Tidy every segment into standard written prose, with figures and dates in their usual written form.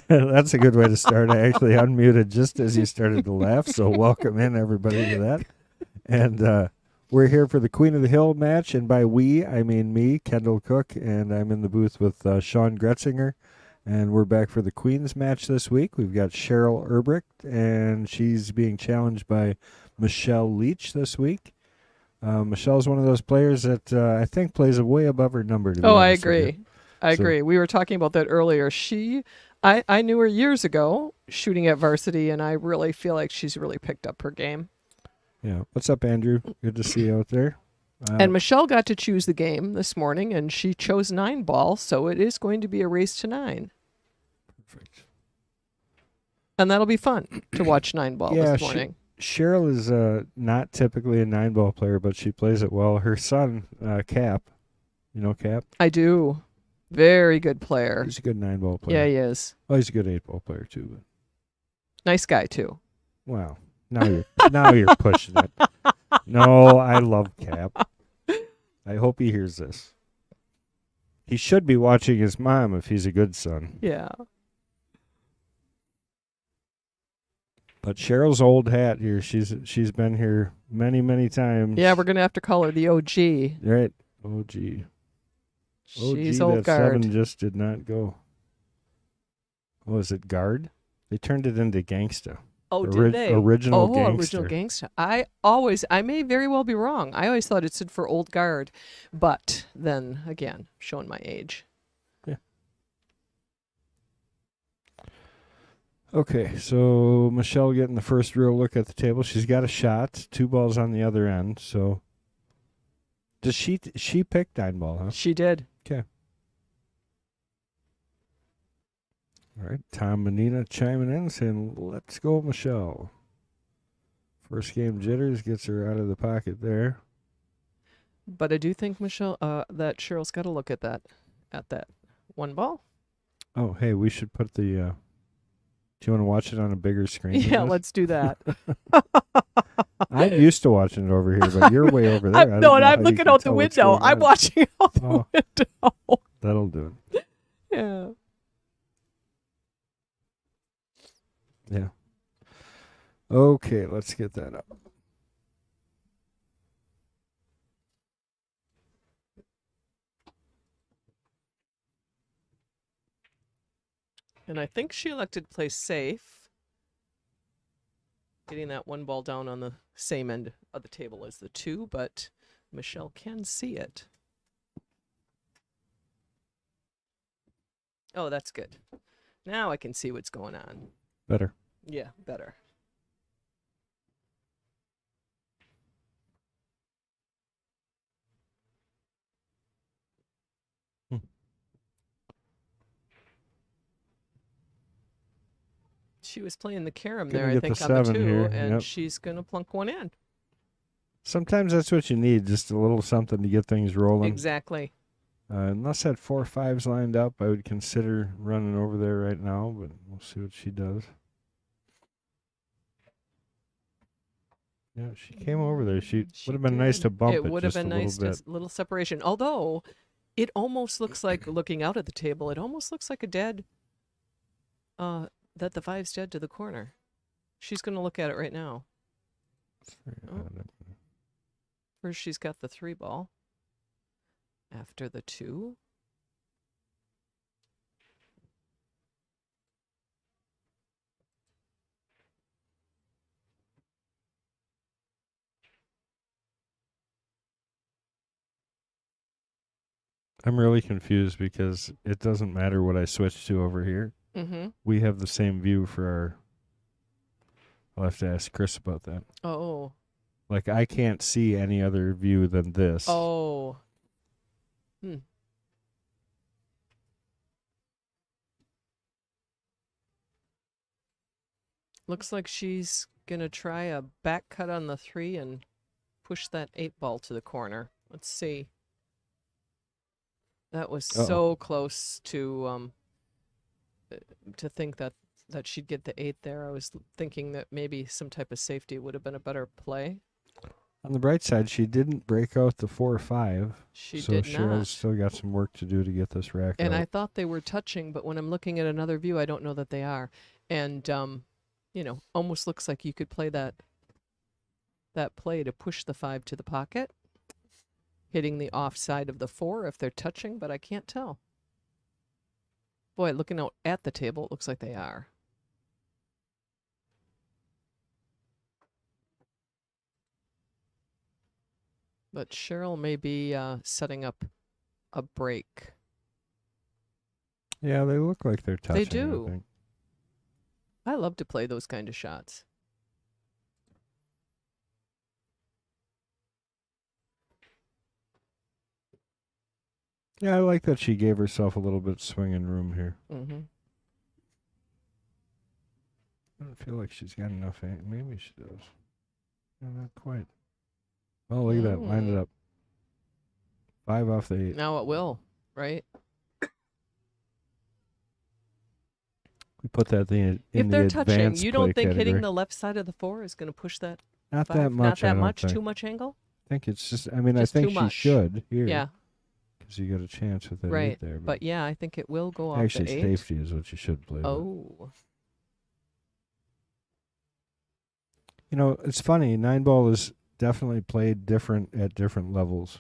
That's a good way to start. I actually unmuted just as you started to laugh, so welcome in everybody to that. And we're here for the Queen of the Hill match, and by we, I mean me, Kendall Cook, and I'm in the booth with Sean Gretzinger, and we're back for the Queen's match this week. We've got Cheryl Erbrecht, and she's being challenged by Michelle Leach this week. Michelle's one of those players that I think plays way above her number, to be Oh, I honest with you. agree. I agree. We were talking about that earlier. I knew her years ago shooting at varsity, and I really feel like she's really picked up her game. Yeah. What's up, Andrew? Good to see you out there. And Michelle got to choose the game this morning, and she chose 9-ball, so it is going to be a race to 9. Perfect. And that'll be fun to watch 9-ball this morning. Cheryl is not typically a 9-ball player, but she plays it well. Her son, Cap, you know Cap? I do. Very good player. He's a good 9-ball player. Yeah, he is. Oh, he's a good 8-ball player too. But nice guy too. Wow. Now you're pushing it. No, I love Cap. I hope he hears this. He should be watching his mom if he's a good son. Yeah. But Cheryl's old hat here. She's been here many times. Yeah, we're gonna have to call her the OG. Right. OG. She's OG, old that guard. 7 just did not go. What was it, guard? They turned it into gangsta. Oh, did they? Original gangster. Original gangster. I may very well be wrong. I always thought it stood for old guard. But then again, showing my age. Yeah. Okay, so Michelle getting the first real look at the table. She's got a shot, 2 balls on the other end. So does she picked 9-ball, huh? She did. Okay. All right, Tom and Nina chiming in saying, let's go, Michelle. First game jitters gets her out of the pocket there. But I do think Michelle, that Cheryl's got to look at that 1 ball. Oh, hey, we should put the, do you want to watch it on a bigger screen? Yeah, let's do that. I'm used to watching it over here, but you're way over there. No, and I'm looking out the window. I'm watching out the window. That'll do it. Yeah. Yeah. Okay, let's get that up. And I think she elected to play safe. Getting that 1 ball down on the same end of the table as the 2, but Michelle can see it. Oh, that's good. Now I can see what's going on. Better. Yeah, better. She was playing the carom there, I think, on the 2, here. and she's going to plunk 1 in. Sometimes that's what you need, just a little something to get things rolling. Exactly. Unless that 4 5s lined up, I would consider running over there right now, but we'll see what she does. Yeah, she came over there. She would have been nice to bump it. It would have been nice to little separation. Although, it almost looks like, looking out at the table, it almost looks like a dead, that the 5's dead to the corner. She's going to look at it right now. First, she's got the 3 ball. After the 2. I'm really confused because it doesn't matter what I switch to over here. Mm-hmm. We have the same view for our... I'll have to ask Chris about that. Oh. Like, I can't see any other view than this. Oh. Looks like she's going to try a back cut on the 3 and push that 8 ball to the corner. Let's see. That was so close to think that she'd get the 8 there. I was thinking that maybe some type of safety would have been a better play. On the bright side, she didn't break out the 4-5. She so did Cheryl's not. still got some work to do to get this rack And out. I thought they were touching, but when I'm looking at another view, I don't know that they are. And almost looks like you could play that play to push the 5 to the pocket, hitting the offside of the 4 if they're touching, but I can't tell. Boy, looking out at the table, it looks like they are. But Cheryl may be setting up a break. Yeah, they look like they're touching. They do. I think. I love to play those kind of shots. Yeah, I like that she gave herself a little bit of swinging room here. Mm-hmm. I don't feel like she's got enough. Maybe she does. No, not quite. Oh, look at that. Lined it up. 5 off the 8. Now it will, right? We put that thing in If the they're touching, advanced you don't play think hitting category. the left side of the 4 is going to push that? Not 5? that much. Not that I don't much? think. Too much angle? I think it's just. I mean, Just I too think she much. should here. Yeah, Because you got a chance with that 8 right. there. But yeah, I think it will go off actually, the 8. safety is what you should play. Oh. You know, it's funny. 9-ball is definitely played different at different levels.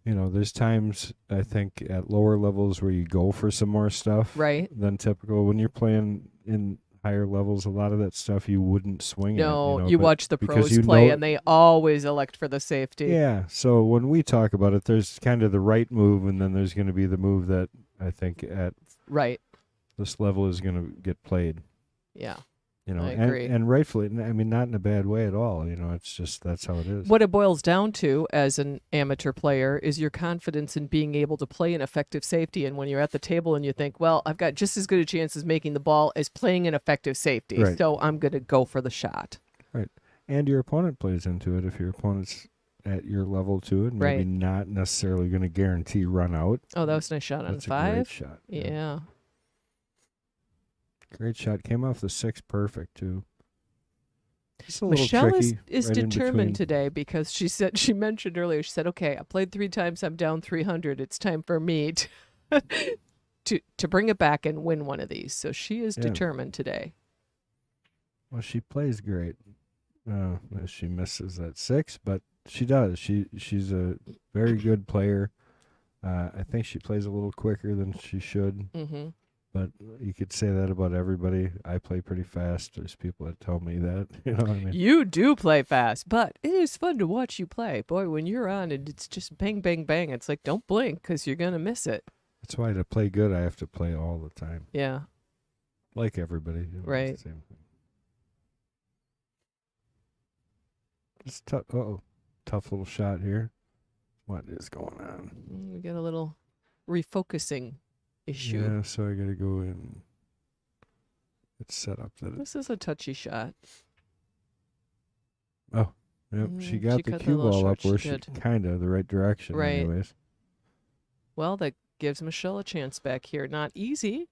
You know, there's times, I think, at lower levels where you go for some more stuff Right. than typical. When you're playing in higher levels, a lot of that stuff you wouldn't swing No, at. you but watch the because pros you play know- and they always elect for the safety. Yeah, so when we talk about it, there's kind of the right move, and then there's going to be the move that I think at Right. this level is going to get played. Yeah. You know, I agree. and rightfully, I mean, not in a bad way at all. You know, it's just that's how it is. What it boils down to as an amateur player is your confidence in being able to play an effective safety. And when you're at the table and you think, well, I've got just as good a chance as making the ball as playing an effective safety. Right. So I'm going to go for the shot. Right. And your opponent plays into it. If your opponent's at your level to it, maybe Right. not necessarily going to guarantee run out. Oh, that was a nice shot on That's a 5. great shot. Yeah. Great shot. Came off the 6 perfect, too. It's a little Michelle tricky. is right in determined between. today because she mentioned earlier, she said, okay, I played 3 times, I'm down 300. It's time for me to bring it back and win one of these. So she is Yeah. determined today. Well, she plays great. She misses that 6, but she does. She's a very good player. I think she plays a little quicker than she should, Mm-hmm. but you could say that about everybody. I play pretty fast. There's people that tell me that. You know what I mean? You do play fast, but it is fun to watch you play. Boy, when you're on and it's just bang, bang, bang, it's like, don't blink because you're going to miss it. That's why to play good, I have to play all the time, Yeah. like everybody. You know, it's Right. the same thing. It's tough. Tough little shot here. What is going on? We get a little refocusing issue. Yeah, so I got to go in. It's set up that. This is a touchy shot. Yep, she got the cue little ball short, up where she she did. kind of the right direction. Right. Anyways, Well, that gives Michelle a chance back here. Not easy.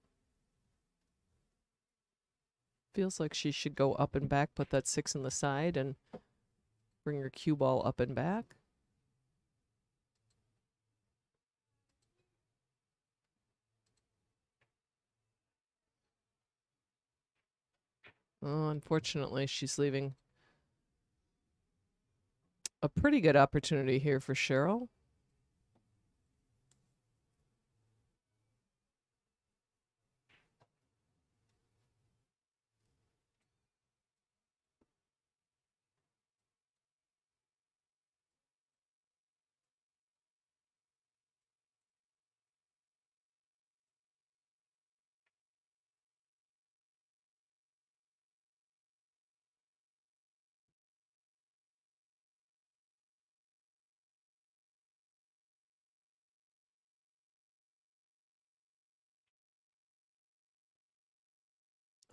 Feels like she should go up and back, put that 6 in the side, and bring her cue ball up and back. Oh, unfortunately, she's leaving a pretty good opportunity here for Cheryl.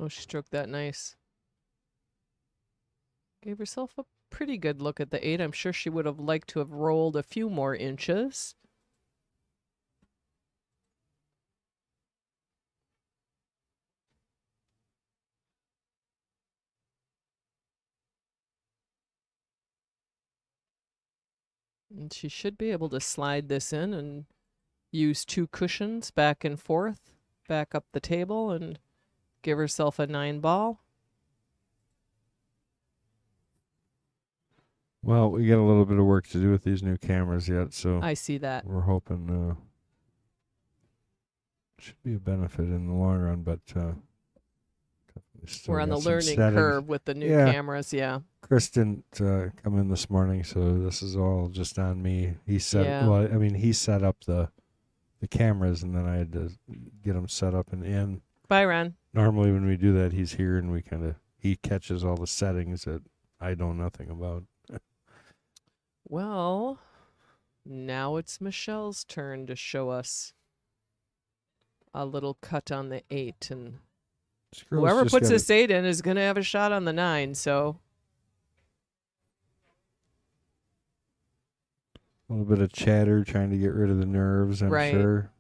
Oh, she stroked that nice. Gave herself a pretty good look at the 8. I'm sure she would have liked to have rolled a few more inches. And she should be able to slide this in and use 2 cushions back and forth, back up the table, and give herself a 9 ball. Well, we got a little bit of work to do with these new cameras yet, so I see that. we're hoping should be a benefit in the long run, but We're on the learning curve with the new cameras, yeah. Chris didn't come in this morning, so this is all just on me. He set he set up the cameras, and then I had to get them set up and in. Bye, Ron. Normally when we do that, he's here and he catches all the settings that I know nothing about. Well, now it's Michelle's turn to show us a little cut on the 8, and whoever puts this 8 in is going to have a shot on the 9, so. A little bit of chatter, trying to get rid of the nerves, I'm sure.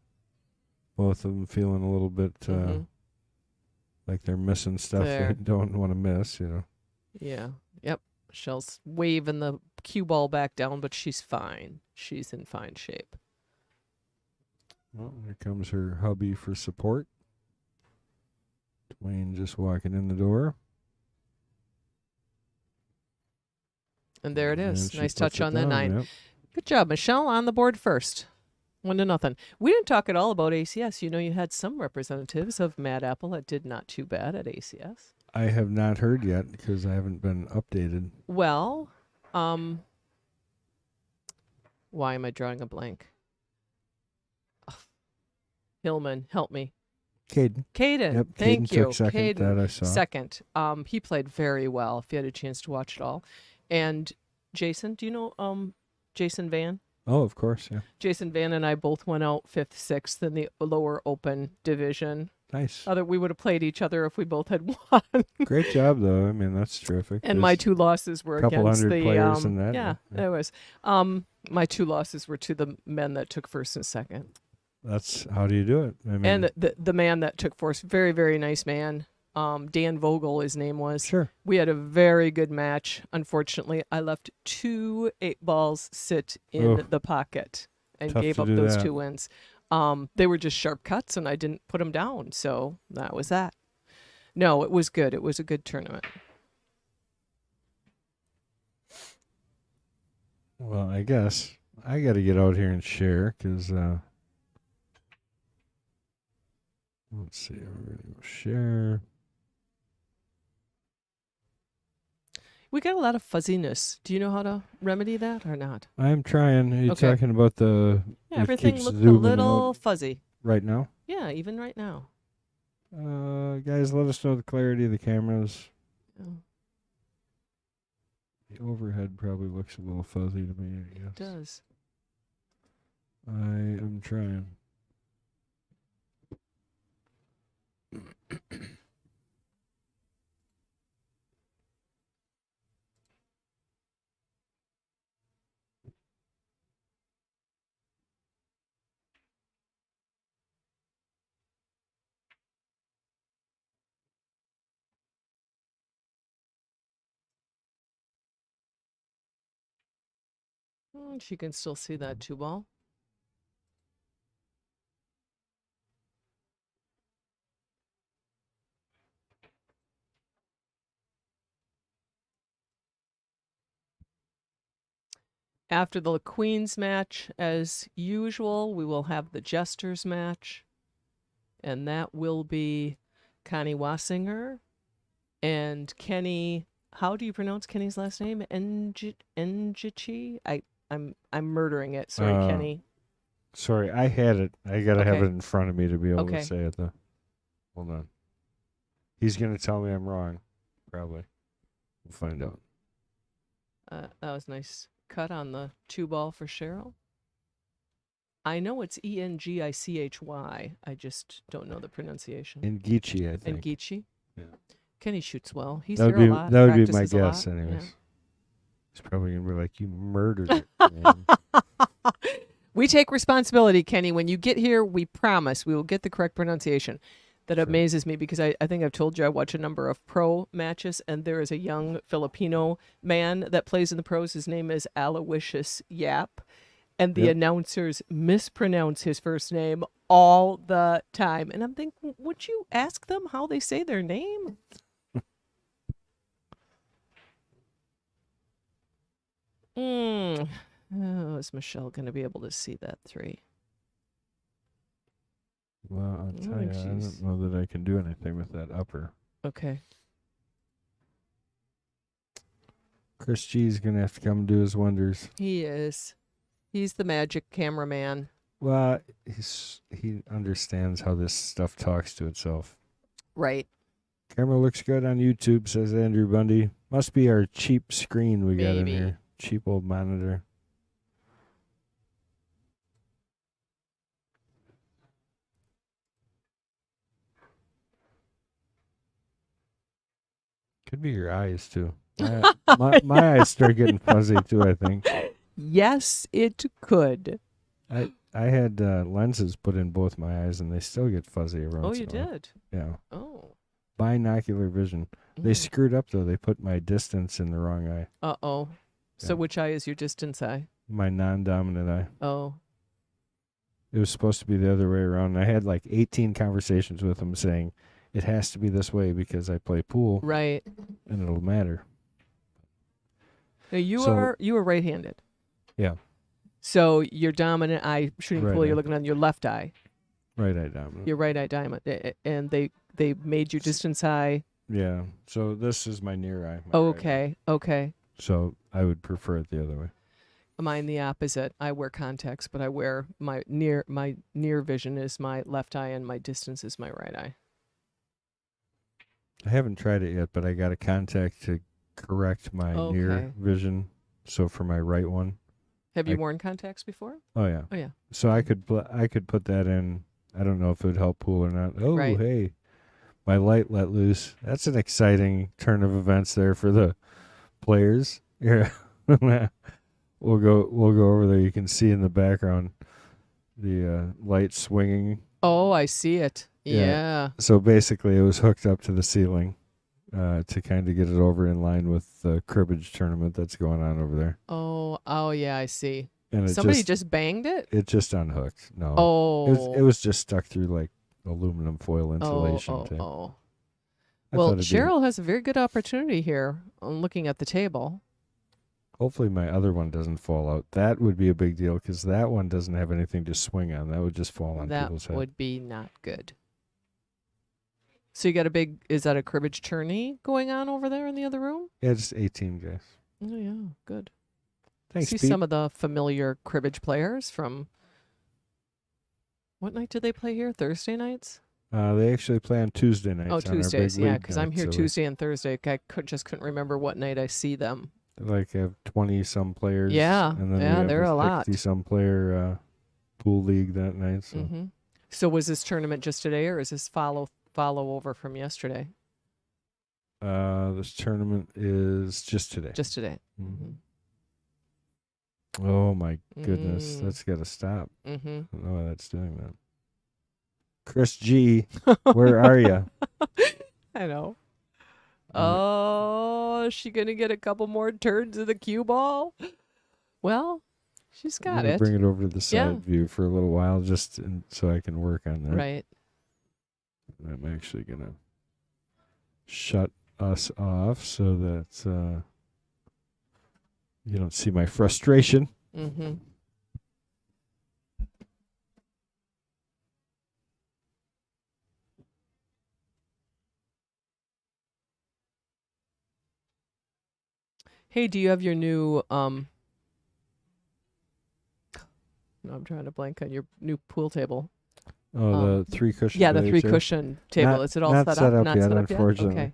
Both of them feeling a little bit like they're missing stuff they don't want to miss, Yeah, yep. Michelle's waving the cue ball back down, but she's fine. She's in fine shape. Well, here comes her hubby for support. Dwayne just walking in the door. And there it is. Nice touch on that 9. Yep. Good job, Michelle, on the board first. 1-0. We didn't talk at all about ACS. You had some representatives of Mad Apple that did not too bad at ACS. I have not heard yet because I haven't been updated. Well, why am I drawing a blank? Hillman, help me. Caden. Yep, thank you. Took second, Caden, that I saw. Second. He played very well, if you had a chance to watch it all. And Jason, do you know Jason Van? Oh, of course, yeah. Jason Van and I both went out 5th, 6th in the lower open division. Nice. We would have played each other if we both had won. Great job, though. I mean, that's terrific. And my 2 losses were against hundred players in that. Yeah, it was. My 2 losses were to the men that took 1st and 2nd. That's how do you do it? I mean, and the man that took 4th, very, very nice man. Dan Vogel, his name was. Sure. We had a very good match. Unfortunately, I left 2 8-balls sit in the pocket and gave up those 2 wins. They were just sharp cuts, and I didn't put them down, so that was that. No, it was good. It was a good tournament. Well, I guess I got to get out here and share because let's see. We're going to go share. We got a lot of fuzziness. Do you know how to remedy that or not? I'm trying. Are you talking about the... Yeah, everything looked a little fuzzy. Right now? Yeah, even right now. Guys, let us know the clarity of the cameras. Yeah. The overhead probably looks a little fuzzy to me, I guess. It does. I am trying. She can still see that 2-ball. After the Queens match, as usual, we will have the Jesters match. And that will be Connie Wassinger and Kenny. How do you pronounce Kenny's last name? Engichi? I'm murdering it. Sorry, Kenny. Sorry, I had it. I gotta have it in front of me to be able to say it though. Hold on. He's gonna tell me I'm wrong. Probably. We'll find out. That was nice cut on the 2-ball for Cheryl. I know it's Engichy. I just don't know the pronunciation. Engichi, I think. Engichi? Yeah. Kenny shoots well. He's here a lot. That would be my guess, anyways. Yeah. He's probably going to be like, you murdered it, man. We take responsibility, Kenny. When you get here, we promise we will get the correct pronunciation. that Sure. amazes me because I think I've told you I watch a number of pro matches, and there is a young Filipino man that plays in the pros. His name is Aloysius Yap, and the Yep. announcers mispronounce his first name all the time. And I'm thinking, would you ask them how they say their name? Oh, is Michelle going to be able to see that 3? Well, I'll tell think you, I she's- don't know that I can do anything with that upper. Okay. Chris G's going to have to come and do his wonders. He is. He's the magic cameraman. Well, he understands how this stuff talks to itself. Right. Camera looks good on YouTube, says Andrew Bundy. Must be our cheap screen we got in Maybe. here. Cheap old monitor. Could be your eyes, too. My eyes start getting fuzzy, too, I think. Yes, it could. I had lenses put in both my eyes, and they still get fuzzy around. Oh, you did? Yeah. Oh. Binocular vision. They screwed up, though. They put my distance in the wrong eye. Uh-oh. So Yeah. which eye is your distance eye? My non-dominant eye. Oh. It was supposed to be the other way around. I had like 18 conversations with him saying, it has to be this way because I play pool Right. and it'll matter. Now you So- are right-handed. Yeah. So your dominant eye shooting Right pool, you're eye. looking on your left eye. Right eye dominant. Your right eye diamond. And they made your distance eye. Yeah. So this is my near eye. my right eye. Okay. Okay. So I would prefer it the other way. Mine the opposite. I wear contacts, but I wear my near vision is my left eye and my distance is my right eye. I haven't tried it yet, but I got a contact to correct my Okay. near vision. So for my right one. Have you I- worn contacts before? Oh, yeah. Oh, yeah. So I could put that in. I don't know if it would help pool or not. Oh, Right. hey, my light let loose. That's an exciting turn of events there for the players. Yeah, we'll go over there. You can see in the background the light swinging. Oh, I see it. Yeah. Yeah. So basically, it was hooked up to the ceiling to kind of get it over in line with the cribbage tournament that's going on over there. Oh, yeah, I see. And it Somebody just banged it? it just unhooked. No, Oh. it was just stuck through like aluminum foil insulation. Oh. tape. Oh. I Well, thought it'd be- Cheryl has a very good opportunity here on looking at the table. Hopefully my other one doesn't fall out. That would be a big deal because that one doesn't have anything to swing on. That would just fall on That people's head. would be not good. So you got is that a cribbage tourney going on over there in the other room? Yeah, just 18 guys. Oh, yeah, good. Thanks, See Pete. some of the familiar cribbage players from, what night do they play here? Thursday nights? They actually play on Tuesday nights. Oh, on our big Tuesdays, yeah, league because I'm night, here so we, Tuesday and Thursday. I just couldn't remember what night I see them. like have 20 some players. Yeah, and then yeah, we have there are a lot. 60 some player pool league that night. So Hmm. So was this tournament just today, or is this follow over from yesterday? this tournament is just today. Just today. Mhm. Oh my goodness, Mm. that's got to stop. Mm-hmm. I don't know why that's doing that. Chris G, where are you? I know. Oh, is she gonna get a couple more turns of the cue ball? Well, she's got it. Bring it over to the side Yeah. view for a little while, so I can work on that. Right. I'm actually gonna shut us off so that you don't see my frustration. Mm-hmm. Hey, do you have your new no, I'm trying to blank on your new pool table. Oh, the 3 cushion. Yeah, the base 3 here? cushion table. Not- Is it all not set set up? up Not yet, set up unfortunately. yet?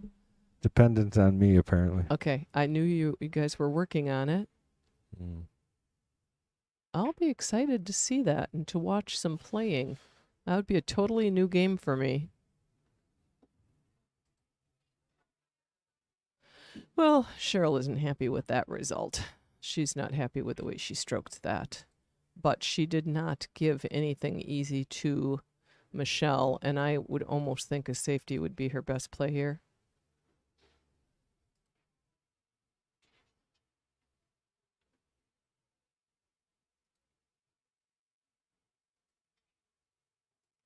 Dependent on me, apparently. Okay. I knew you guys were working on it. Mm. I'll be excited to see that and to watch some playing. That would be a totally new game for me. Well, Cheryl isn't happy with that result. She's not happy with the way she stroked that. But she did not give anything easy to Michelle, and I would almost think a safety would be her best play here.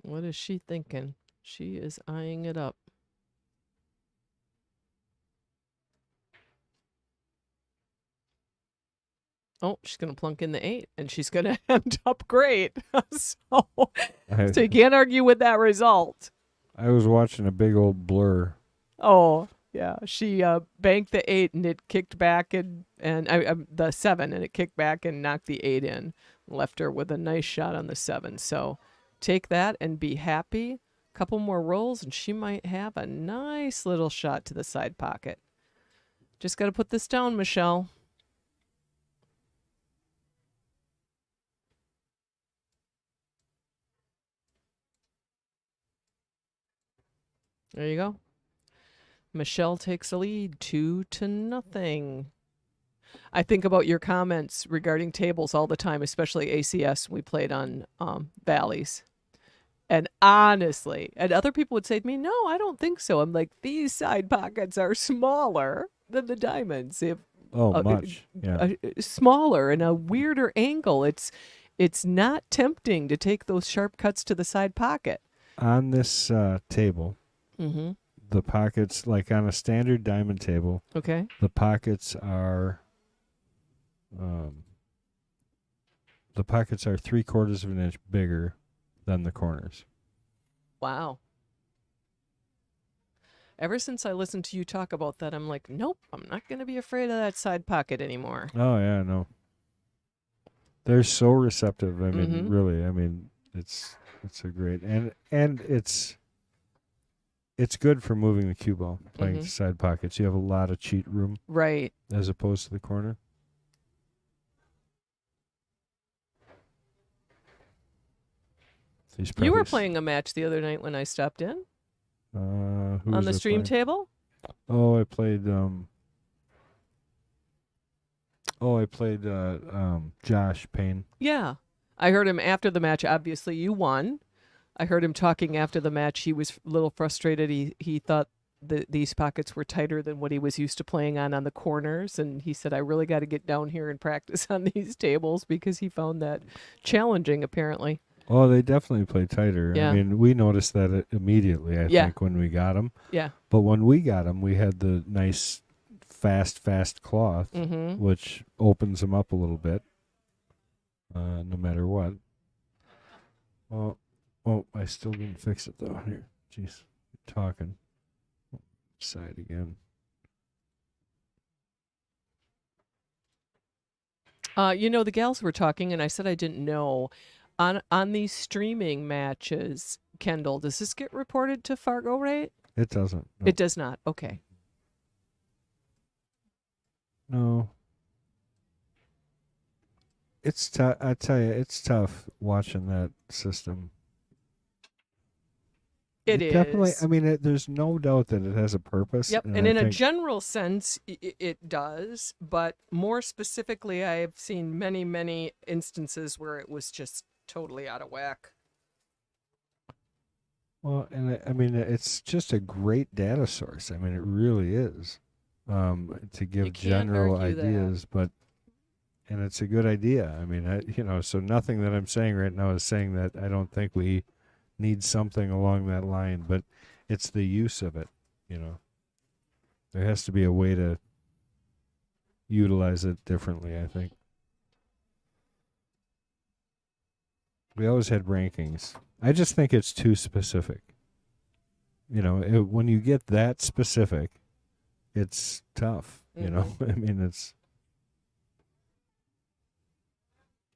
What is she thinking? She is eyeing it up. Oh, she's going to plunk in the 8, and she's going to end up great. so you can't argue with that result. I was watching a big old blur. Oh, yeah. She banked the 8, and it kicked back, and the 7, and it kicked back and knocked the 8 in. Left her with a nice shot on the 7. So take that and be happy. A couple more rolls, and she might have a nice little shot to the side pocket. Just got to put this down, Michelle. There you go. Michelle takes a lead, 2-0. I think about your comments regarding tables all the time, especially ACS. We played on Valleys. And honestly, and other people would say to me, no, I don't think so. I'm like, these side pockets are smaller than the diamonds. Much. Yeah. Smaller and a weirder angle. It's not tempting to take those sharp cuts to the side pocket. On this table, Mm-hmm. the pockets, like on a standard diamond table, Okay. the pockets are 3/4 of an inch bigger than the corners. Wow. Ever since I listened to you talk about that, I'm like, nope, I'm not going to be afraid of that side pocket anymore. Oh yeah, no. They're so receptive. I mean, Mm-hmm. really. I mean, it's a great and it's good for moving the cue ball, playing Mm-hmm. the side pockets. You have a lot of cheat room Right. as opposed to the corner. You were playing a match the other night when I stopped in who on the stream table. Oh, I played. Josh Payne. Yeah. I heard him after the match. Obviously, you won. I heard him talking after the match. He was a little frustrated. He thought these pockets were tighter than what he was used to playing on the corners. And he said, I really got to get down here and practice on these tables because he found that challenging, apparently. Oh, they definitely play tighter. Yeah. I mean, we noticed that immediately, I think, when we got them. Yeah. But when we got them, we had the nice, fast cloth, Mm-hmm. which opens them up a little bit, no matter what. Oh, I still didn't fix it, though. Here, jeez, talking. Side again. The gals were talking, and I said I didn't know. On these streaming matches, Kendall, does this get reported to Fargo Rate? It doesn't. No. It does not. Okay. No. It's tough. I tell you, it's tough watching that system. It is. Definitely. I mean, there's no doubt that it has a purpose. Yep. And I in a think general sense, it does. But more specifically, I've seen many, many instances where it was just totally out of whack. Well, and I mean, it's just a great data source. I mean, it really is, to give general ideas, and it's a good idea. I mean, so nothing that I'm saying right now is saying that I don't think we need something along that line, but it's the use of it. There has to be a way to utilize it differently, I think. We always had rankings. I just think it's too specific. When you get that specific, it's tough. I mean,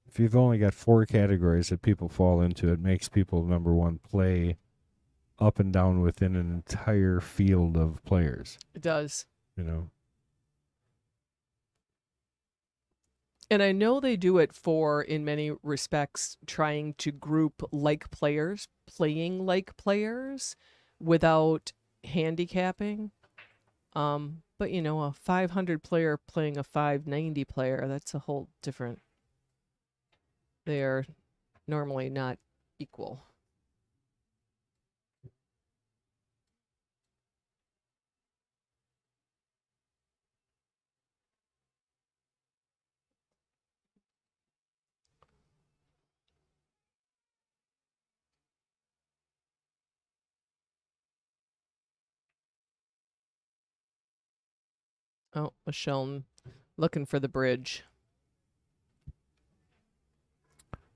if you've only got 4 categories that people fall into, it makes people, number one, play up and down within an entire field of players. It does. And I know they do it in many respects, trying to group like players, playing like players without handicapping. But, a 500 player playing a 590 player, that's a whole different. They are normally not equal. Oh, Michelle looking for the bridge.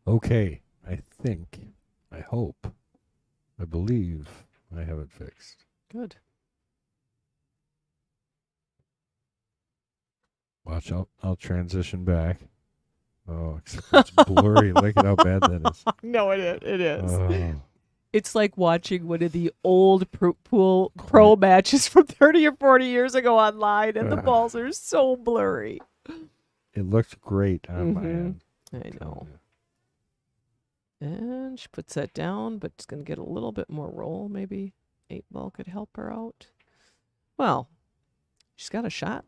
Okay, I hope, I believe I have it fixed. Good. Watch, I'll transition back. Oh, except it's blurry. Look at how bad that is. No, it is. Oh, It's like watching one of the old pro matches from 30 or 40 years ago online, and the balls are so blurry. it looked great on my end. I know. And she puts that down, but it's going to get a little bit more roll. Maybe 8-ball could help her out. Well, she's got a shot.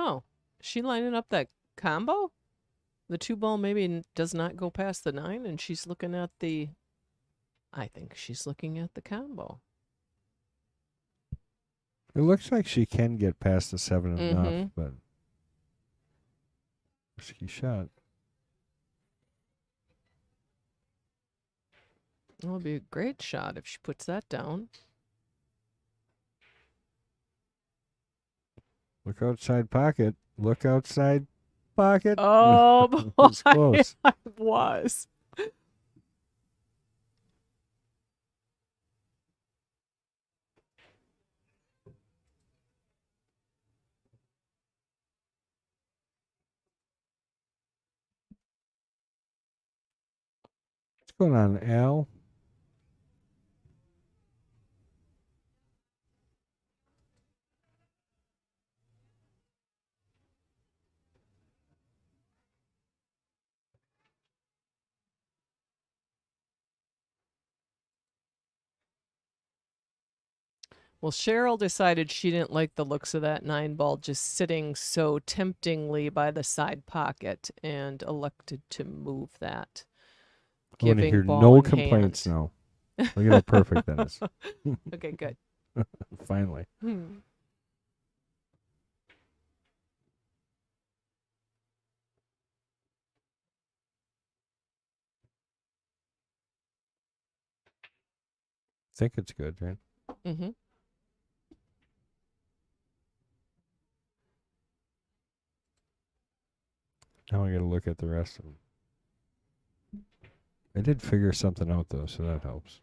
Oh, is she lining up that combo? The 2-ball maybe does not go past the 9, and she's looking at the... I think she's looking at the combo. It looks like she can get past the 7 enough, but risky shot. It would be a great shot if she puts that down. Look outside pocket. Look outside pocket. Oh, boy, It's close. I was. What's going on, Al? Well, Cheryl decided she didn't like the looks of that 9-ball just sitting so temptingly by the side pocket and elected to move that. I want to Giving hear ball no in complaints hand. now. Look at how perfect that is. Okay, good. Finally. Think it's good, right? Mm-hmm. Now I got to look at the rest of them. I did figure something out, though, so that helps.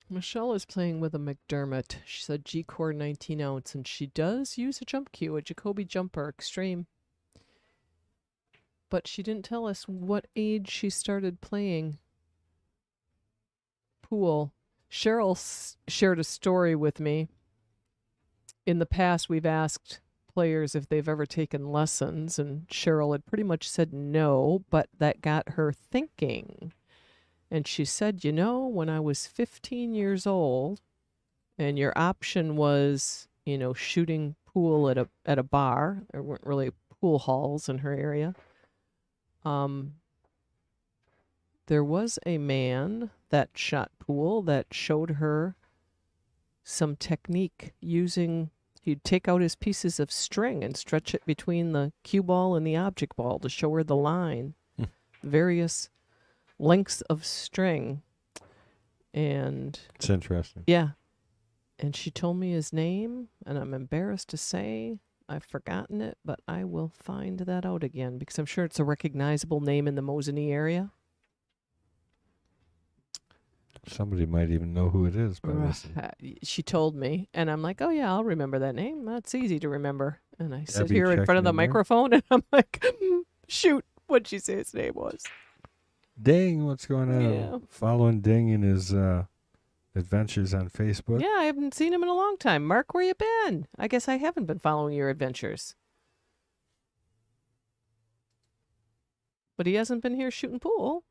Michelle is playing with a McDermott. She said G-Core 19 ounce, and she does use a jump cue, a Jacoby Jumper Extreme. But she didn't tell us what age she started playing pool. Cheryl shared a story with me. In the past, we've asked players if they've ever taken lessons, and Cheryl had pretty much said no, but that got her thinking. And she said, when I was 15 years old and your option was, shooting pool at a bar, there weren't really pool halls in her area. There was a man that shot pool that showed her some technique using, he'd take out his pieces of string and stretch it between the cue ball and the object ball to show her the line, various lengths of string. And it's interesting. Yeah. And she told me his name, and I'm embarrassed to say I've forgotten it, but I will find that out again because I'm sure it's a recognizable name in the Mosinee area. Somebody might even know who it is by listening. She told me, and I'm like, oh, yeah, I'll remember that name. That's easy to remember. And I sit Abby here in front of the checking in there. microphone, and I'm like, shoot, what'd she say his name was? Ding, what's going on? Yeah. Following Ding in his adventures on Facebook. Yeah, I haven't seen him in a long time. Mark, where you been? I guess I haven't been following your adventures. But he hasn't been here shooting pool.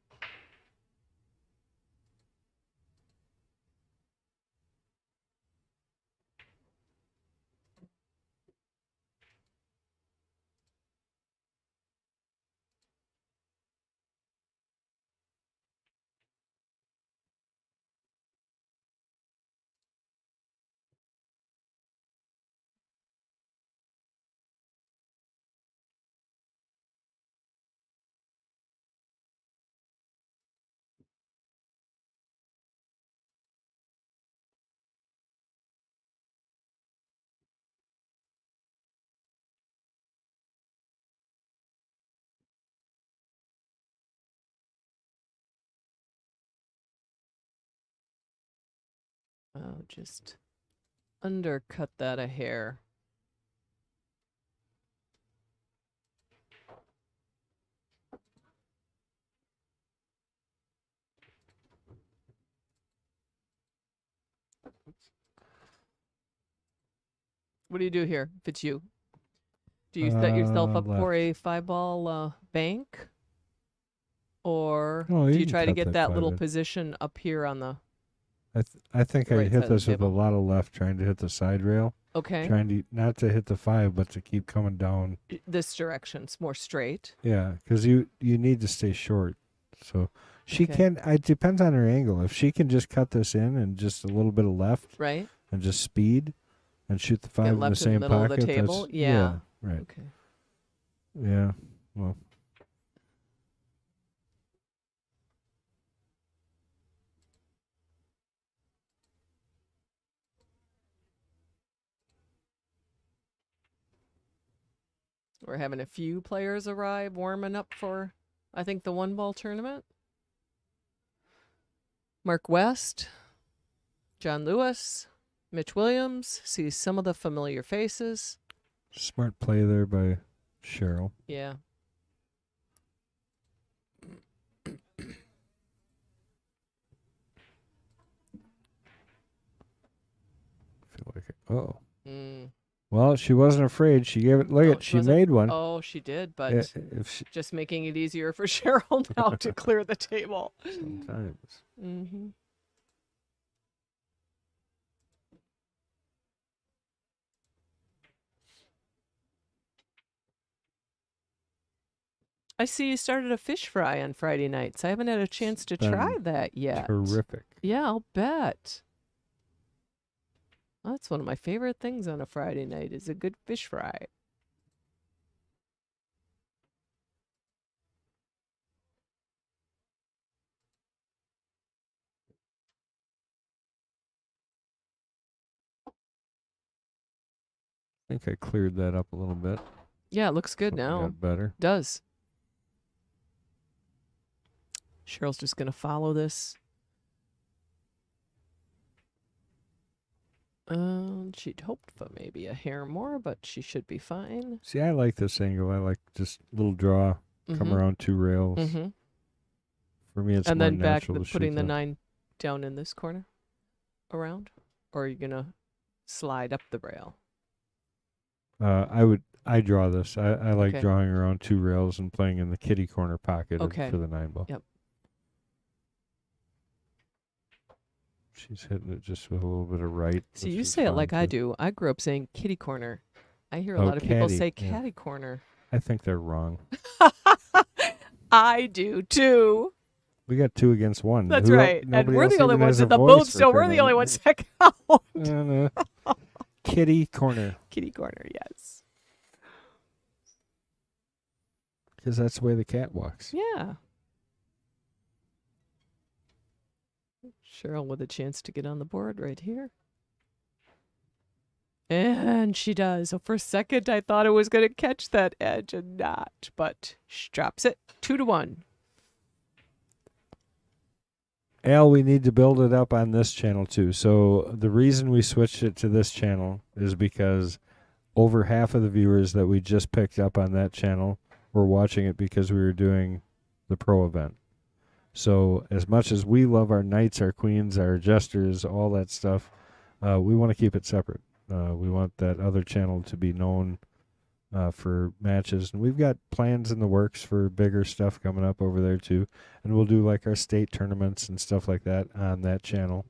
Oh, just undercut that a hair. What do you do here if it's you? Do you set yourself up for a 5-ball bank? Or Oh, do you you can try to cut get that that five little in. position up here on the I think I right hit side of the this with a table? lot of left, trying to hit the side rail, Okay. trying to not to hit the 5, but to keep coming down. This direction's more straight. Yeah, because you need to stay short. So she Okay. can. It depends on her angle. If she can just cut this in and just a little bit of left Right? and just speed and shoot the 5 Get in the left in the same middle pocket, of the table. that's Yeah. right. Okay. Yeah, well. We're having a few players arrive warming up for, I think, the 1-ball tournament. Mark West, John Lewis, Mitch Williams. See some of the familiar faces. Smart play there by Cheryl. Yeah. Feel like it. Oh. Mm. Well, she wasn't afraid. She gave it. Look No, at. She made one. Oh, she did, but If she, just making it easier for Cheryl now to clear the table. sometimes. Mm-hmm. I see you started a fish fry on Friday nights. I haven't had a chance to try that yet. Terrific. Yeah, I'll bet. That's one of my favorite things on a Friday night is a good fish fry. I think I cleared that up a little bit. Yeah, it looks good Something now. got better. Does. Cheryl's just going to follow this. She'd hoped for maybe a hair more, but she should be fine. See, I like this angle. I like just little draw, come around 2 rails. Mm-hmm. For me, it's And more then back natural to putting shoot the that. 9 down in this corner around? Or are you going to slide up the rail? I draw this. I like Okay. drawing around 2 rails and playing in the kitty corner pocket Okay. for the 9-ball. Yep. She's hitting it just with a little bit of right. See, which you is say it fine, like I too. do. I grew up saying kitty corner. I hear a Oh, lot of people caddy, say yeah. caddy corner. I think they're wrong. I do too. We got 2 against 1. That's right. And Nobody we're else the only even ones has a in the voice booth, for so we're crying the out only loud. ones that count. Kitty corner. Kitty corner, yes. Because that's the way the cat walks. Yeah. Cheryl with a chance to get on the board right here. And she does. So for a second, I thought it was going to catch that edge and not. But she drops it 2-1. Al, we need to build it up on this channel too. So the reason we switched it to this channel is because over half of the viewers that we just picked up on that channel were watching it because we were doing the pro event. So as much as we love our knights, our queens, our jesters, all that stuff, we want to keep it separate. We want that other channel to be known for matches. And we've got plans in the works for bigger stuff coming up over there too. And we'll do like our state tournaments and stuff like that on that channel.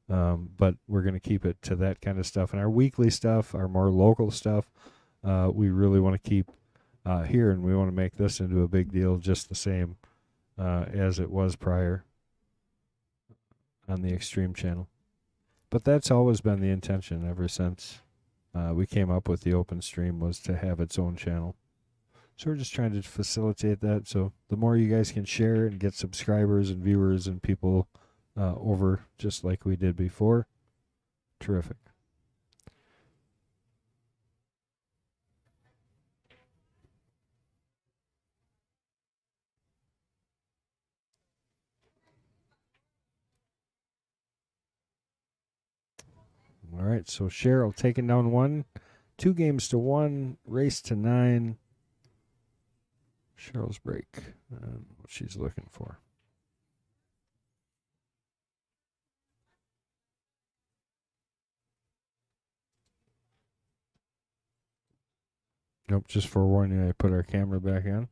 But we're going to keep it to that kind of stuff. And our weekly stuff, our more local stuff, we really want to keep here. And we want to make this into a big deal just the same as it was prior on the Extreme channel. But that's always been the intention ever since we came up with the open stream, was to have its own channel. So we're just trying to facilitate that. So the more you guys can share and get subscribers and viewers and people over just like we did before, terrific. All right, so Cheryl taking down 1, 2 games to 1, race to 9. Cheryl's break. What she's looking for. Nope, just forewarning, I put our camera back on.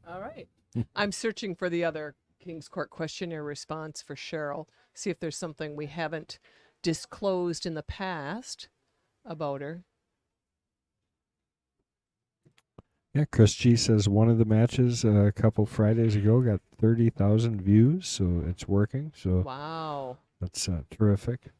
All right. I'm searching for the other King's Court questionnaire response for Cheryl. See if there's something we haven't disclosed in the past about her. Yeah, Chris G says one of the matches a couple Fridays ago got 30,000 views, so it's working. So Wow. that's terrific.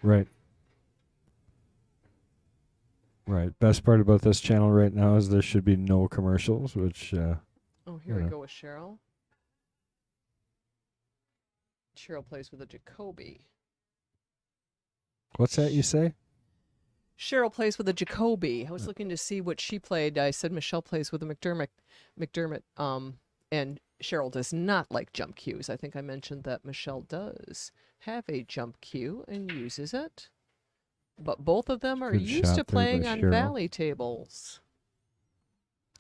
Right. Right. Best part about this channel right now is there should be no commercials, which Oh, here we go with Cheryl. Cheryl plays with a Jacoby. what's that you say? Cheryl plays with a Jacoby. I was looking to see what she played. I said Michelle plays with a McDermott. And Cheryl does not like jump cues. I think I mentioned that Michelle does have a jump cue and uses it. But both of them are Good used shot to there by playing on Cheryl. valley tables.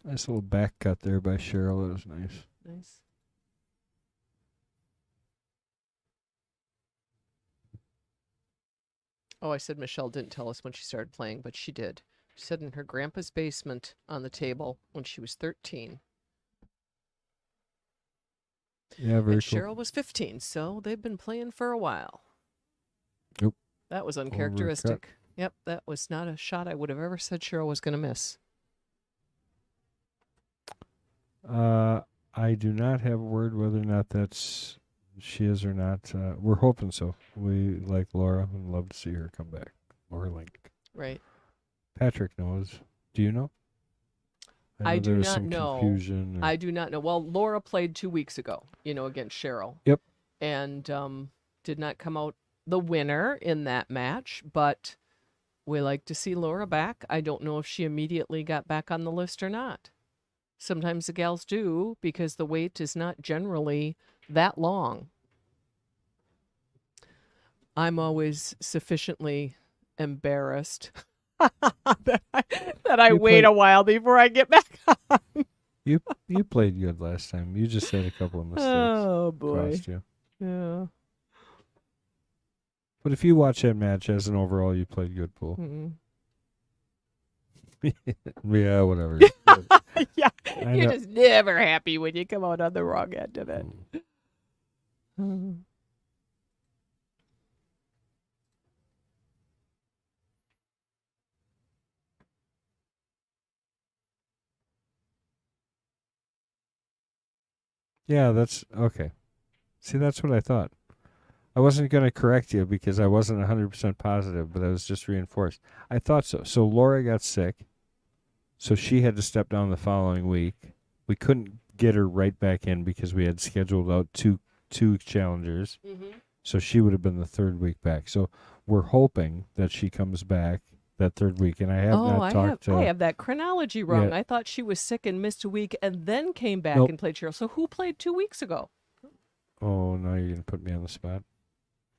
Nice little back cut there by Cheryl. That was nice. Nice. Oh, I said Michelle didn't tell us when she started playing, but she did. She said in her grandpa's basement on the table when she was 13. Yeah, very And cool. Cheryl was 15, so they've been playing for a while. Nope. That was uncharacteristic. Yep, that was not a shot I would have ever said Cheryl was going to miss. I do not have word whether or not that's she is or not. We're hoping so. We like Laura and love to see her come back. Laura Link. Right. Patrick knows. Do you know? I know do there was not some know. Confusion I do not know. Well, Laura played 2 weeks ago, against Cheryl. Yep. And did not come out the winner in that match, but we like to see Laura back. I don't know if she immediately got back on the list or not. Sometimes the gals do because the wait is not generally that long. I'm always sufficiently embarrassed that I wait a while before I get back on. You played good last time. You just had a couple of mistakes. Oh, boy. Cost you. Yeah. But if you watch that match as an overall, you played good pool. Mm-hmm. Yeah, whatever. Yeah, I you're know. just never happy when you come out on the wrong end of it. Yeah, that's okay. See, that's what I thought. I wasn't going to correct you because I wasn't 100% positive, but I was just reinforced. I thought so. So Laura got sick, so she had to step down the following week. We couldn't get her right back in because we had scheduled out two challengers. Mm-hmm. So she would have been the third week back. So we're hoping that she comes back that third week. And I have not talked to... I have that chronology wrong. Yeah. I thought she was sick and missed a week and then came back Nope. and played Cheryl. So who played 2 weeks ago? Oh, now you're going to put me on the spot.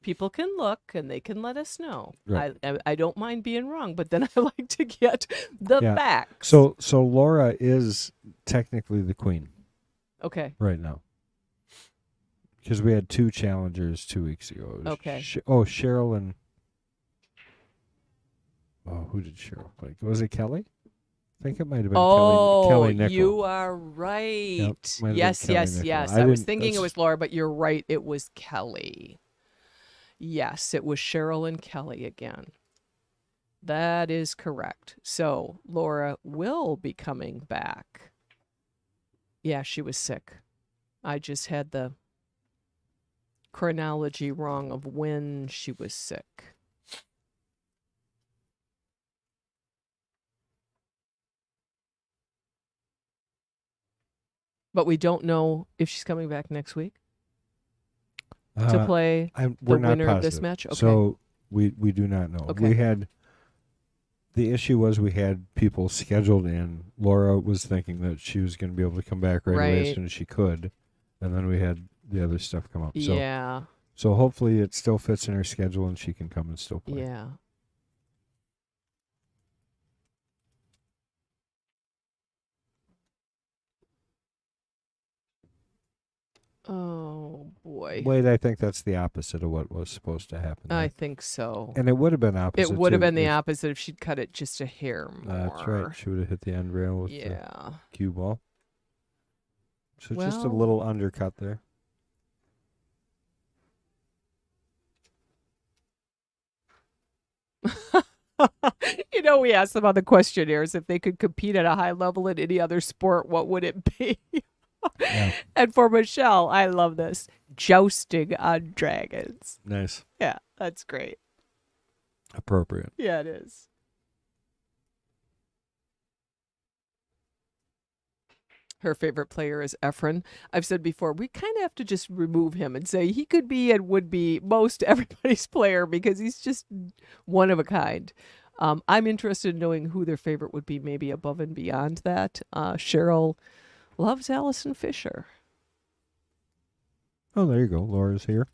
People can look and they can let us know. Right. I don't mind being wrong, but then I like to get the facts. So Laura is technically the queen Okay. right now. Because we had 2 challengers 2 weeks ago. It was Okay. Cheryl and... Oh, who did Cheryl play? Was it Kelly? I think it might have been Kelly Nickel. You are right. Yep, might have been Yes, Kelly yes, Nickel. yes. I I was didn't- thinking it that's- was Laura, but you're right. It was Kelly. Yes, it was Cheryl and Kelly again. That is correct. So Laura will be coming back. Yeah, she was sick. I just had the chronology wrong of when she was sick. But we don't know if she's coming back next week to play we're not winner of this positive. match? Okay. So we do not know. Okay. We had The issue was we had people scheduled in. Laura was thinking that she was going to be able to come back right away as Right. soon as she could, and then we had the other stuff come up. Yeah. So hopefully it still fits in her schedule and she can come and still play. Yeah. Oh boy. Wait, I think that's the opposite of what was supposed to happen. I there. think so. And it would have been opposite. It would have too, been the if- opposite if she'd cut it just a hair more. That's right. She would have hit the end rail with the Yeah. cue ball. So just a Well- little undercut there. You know, we asked them on the questionnaires if they could compete at a high level in any other sport, what would it be? Yeah. And for Michelle, I love this. Jousting on dragons. Nice. Yeah, that's great. Appropriate. Yeah, it is. Her favorite player is Efren. I've said before, we kind of have to just remove him and say he could be and would be most everybody's player because he's just one of a kind. I'm interested in knowing who their favorite would be, maybe above and beyond that. Cheryl loves Allison Fisher. Oh, there you go. Laura's here.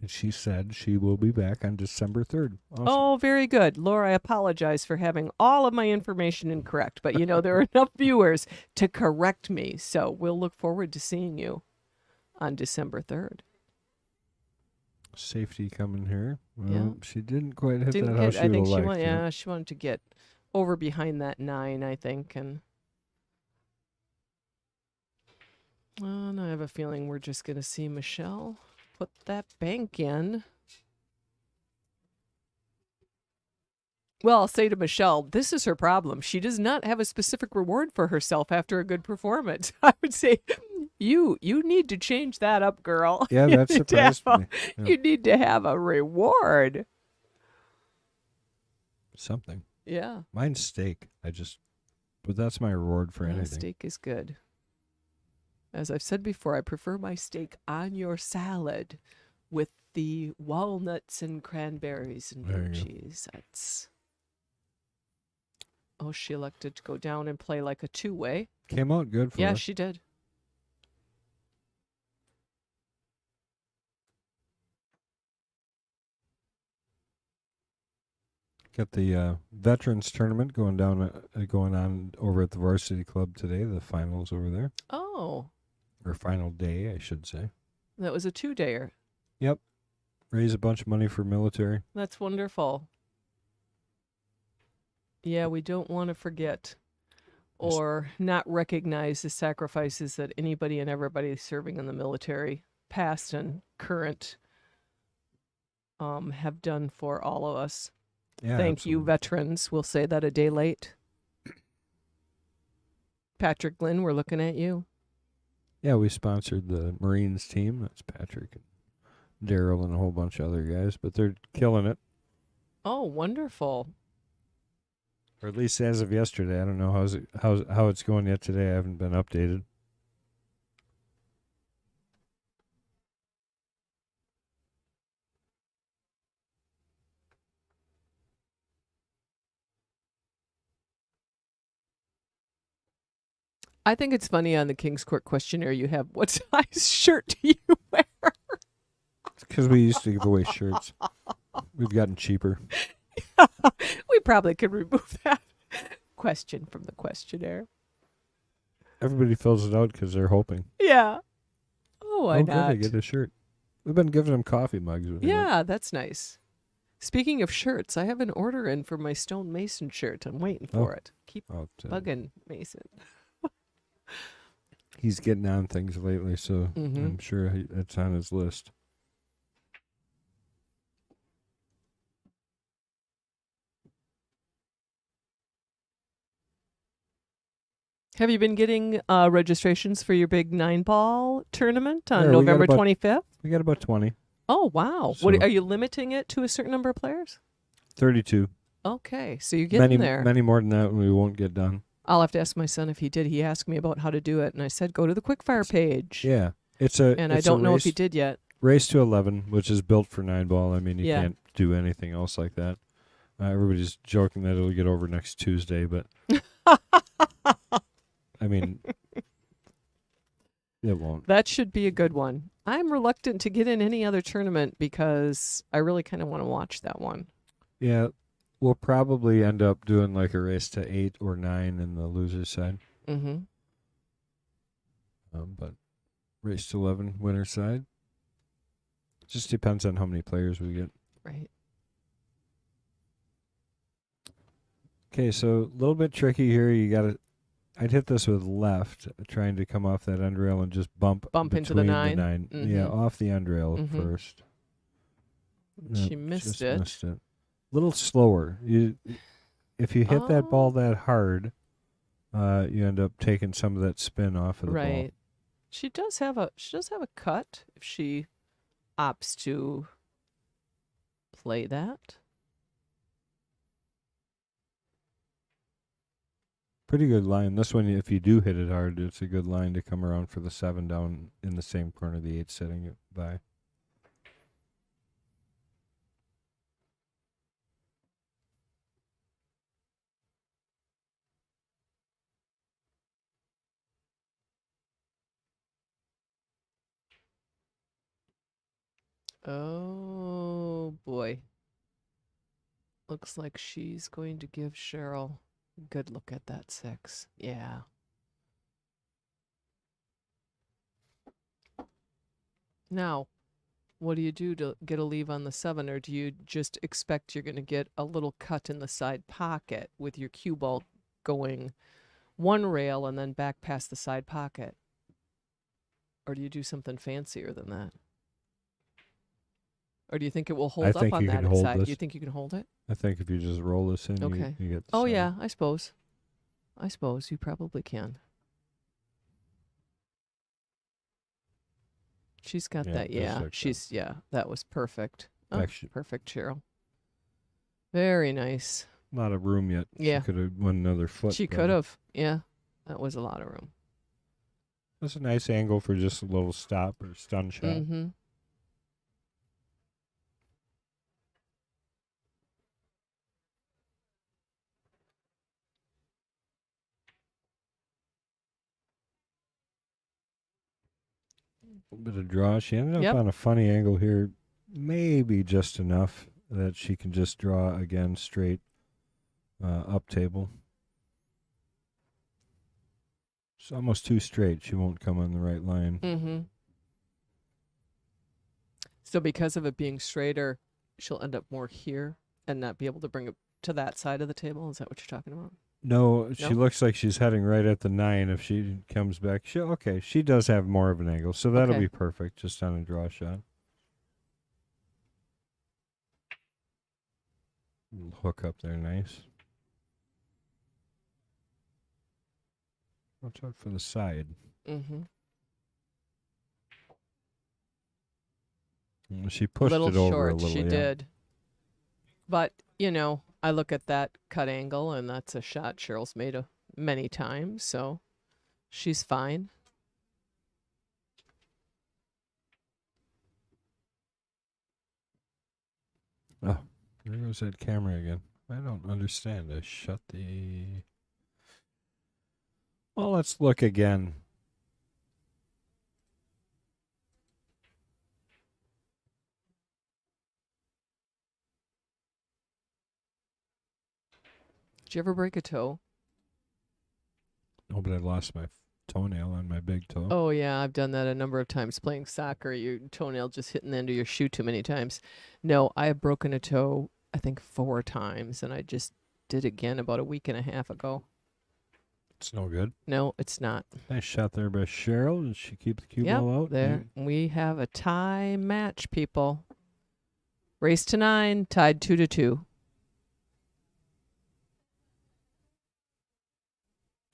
And she said she will be back on December 3rd. Awesome. Oh, very good. Laura, I apologize for having all of my information incorrect, but there are enough viewers to correct me. So we'll look forward to seeing you on December 3rd. Safety coming here. Well, Yeah. she didn't quite hit Didn't that how get, she I would think have she liked. wanted, she wanted to get over behind that 9, I think. And I have a feeling we're just going to see Michelle put that bank in. Well, I'll say to Michelle, this is her problem. She does not have a specific reward for herself after a good performance. I would say, you need to change that up, girl. Yeah, You that need to have surprised me. Yeah. You need to have a reward. Something. Yeah. Mine's steak. But that's my reward for Yeah, anything. steak is good. As I've said before, I prefer my steak on your salad with the walnuts and cranberries and There blue you go. cheese. Oh, she elected to go down and play like a two-way. Came out good for Yeah, her. she did. Got the veterans tournament going on over at the varsity club today. The finals over there, Oh, or final day, I should say. that was a two-dayer. Yep. Raise a bunch of money for military. That's wonderful. Yeah, we don't want to forget or not recognize the sacrifices that anybody and everybody serving in the military, past and current, have done for all of us. Yeah. Thank you, absolutely. veterans. We'll say that a day late. Patrick Glynn, we're looking at you. Yeah, we sponsored the Marines team. That's Patrick and Daryl and a whole bunch of other guys, but they're killing it. Oh, wonderful. Or at least as of yesterday. I don't know how it's going yet today. I haven't been updated. I think it's funny on the King's Court questionnaire you have, what size shirt do you wear? It's because we used to give away shirts. We've gotten cheaper. We probably could remove that question from the questionnaire. Everybody fills it out because they're hoping. Yeah. Oh, why Good, not? they get a shirt. We've been giving them coffee mugs. With it. Yeah, that's nice. Speaking of shirts, I have an order in for my Stone Mason shirt. I'm waiting for it. Keep Oh, bugging Mason. he's getting on things lately, so Mhm. I'm sure it's on his list. Have you been getting registrations for your big 9-ball tournament on Yeah, we got November about- 25th? We got about 20. Oh, wow. So- What are you limiting it to a certain number of players? 32. Okay, so you're getting there. Many more than that we won't get done. I'll have to ask my son if he did. He asked me about how to do it, and I said, go to the Quickfire page. Yeah. It's a And I it's a don't know if he race- did yet. Race to 11, which is built for 9-ball. I mean, you Yeah. can't do anything else like that. Everybody's joking that it'll get over next Tuesday, but I mean, it won't. That should be a good one. I'm reluctant to get in any other tournament because I really kind of want to watch that one. Yeah, we'll probably end up doing like a race to 8 or 9 in the loser's side. Mm-hmm. But race to 11 winner side. Just depends on how many players we get. Right. Okay, so a little bit tricky here. You got to. I'd hit this with left, trying to come off that undrail and just bump into the between 9. Mm-hmm. Yeah, off the undrail first. She missed it. Missed it. Little slower. If you hit that ball that hard, you end up taking some of that spin off of the ball. Right. She does have a cut if she opts to play that. Pretty good line. This one, if you do hit it hard, it's a good line to come around for the 7 down in the same corner of the 8 setting it by. Oh, boy. Looks like she's going to give Cheryl a good look at that 6. Yeah. Now, what do you do to get a leave on the 7, or do you just expect you're going to get a little cut in the side pocket with your cue ball going one rail and then back past the side pocket? Or do you do something fancier than that? Or do you think it will hold up on that side? Do you think you can hold it? I think if you just roll this in, okay. you get the 7. Yeah, I suppose you probably can. She's got that. Yeah, like that was perfect. Oh, perfect, Cheryl. Very nice. A lot of room yet. Yeah. She could have won another foot. She could have. Yeah, that was a lot of room. That's a nice angle for just a little stop or stun shot. Mm-hmm. A little bit of draw. She ended up on a funny angle here. Maybe just enough that she can just draw again straight up table. It's almost too straight. She won't come on the right line. Mm-hmm. So because of it being straighter, she'll end up more here and not be able to bring it to that side of the table. Is that what you're talking about? No, she looks like she's heading right at the 9. If she comes back, she does have more of an angle, so that'll be perfect just on a draw shot. Hook up there, nice. Watch out for the side. Mm-hmm. She pushed it over a little. She did. But, I look at that cut angle, and that's a shot Cheryl's made many times, so she's fine. Oh, there goes that camera again. I don't understand. I shut the... Well, let's look again. Did you ever break a toe? No, but I lost my toenail on my big toe. Oh, yeah, I've done that a number of times playing soccer. Your toenail just hitting the end of your shoe too many times. No, I have broken a toe, I think 4 times, and I just did again about a week and a half ago. It's no good. No, it's not. Nice shot there by Cheryl. Did she keep the cue ball out? There. We have a tie match, people. Race to 9, tied 2-2.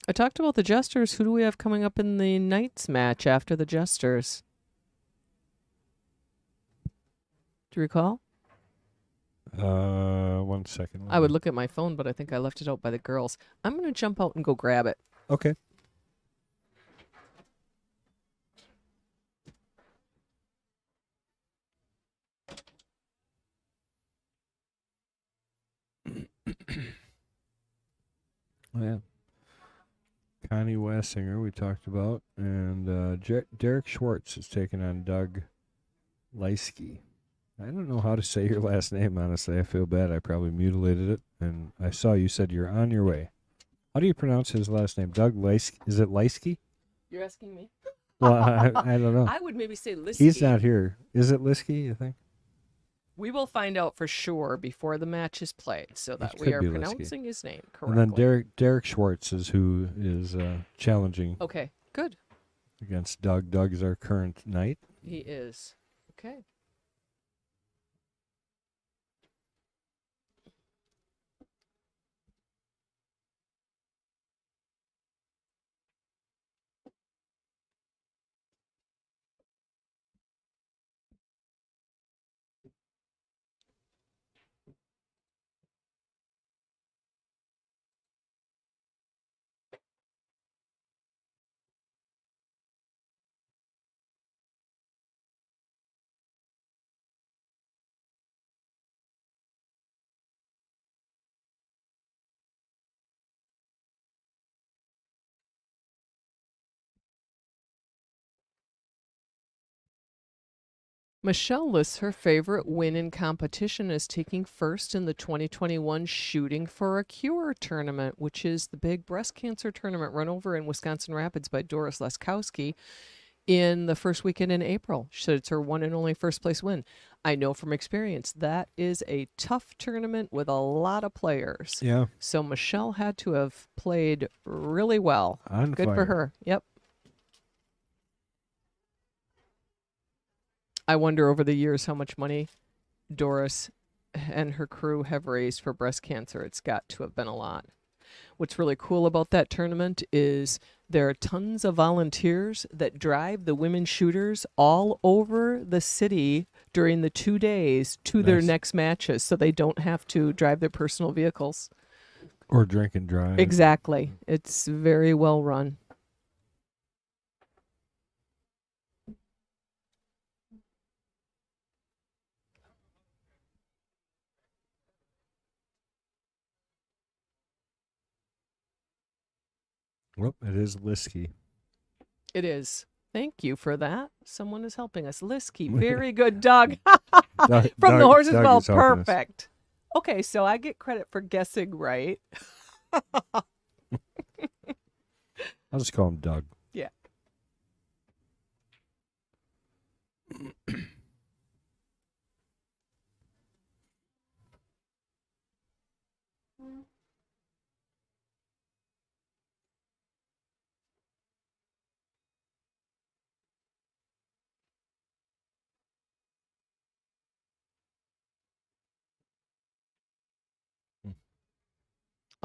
I talked about the Jesters. Who do we have coming up in the Knights match after the Jesters? Do you recall? 1 second. I would look at my phone, but I think I left it out by the girls. I'm going to jump out and go grab it. Okay. Yeah. Connie Wassinger, we talked about. And Derek Schwartz is taking on Doug Leisky. I don't know how to say your last name, honestly. I feel bad. I probably mutilated it. And I saw you said you're on your way. How do you pronounce his last name? Doug Leisky? Is it Leisky? You're asking me? Well, I don't know. I would maybe say Liskey. He's not here. Is it Leisky, you think? We will find out for sure before the match is played, so that we could are be Liskey. pronouncing his name correctly. And then Derek Schwartz is who is challenging Okay, good. against Doug. Doug is our current knight. He is. Okay. Michelle lists her favorite win in competition as taking first in the 2021 Shooting for a Cure tournament, which is the big breast cancer tournament run over in Wisconsin Rapids by Doris Leskowski in the first weekend in April. She said it's her one and only first place win. I know from experience that is a tough tournament with a lot of players. Yeah. So Michelle had to have played really well. Good for her. Yep. I wonder over the years how much money Doris and her crew have raised for breast cancer. It's got to have been a lot. What's really cool about that tournament is there are tons of volunteers that drive the women shooters all over the city during the 2 days to their next matches, so they don't have to drive their personal vehicles. Or drink and drive. Exactly. It's very well run. Well, it is Liskey. It is. Thank you for that. Someone is helping us. Liskey. Very good, Doug. From the horse's Doug mouth. is helping us. Perfect. Okay, so I get credit for guessing right. I'll just call him Doug. Yeah.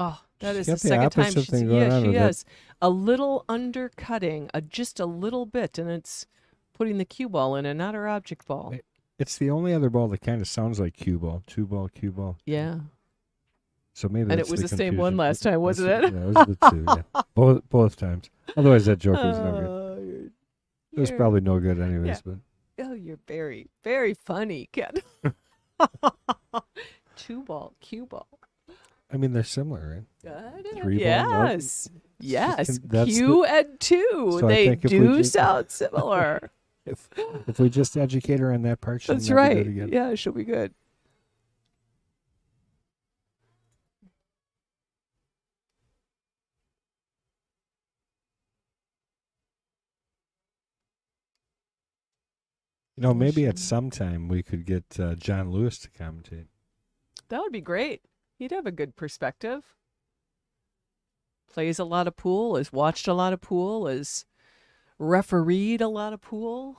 Oh, that She's is the got the second time opposite she's thing going on she with it. has a little undercutting, just a little bit, and it's putting the cue ball in and not her object ball. It's the only other ball that kind of sounds like cue ball. Two ball, cue ball. Yeah. So maybe And that's it was the same confusion. one last time, wasn't it? Yeah, it was the two. Yeah. Both times. Otherwise, that joke was no good. It was probably no good anyways. Yeah. But Oh, you're very, very funny, Ken. Two ball, cue ball. I mean, they're similar, right? Three ball, yes. Yes. That's Q and two. So I they think if we do just- sound similar. If we just educate her on that part, she'll That's never right. do it again. Yeah, she'll be good. You know, maybe at some time we could get John Lewis to commentate. That would be great. He'd have a good perspective. Plays a lot of pool, has watched a lot of pool, has refereed a lot of pool.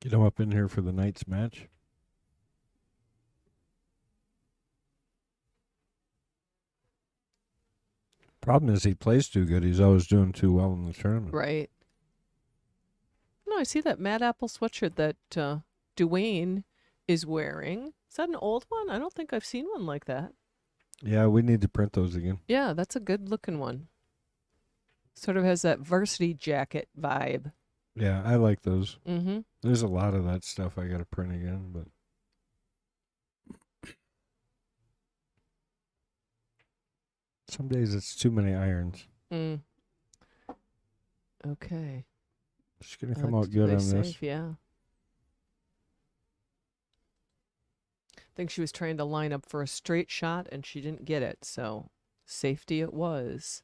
Get him up in here for the night's match. Problem is he plays too good. He's always doing too well in the tournament. Right. No, I see that Mad Apple sweatshirt that Dwayne is wearing. Is that an old one? I don't think I've seen one like that. Yeah, we need to print those again. Yeah, that's a good looking one. Sort of has that varsity jacket vibe. Yeah, I like those. Mm-hmm. There's a lot of that stuff I got to print again, but some days it's too many irons. Mm. Okay. She's going to I come like out to good play on this. safe, yeah. I think she was trying to line up for a straight shot and she didn't get it, so safety it was.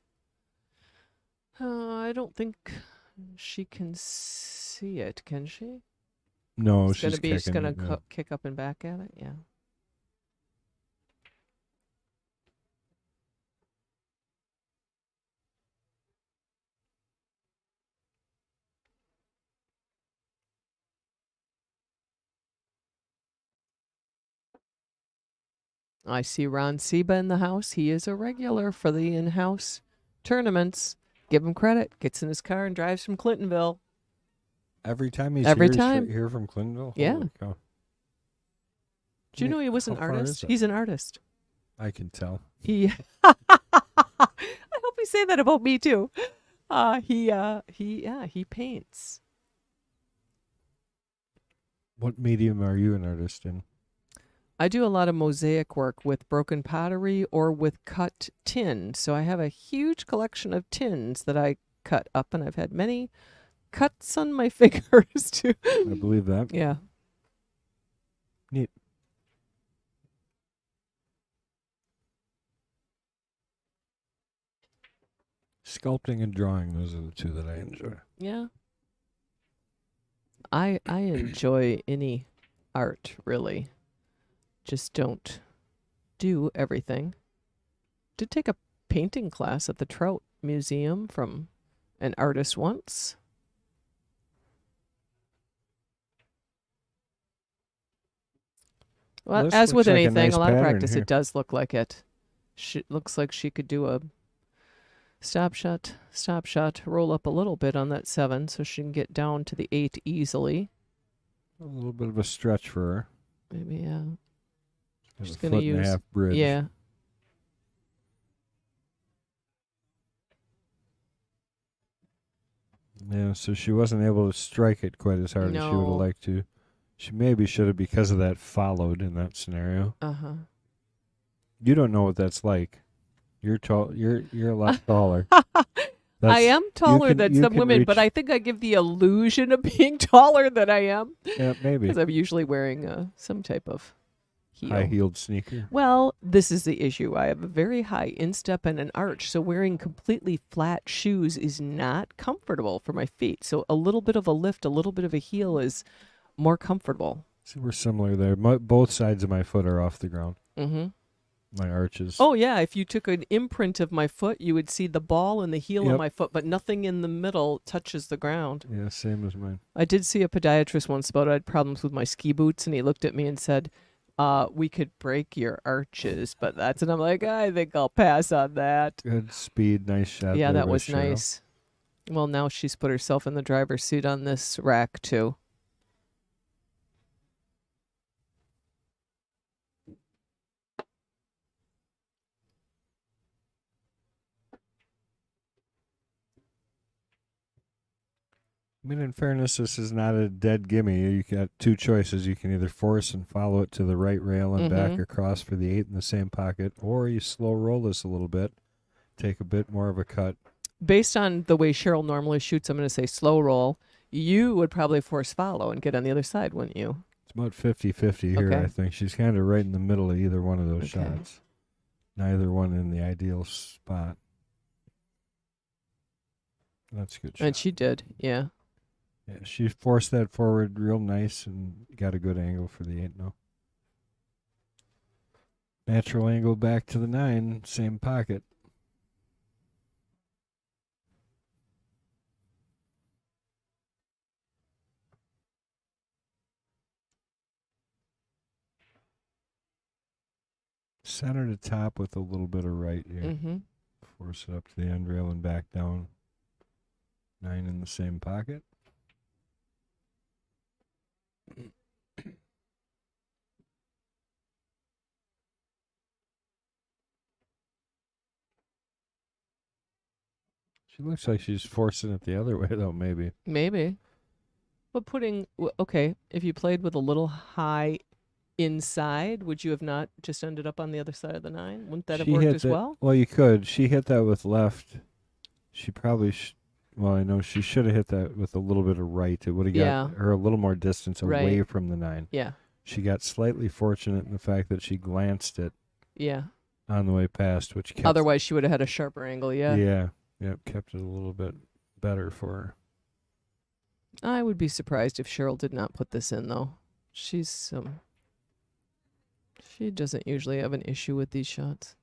I don't think she can see it, can she? No, It's she's gonna be just kicking gonna it. Yeah. kick up and back at it, yeah. I see Ron Seba in the house. He is a regular for the in-house tournaments. Give him credit. Gets in his car and drives from Clintonville. Every time he's Every here, time. straight here from Clintonville? Yeah. Holy cow. Do you know he was How an far is artist? it? He's an artist. I can tell. He I hope you say that about me too. He paints. What medium are you an artist in? I do a lot of mosaic work with broken pottery or with cut tin. So I have a huge collection of tins that I cut up, and I've had many cuts on my fingers too. I believe that. Yeah. Neat. Sculpting and drawing, those are the two that I enjoy. Yeah. I enjoy any art, really. Just don't do everything. Did take a painting class at the Trout Museum from an artist once. Well, This as with looks like a anything, nice a lot of pattern practice, here. it does look like it. Looks like she could do a stop shot, roll up a little bit on that 7 so she can get down to the 8 easily. A little bit of a stretch for her. Maybe, yeah. She's She's a gonna foot and a use- half bridge. Yeah. Yeah, so she wasn't able to strike it quite as hard as she would No. have liked to. She maybe should have, because of that, followed in that scenario. Uh-huh. You don't know what that's like. You're tall. You're a lot taller. I am taller can- than you some can women, but reach- I think I give the illusion of being taller than I am Yeah, maybe. because I'm usually wearing some type of heel. High-heeled sneaker. Well, this is the issue. I have a very high instep and an arch, so wearing completely flat shoes is not comfortable for my feet. So a little bit of a lift, a little bit of a heel is more comfortable. See, we're similar there. Both sides of my foot are off the ground. Mm-hmm. My arches. Oh, yeah. If you took an imprint of my foot, you would see the ball and the heel Yep. of my foot, but nothing in the middle touches the ground. Yeah, same as mine. I did see a podiatrist once about I had problems with my ski boots, and he looked at me and said, we could break your arches, but that's, and I'm like, I think I'll pass on that. Good speed, nice shot. Yeah, there that by was Cheryl. nice. Well, now she's put herself in the driver's seat on this rack, too. I mean, in fairness, this is not a dead gimme. You got two choices. You can either force and follow it to the right rail and back Mhm. across for the 8 in the same pocket, or you slow roll this a little bit, take a bit more of a cut. Based on the way Cheryl normally shoots, I'm going to say slow roll. You would probably force follow and get on the other side, wouldn't you? It's about 50-50 here, Okay. I think. She's kind of right in the middle of either one of those Okay. shots. Neither one in the ideal spot. That's a good shot. And she did, yeah. Yeah, she forced that forward real nice and got a good angle for the 8 now. Natural angle back to the 9, same pocket. Center to top with a little bit of right here. Mm-hmm. Force it up to the end rail and back down. 9 in the same pocket. She looks like she's forcing it the other way, though, maybe. Maybe. But okay, if you played with a little high inside, would you have not just ended up on the other side of the 9? Wouldn't that have She worked hit as that. well? Well, you could. She hit that with left. She probably. Well, I know she should have hit that with a little bit of right. It would have Yeah. got her a little more distance away Right. from the 9. Yeah. She got slightly fortunate in the fact that she glanced it Yeah. on the way past, which kept. Otherwise, she would have had a sharper angle. Yeah. Yeah. Yep. Kept it a little bit better for her. I would be surprised if Cheryl did not put this in, though. She doesn't usually have an issue with these shots.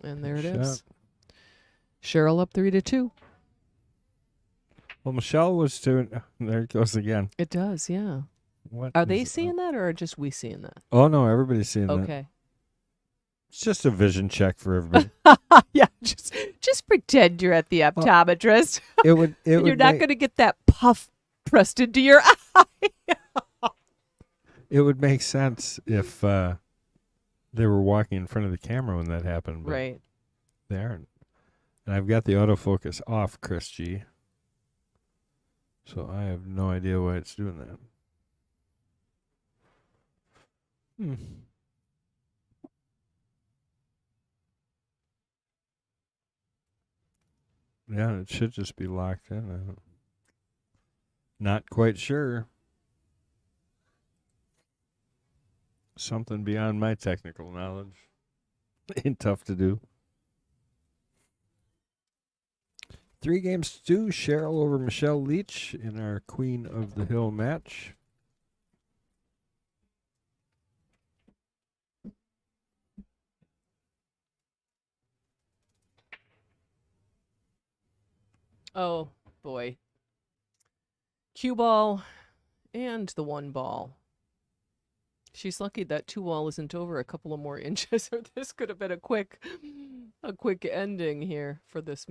And there it is. Cheryl up 3-2. Well, Michelle was doing. There it goes again. It does, yeah. What Are they is seeing that, or are just we seeing that? Oh no, everybody's seeing that. Okay. It's just a vision check for everybody. Yeah, just pretend you're at the optometrist. You're not going to get that puff pressed into your eye. It would make sense if they were walking in front of the camera when that happened. But Right. they aren't. And I've got the autofocus off, Chris G. So I have no idea why it's doing that. Yeah, it should just be locked in. Not quite sure. Something beyond my technical knowledge. Ain't tough to do. 3-2, Cheryl over Michelle Leach in our Queen of the Hill match. Oh, boy. Cue ball and the 1 ball. She's lucky that 2 ball isn't over a couple of more inches, or this could have been a quick ending here for this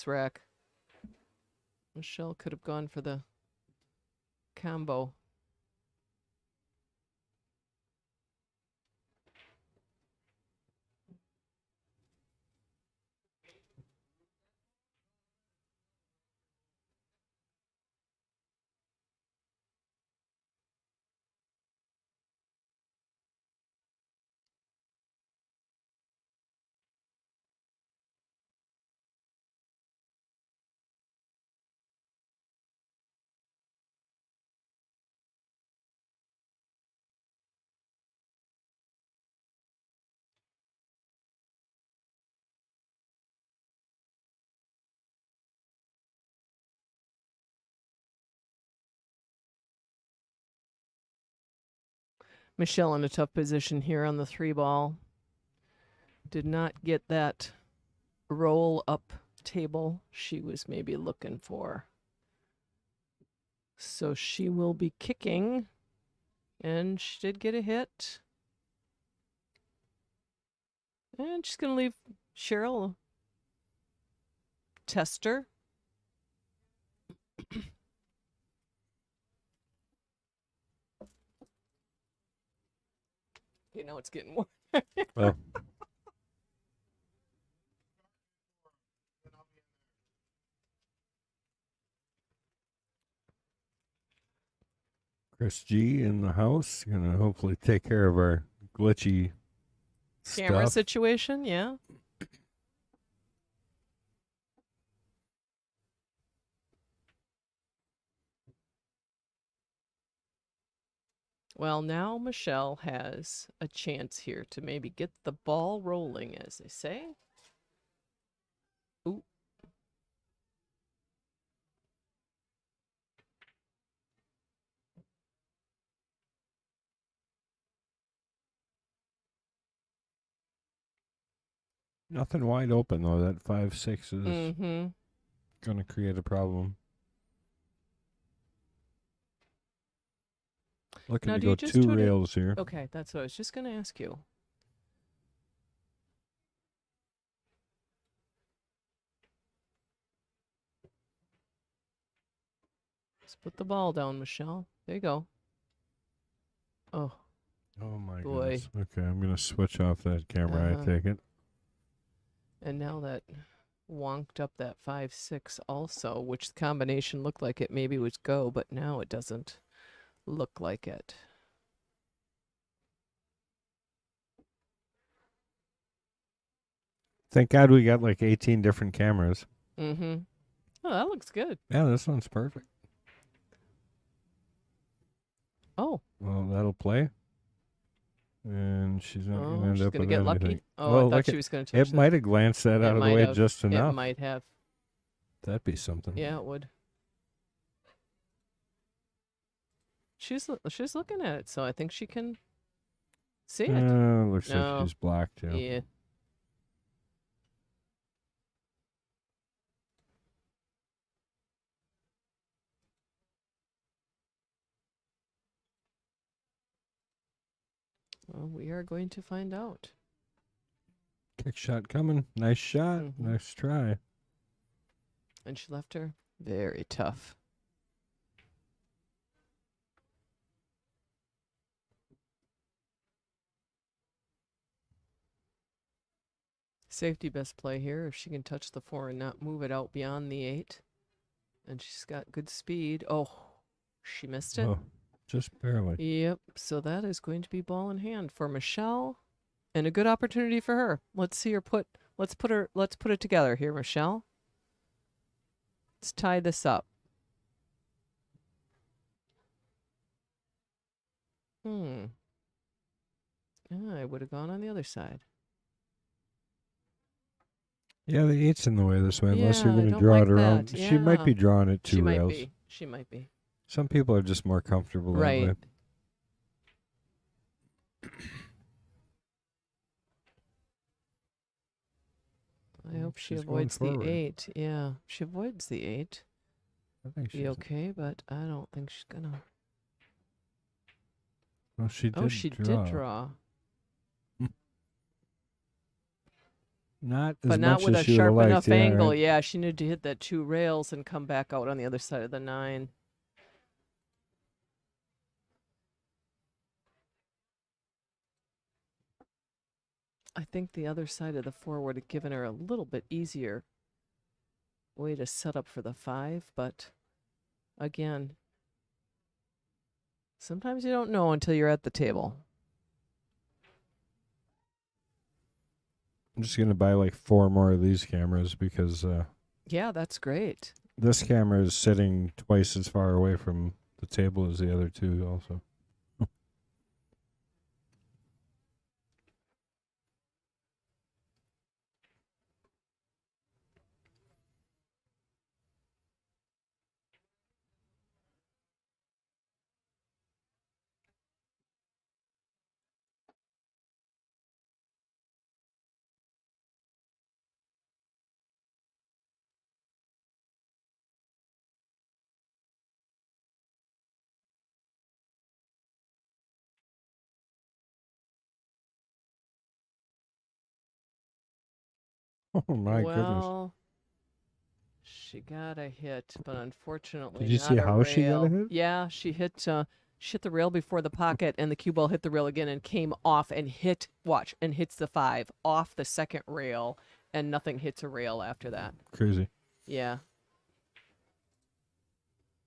rack. Michelle could have gone for the combo. Michelle in a tough position here on the 3 ball. Did not get that roll up table she was maybe looking for. So she will be kicking, and she did get a hit. And she's going to leave Cheryl tester. You know, it's getting warm. Well. Chris G in the house. Gonna hopefully take care of our glitchy Camera stuff. situation, yeah. Well, now Michelle has a chance here to maybe get the ball rolling, as they say. Ooh. Nothing wide open though. That 5-6 is gonna create a problem. Looking Now, to go 2 rails here. Okay, that's what I was just going to ask you. Put the ball down, Michelle. There you go. Oh, Oh my boy. goodness. Okay, I'm gonna switch off that camera. I take it. And now that wonked up that 5-6 also, which the combination looked like it maybe was go, but now it doesn't look like it. Thank God we got like 18 different cameras. Mm-hmm. Oh, that looks good. Yeah, this one's perfect. Oh. Well, that'll play. And she's not going to end She's up gonna with get anything. lucky. Oh, I thought she was going to touch it might have glanced that out of the way just enough. It might have. That'd be something. Yeah, it would. She's looking at it, so I think she can see it. Looks like she's blocked. Yeah. Yeah. Well, we are going to find out. Kick shot coming. Nice shot. Mm-hmm. Nice try. And she left her very tough. Safety best play here if she can touch the 4 and not move it out beyond the 8. And she's got good speed. Oh, she missed it. Oh, just barely. Yep. So that is going to be ball in hand for Michelle, and a good opportunity for her. Let's see her put. Let's put it together here, Michelle. Let's tie this up. I would have gone on the other side. Yeah, the 8's in the way this way, unless you're Yeah, I going to don't draw like it around. that. She might be Yeah. drawing it 2 She rails. might be. She might be. Some people are just more comfortable that way. Right. I hope she She's going avoids the forward. 8. Yeah, she avoids the 8. I think Be she's okay, but I don't think she's gonna. Well, she did Oh, she did draw. Not as But much not with as a she would sharp have liked. enough Yeah, angle. right. Yeah, she needed to hit that 2 rails and come back out on the other side of the 9. I think the other side of the 4 would have given her a little bit easier way to set up for the 5, but again, sometimes you don't know until you're at the table. I'm just going to buy like 4 more of these cameras because Yeah, that's great. this camera is sitting twice as far away from the table as the other 2 also. Oh my goodness. Well, she got a hit, but unfortunately, Did you not see a how she got a rail. hit? Yeah, she hit the rail before the pocket, and the cue ball hit the rail again and came off and hit. Watch, and hits the 5 off the second rail, and nothing hits a rail after that. Crazy. Yeah,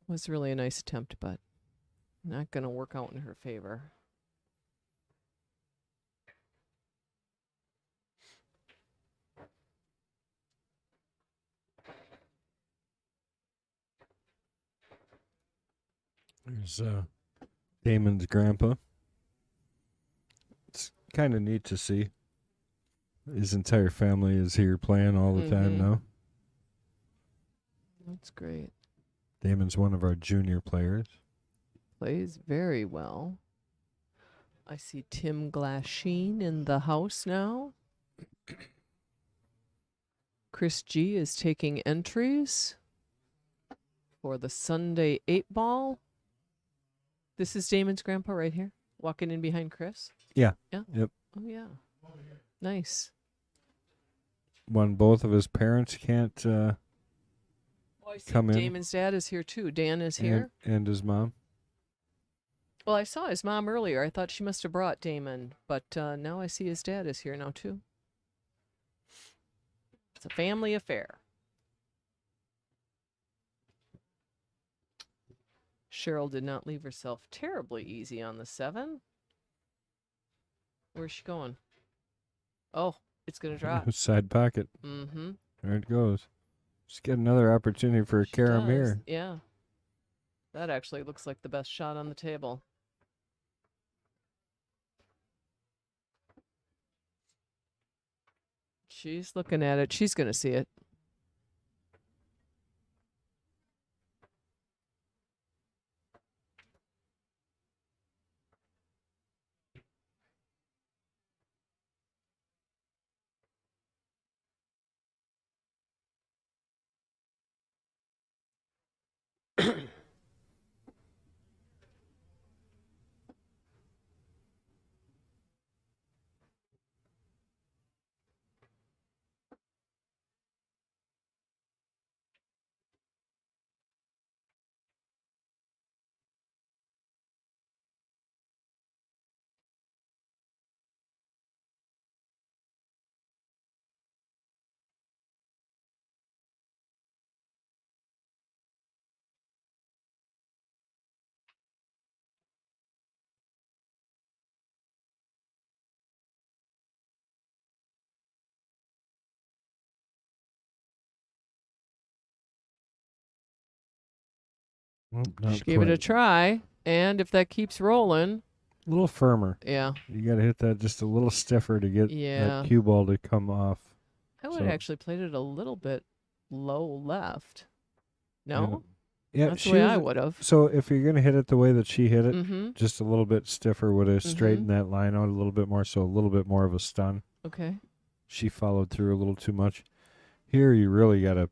was really a nice attempt, but not gonna work out in her favor. There's Damon's grandpa. It's kind of neat to see. His entire family is here playing all the time now. That's great. Damon's one of our junior players. Plays very well. I see Tim Glasheen in the house now. Chris G is taking entries for the Sunday 8-ball. This is Damon's grandpa right here, walking in behind Chris. Yeah. Yeah. Yep. Oh, yeah. Nice. When both of his parents can't I see come in. Damon's dad is here too. Dan is here. And his mom. Well, I saw his mom earlier. I thought she must have brought Damon, but now I see his dad is here now too. It's a family affair. Cheryl did not leave herself terribly easy on the 7. Where's she going? Oh, it's going to drop. Side pocket. Mm-hmm. There it goes. Just get another opportunity for Karamir. Yeah. That actually looks like the best shot on the table. She's looking at it. She's going to see it. Not She gave it a quite. try, and if that keeps rolling, A little firmer. yeah. You got to hit that just a little stiffer to get Yeah. that cue ball to come off. I would have actually played it a little bit low left. No? Yeah, That's the way I would have. So if you're going to hit it the way that she hit it, Mm-hmm. just a little bit stiffer would have straightened that line out a little bit more, so a little bit more of a stun. Okay. She followed through a little too much. Here, you really got to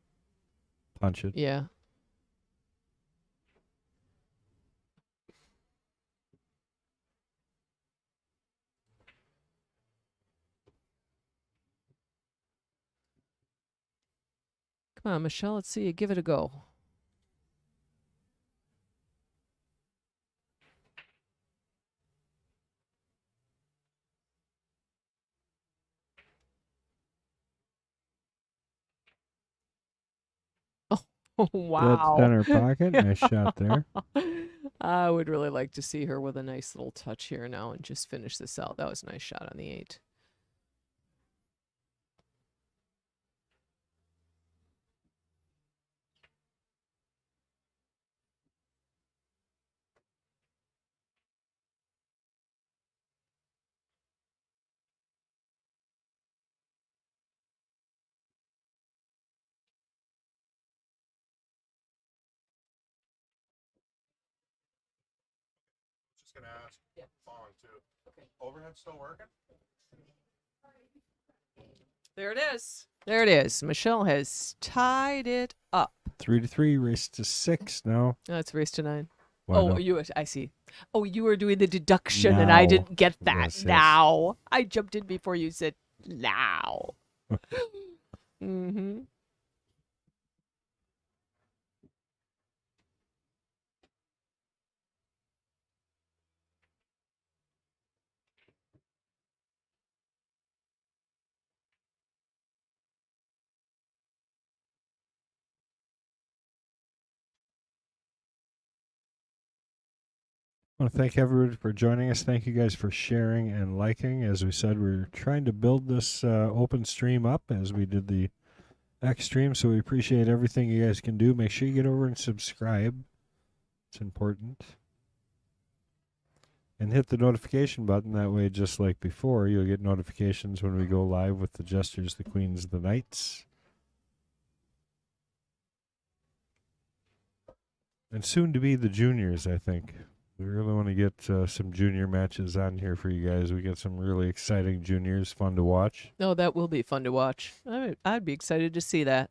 punch it. Yeah. Come on, Michelle, let's see you give it a go. Oh, wow. Dead center pocket. Nice shot there. I would really like to see her with a nice little touch here now and just finish this out. That was a nice shot on the 8. Just going to ask, falling too. Okay. Overhead still working? There it is. There it is. Michelle has tied it up. 3-3, race to 6 now. No, it's race to 9. Wow, no. I see. Oh, you were doing the deduction, and I didn't get that. Yes, yes. Now. I jumped in before you said now. Mm-hmm. I want to thank everybody for joining us. Thank you guys for sharing and liking. As we said, we're trying to build this open stream up as we did the X stream, so we appreciate everything you guys can do. Make sure you get over and subscribe. It's important. And hit the notification button. That way, just like before, you'll get notifications when we go live with the Jesters, the Queens, the Knights. And soon to be the juniors, I think. We really want to get some junior matches on here for you guys. We got some really exciting juniors, fun to watch. No, that will be fun to watch. I'd be excited to see that.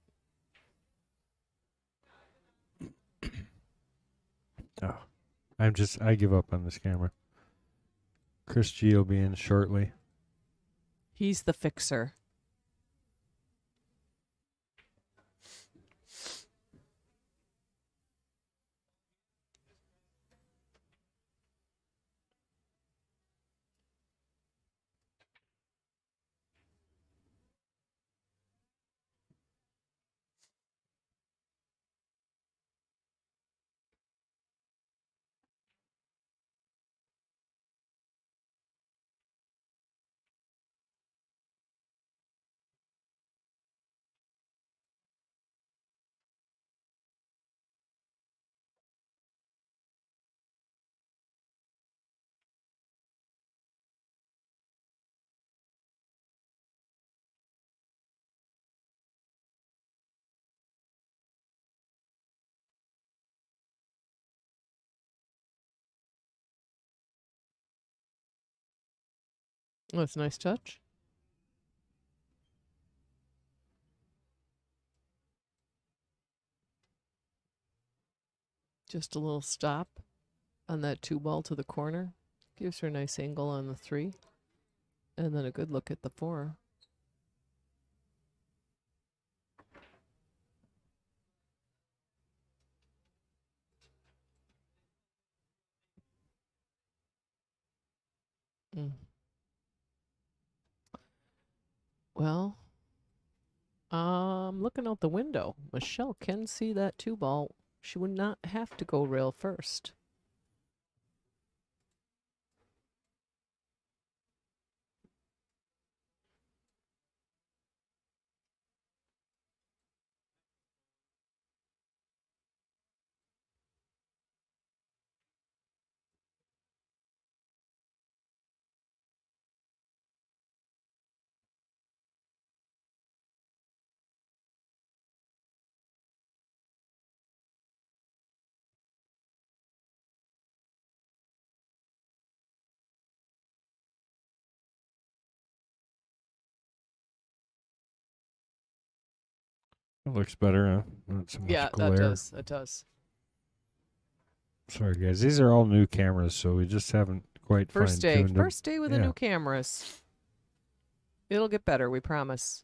Oh, I give up on this camera. Chris G will be in shortly. He's the fixer. Oh, that's a nice touch. Just a little stop on that 2 ball to the corner. Gives her a nice angle on the 3. And then a good look at the 4. Mm. Well, looking out the window. Michelle can see that 2 ball. She would not have to go rail first. It looks better, huh? Not so much Yeah, glare. that does. It does. Sorry, guys. These are all new cameras, so we just haven't quite First day. fine-tuned them. First day with the new cameras. It'll get better, we promise.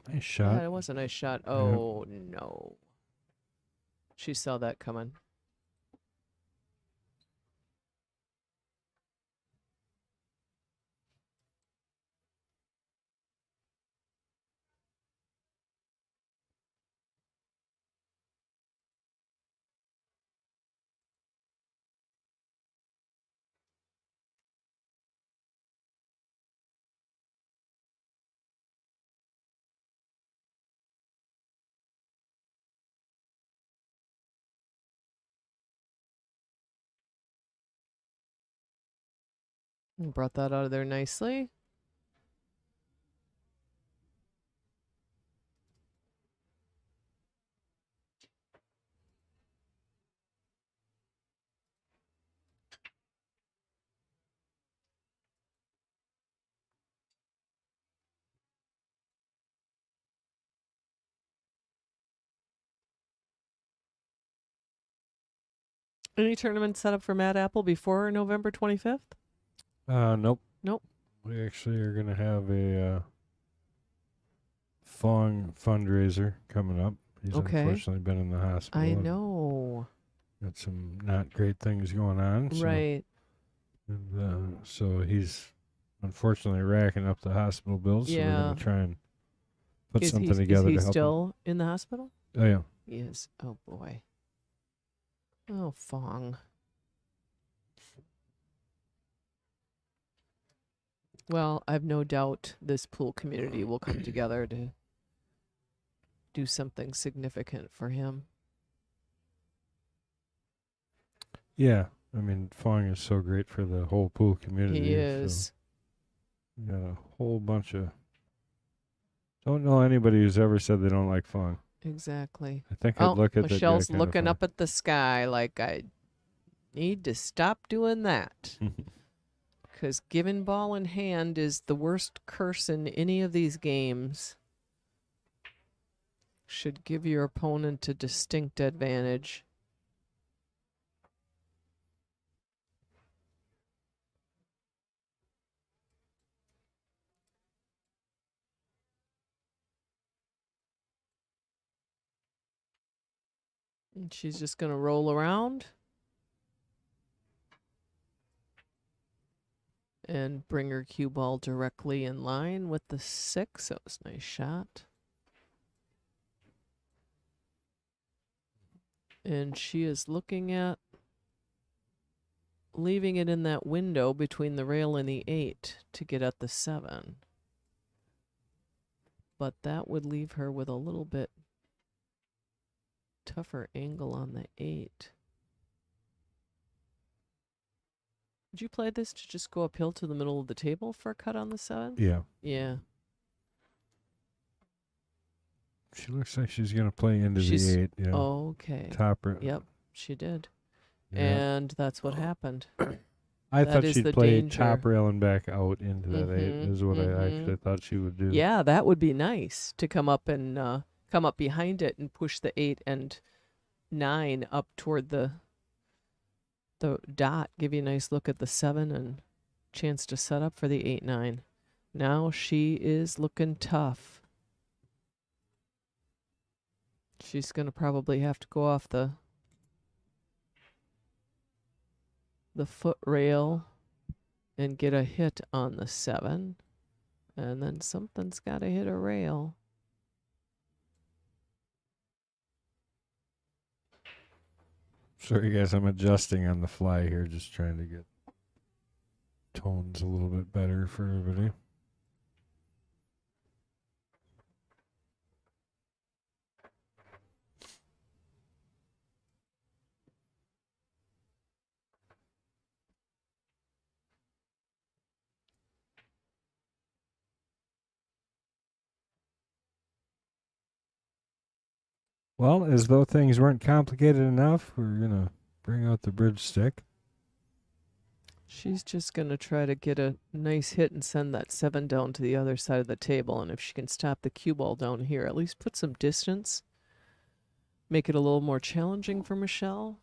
Nice shot. Yeah, it was a nice shot. Oh, no. She saw that coming. And brought that out of there nicely. Any tournament set up for Mad Apple before November 25th? Nope. Nope. We actually are going to have a Fong fundraiser coming up. He's unfortunately been in the hospital. I know. Got some not great things going on. Right. And so he's unfortunately racking up the hospital bills. So we're going to try and put something together to help him. Is he still in the hospital? Oh, yeah. He is. Oh, boy. Oh, Fong. Well, I've no doubt this pool community will come together to do something significant for him. Yeah. I mean, Fong is so great for the whole pool community. He is. So we got a whole bunch of... Don't know anybody who's ever said they don't like Fong. Exactly. I think I'd look at Michelle's that guy looking up at the sky like, I need to stop doing that. Because giving ball in hand is the worst curse in any of these games. Should give your opponent a distinct advantage. And she's just going to roll around and bring her cue ball directly in line with the 6. That was a nice shot. And she is looking at leaving it in that window between the rail and the 8 to get at the 7. But that would leave her with a little bit tougher angle on the 8. Would you play this to just go uphill to the middle of the table for a cut on the 7? Yeah. Yeah. She looks like she's going to play into the 8. Yeah. Okay. Topper. Yep, she did. Yeah. And that's what happened. I That thought is she'd the play danger. top rail and back out into that 8 Mhm, is what I mhm. actually thought she would do. Yeah, that would be nice to come up and come up behind it and push the 8 and 9 up toward the dot, give you a nice look at the 7 and chance to set up for the 8-9. Now she is looking tough. She's going to probably have to go off the foot rail and get a hit on the 7. And then something's got to hit a rail. Sorry, guys, I'm adjusting on the fly here, just trying to get tones a little bit better for everybody. Well, as though things weren't complicated enough, we're going to bring out the bridge stick. She's just going to try to get a nice hit and send that 7 down to the other side of the table. And if she can stop the cue ball down here, at least put some distance, make it a little more challenging for Michelle.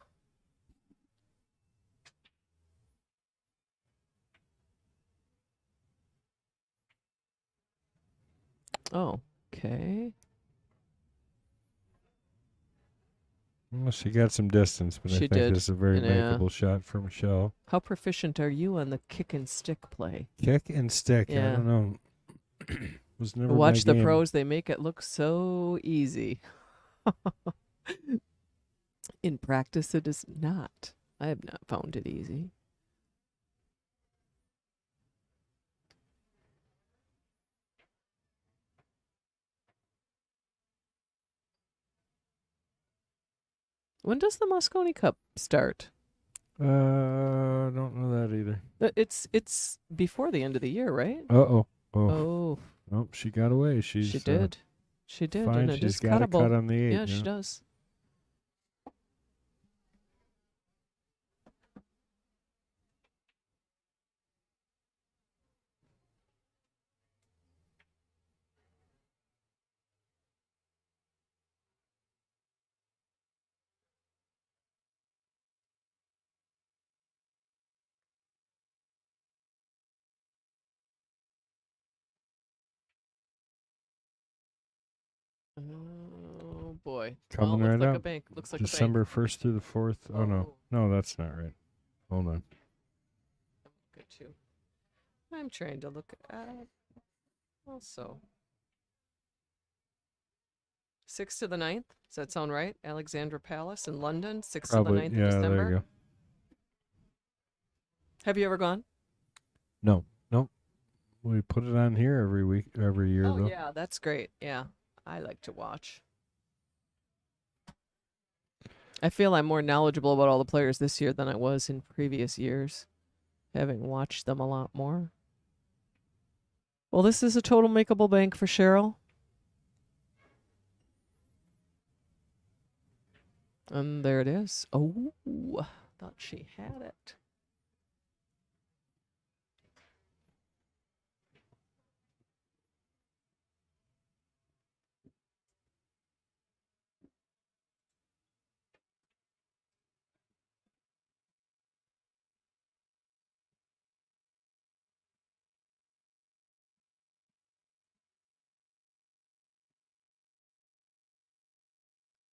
Oh, okay. Well, she got some distance, but I She think did. this is a very Yeah. makeable shot for Michelle. How proficient are you on the kick and stick play? Kick and stick. I Yeah. don't know. Was never Watch my the game. pros, they make it look so easy. In practice, it is not. I have not found it easy. When does the Moscone Cup start? I don't know that either. It's before the end of the year, right? Oh. Oh, Nope, she got away. She did. She did, fine. and it She's is got a cuttable. cut on the 8. Yeah, she does. Oh boy. Coming looks right like up. a bank. Looks like December 1st through the 4th. Oh, no. Oh. No, that's not right. Hold on. a bank. Good too. I'm trying to look at also 6th to the 9th. Does that sound right? Alexandra Palace in London, 6th to the 9th Yeah, of December. there you go. Have you ever gone? No. Nope. We put it on here every year, Oh though. yeah, that's great. Yeah, I like to watch. I feel I'm more knowledgeable about all the players this year than I was in previous years, having watched them a lot more. Well, this is a total makeable bank for Cheryl. And there it is. Oh, thought she had it.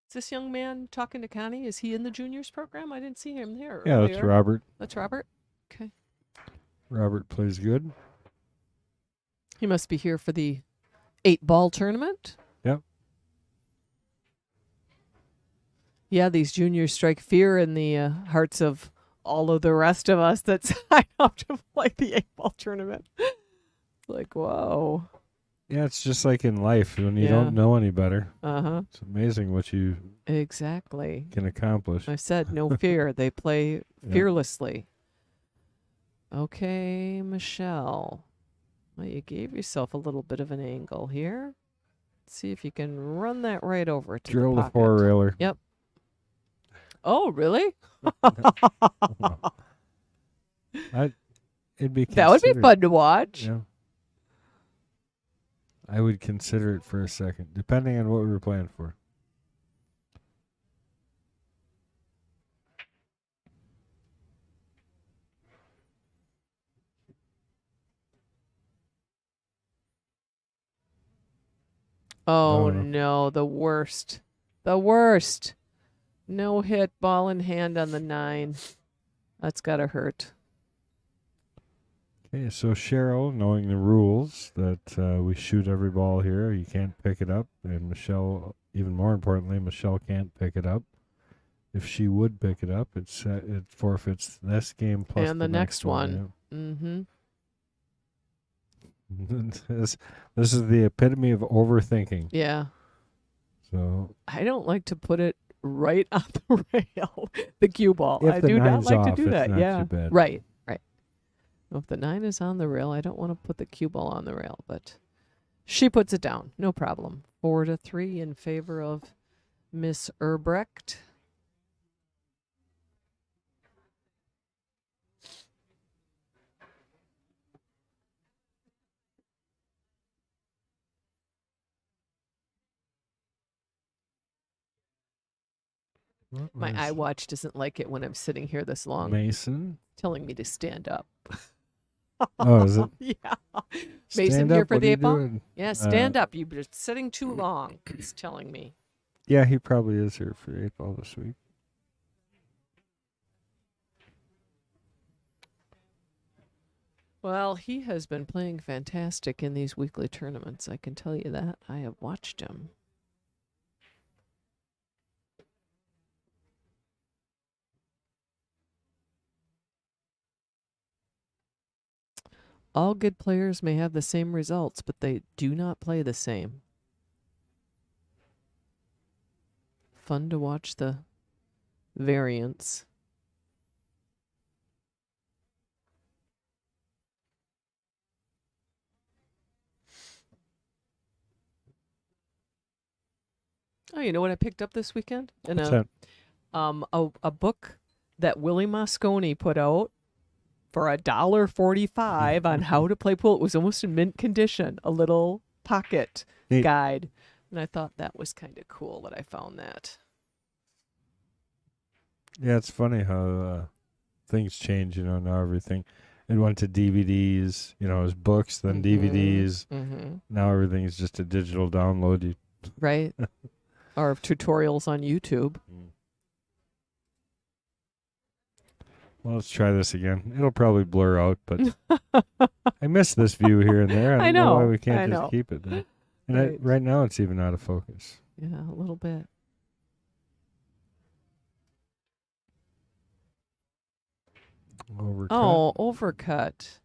Is this young man talking to Connie? Is he in the juniors program? I didn't see him there Yeah, earlier. that's Robert. That's Robert? Okay. Robert plays good. He must be here for the 8-ball tournament. Yep. Yeah, these juniors strike fear in the hearts of all of the rest of us that sign up to play the 8-ball tournament. Like, whoa. Yeah, it's just like in life when you Yeah. don't know any better. Uh-huh. It's amazing what you Exactly. can accomplish. I said no fear. They play fearlessly. Okay, Michelle. Well, you gave yourself a little bit of an angle here. Let's see if you can run that right over to Drill the the pocket. 4-railer. Yep. Oh, really? I It'd be That would be considered. fun to watch. Yeah. I would consider it for a second, depending on what we were playing for. Oh, no. no, the worst. The worst. No hit, ball in hand on the 9. That's got to hurt. Okay, so Cheryl, knowing the rules that we shoot every ball here, you can't pick it up, and Michelle, even more importantly, Michelle can't pick it up. If she would pick it up, it forfeits this game plus And the next one. Yeah. Mm-hmm. This is the epitome of overthinking. Yeah. So I don't like to put it right on the rail, the cue ball. if I the do not nine's like off, to do it's that. not Yeah. too bad. Right. If the 9 is on the rail, I don't want to put the cue ball on the rail, but she puts it down. No problem. 4-3 in favor of Miss Erbrecht. My iWatch doesn't like it when I'm sitting here this long, Mason. telling me to stand up. Oh, is it? Yeah. Stand Mason up. here for What the are you 8 ball? doing? Yeah, stand up. You've been sitting too long. It's telling me. Yeah, he probably is here for 8 ball this week. Well, he has been playing fantastic in these weekly tournaments. I can tell you that. I have watched him. All good players may have the same results, but they do not play the same. Fun to watch the variance. Oh, you know what I picked up this weekend? What's that? A book that Willie Moscone put out for $1.45 on how to play pool. It was almost in mint condition, a little pocket Neat. guide. And I thought that was kind of cool that I found that. Yeah, it's funny how things change, now everything. It went to DVDs, it was books, then DVDs. Mm-hmm. Now everything is just a digital download. Right? Or tutorials on YouTube. Well, let's try this again. It'll probably blur out, but I miss this view here and there. I don't know why we can't just keep it there. And right now it's even out of focus. Yeah, a little bit. Overcut. Oh, overcut.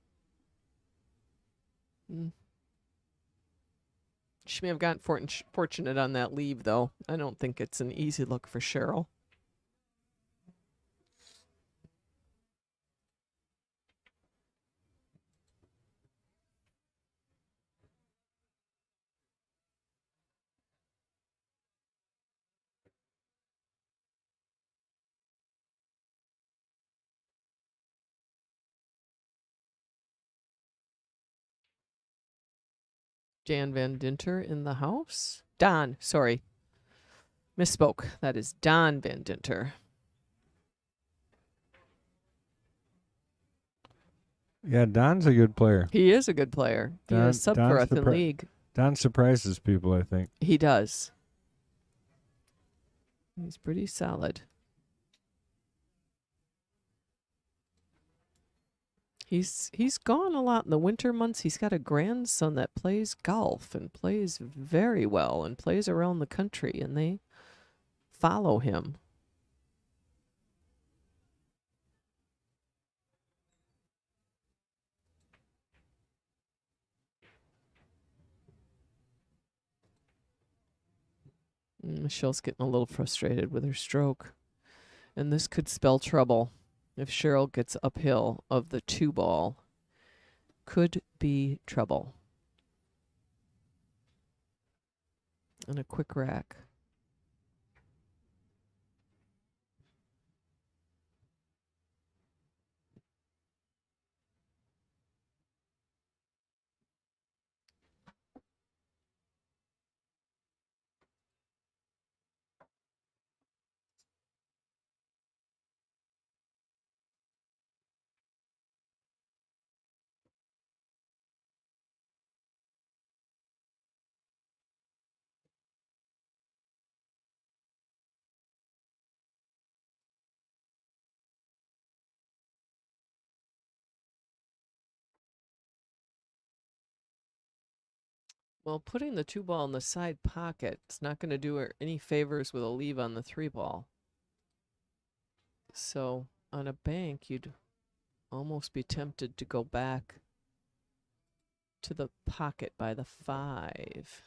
She may have gotten fortunate on that leave, though. I don't think it's an easy look for Cheryl. Jan Van Dinter in the house. Don, sorry. Misspoke. That is Don Van Dinter. Yeah, Don's a good player. He is a good player. He is sub for us in league. Don surprises people, I think. He does. He's pretty solid. He's gone a lot in the winter months. He's got a grandson that plays golf and plays very well and plays around the country, and they follow him. Michelle's getting a little frustrated with her stroke, and this could spell trouble. If Cheryl gets uphill of the 2 ball, could be trouble. And a quick rack. Well, putting the 2 ball in the side pocket is not going to do her any favors with a leave on the 3 ball. So on a bank, you'd almost be tempted to go back to the pocket by the 5.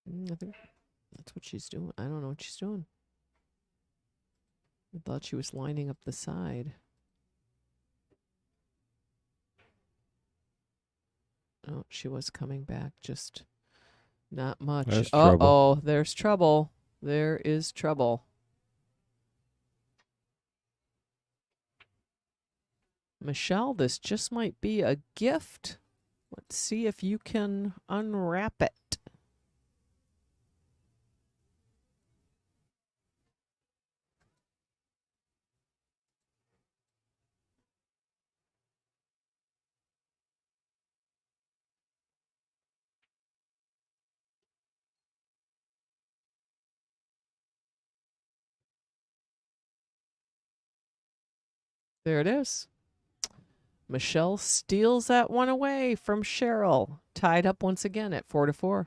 I think that's what she's doing. I don't know what she's doing. I thought she was lining up the side. Oh, she was coming back, just not much. There's trouble. Uh-oh, there's trouble. There is trouble. Michelle, this just might be a gift. Let's see if you can unwrap it. There it is. Michelle steals that one away from Cheryl. Tied up once again at 4-4.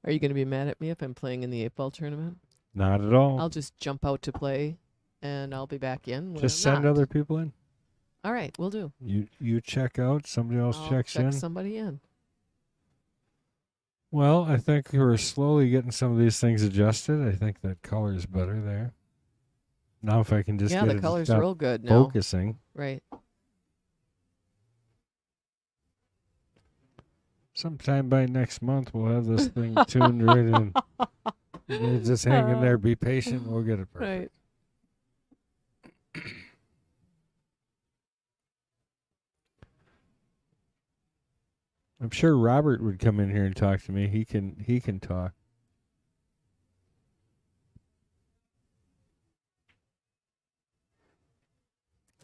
Are you going to be mad at me if I'm playing in the 8-ball tournament? Not at all. I'll just jump out to play, and I'll be back in when Just I'm send not. other people in. All right, we'll do. You check out, somebody else I'll checks check in. somebody in. Well, I think we're slowly getting some of these things adjusted. I think that color's better there. Now if I can just Yeah, get the it to color's stop real good now. focusing. Right. Sometime by next month, we'll have this thing tuned right in. You just hang in there, be patient, we'll get it perfect. Right. I'm sure Robert would come in here and talk to me. He can talk.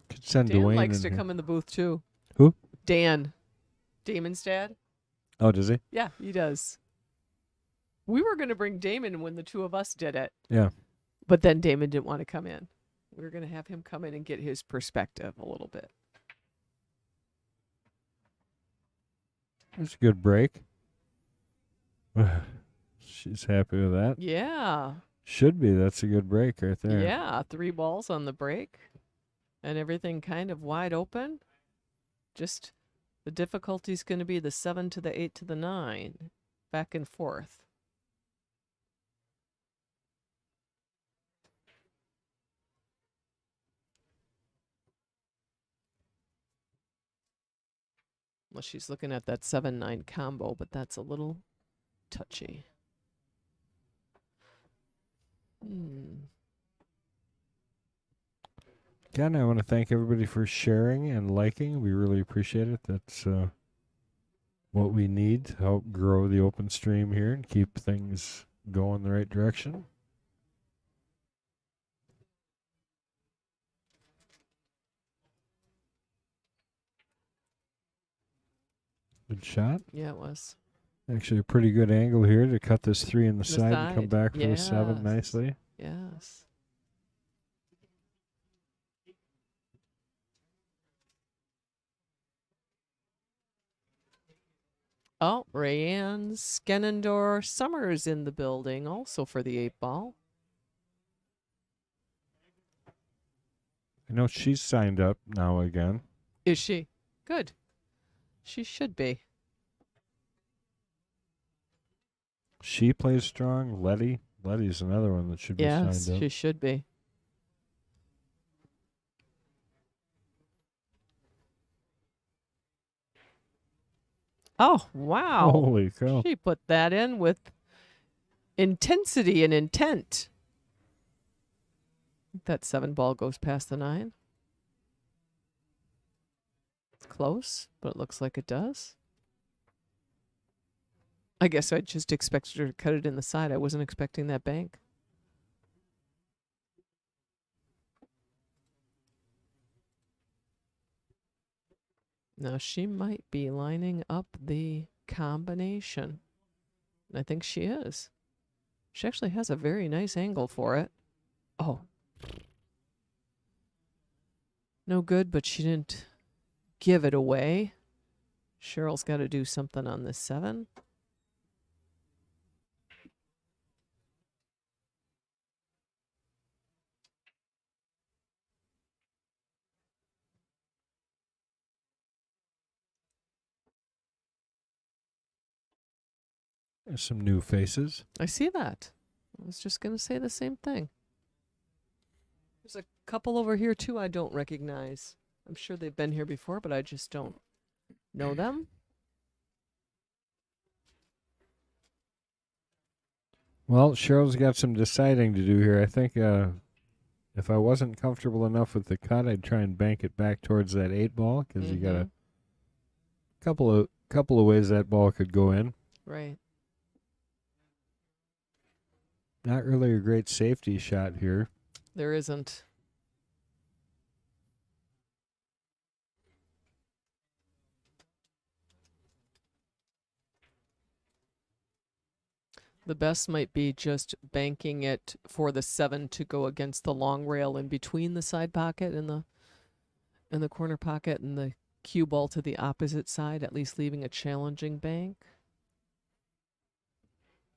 Could send Dan Dwayne likes in to here. come in the booth too. Who? Dan. Damon's dad. Oh, does he? Yeah, he does. We were going to bring Damon when the two of us did it. Yeah. But then Damon didn't want to come in. We were going to have him come in and get his perspective a little bit. That's a good break. She's happy with that. Yeah. Should be. That's a good break right there. Yeah, 3 balls on the break and everything kind of wide open. Just the difficulty's going to be the 7 to the 8 to the 9, back and forth. Well, she's looking at that 7-9 combo, but that's a little touchy. Again, I want to thank everybody for sharing and liking. We really appreciate it. That's what we need to help grow the open stream here and keep things going the right direction. Good shot. Yeah, it was. Actually, a pretty good angle here to cut this 3 in the side and come side. back for the 7 Yes. nicely. Yes. Oh, Rayanne Skenendor Summers in the building, also for the 8-ball. I know she's signed up now again. Is she? Good. She should be. She plays strong. Letty's another one that should be Yes, signed up. she should be. Oh, wow. Holy cow. She put that in with intensity and intent. That 7 ball goes past the 9. It's close, but it looks like it does. I guess I just expected her to cut it in the side. I wasn't expecting that bank. Now she might be lining up the combination. And I think she is. She actually has a very nice angle for it. Oh. No good, but she didn't give it away. Cheryl's got to do something on this 7. There's some new faces. I see that. I was just going to say the same thing. There's a couple over here, too, I don't recognize. I'm sure they've been here before, but I just don't know them. Well, Cheryl's got some deciding to do here. I think if I wasn't comfortable enough with the cut, I'd try and bank it back towards that 8 ball because you got a couple of ways that ball could go in. Right. Not really a great safety shot here. There isn't. The best might be just banking it for the 7 to go against the long rail in between the side pocket and the corner pocket and the cue ball to the opposite side, at least leaving a challenging bank.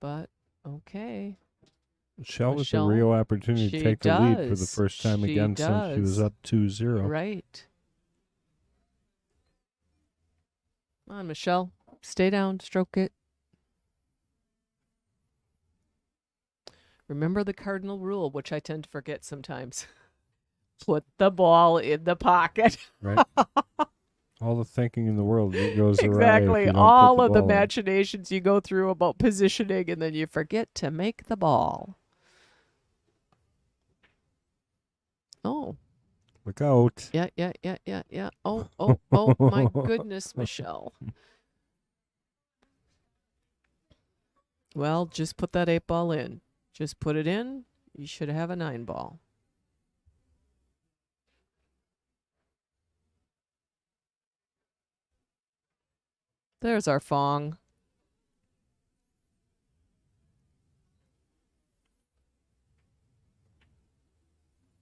But okay. Michelle with a real opportunity to take the lead for the first time again since she was up 2-0. Right. Come on, Michelle. Stay down. Stroke it. Remember the cardinal rule, which I tend to forget sometimes. Put the ball in the pocket. Right. All the thinking in the world goes awry. Exactly. All of the machinations you go through about positioning, and then you forget to make the ball. Oh. Look out. Yeah. Oh, my goodness, Michelle. Well, just put that 8 ball in. Just put it in. You should have a 9 ball. There's our Fong.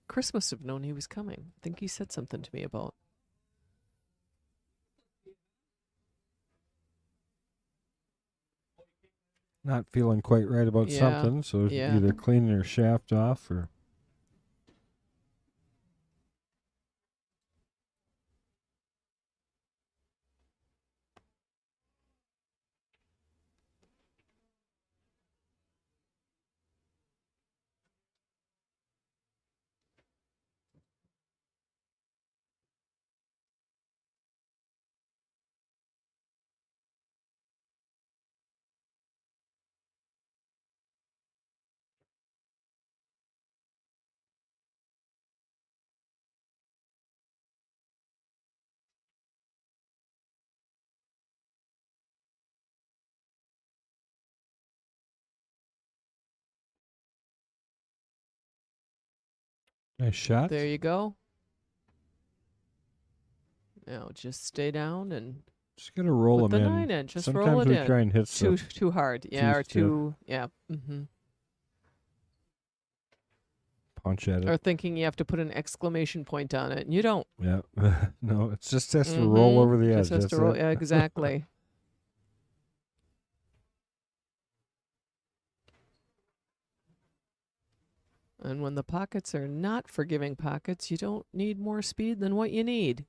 Chris must have known he was coming. I think he said something to me about. Not feeling quite right about something, so either cleaning her shaft off or... Nice shot. There you go. Now just stay down and just gonna roll put them the in. 9 in. Just Sometimes roll it we in. Try and hit too hard. Yeah, or too. Yeah. Mm-hmm. Punch at it. Or thinking you have to put an exclamation point on it, and you don't. Yeah. No, it just has to roll over the edge. Just has to roll. Yeah, exactly. And when the pockets are not forgiving pockets, you don't need more speed than what you need.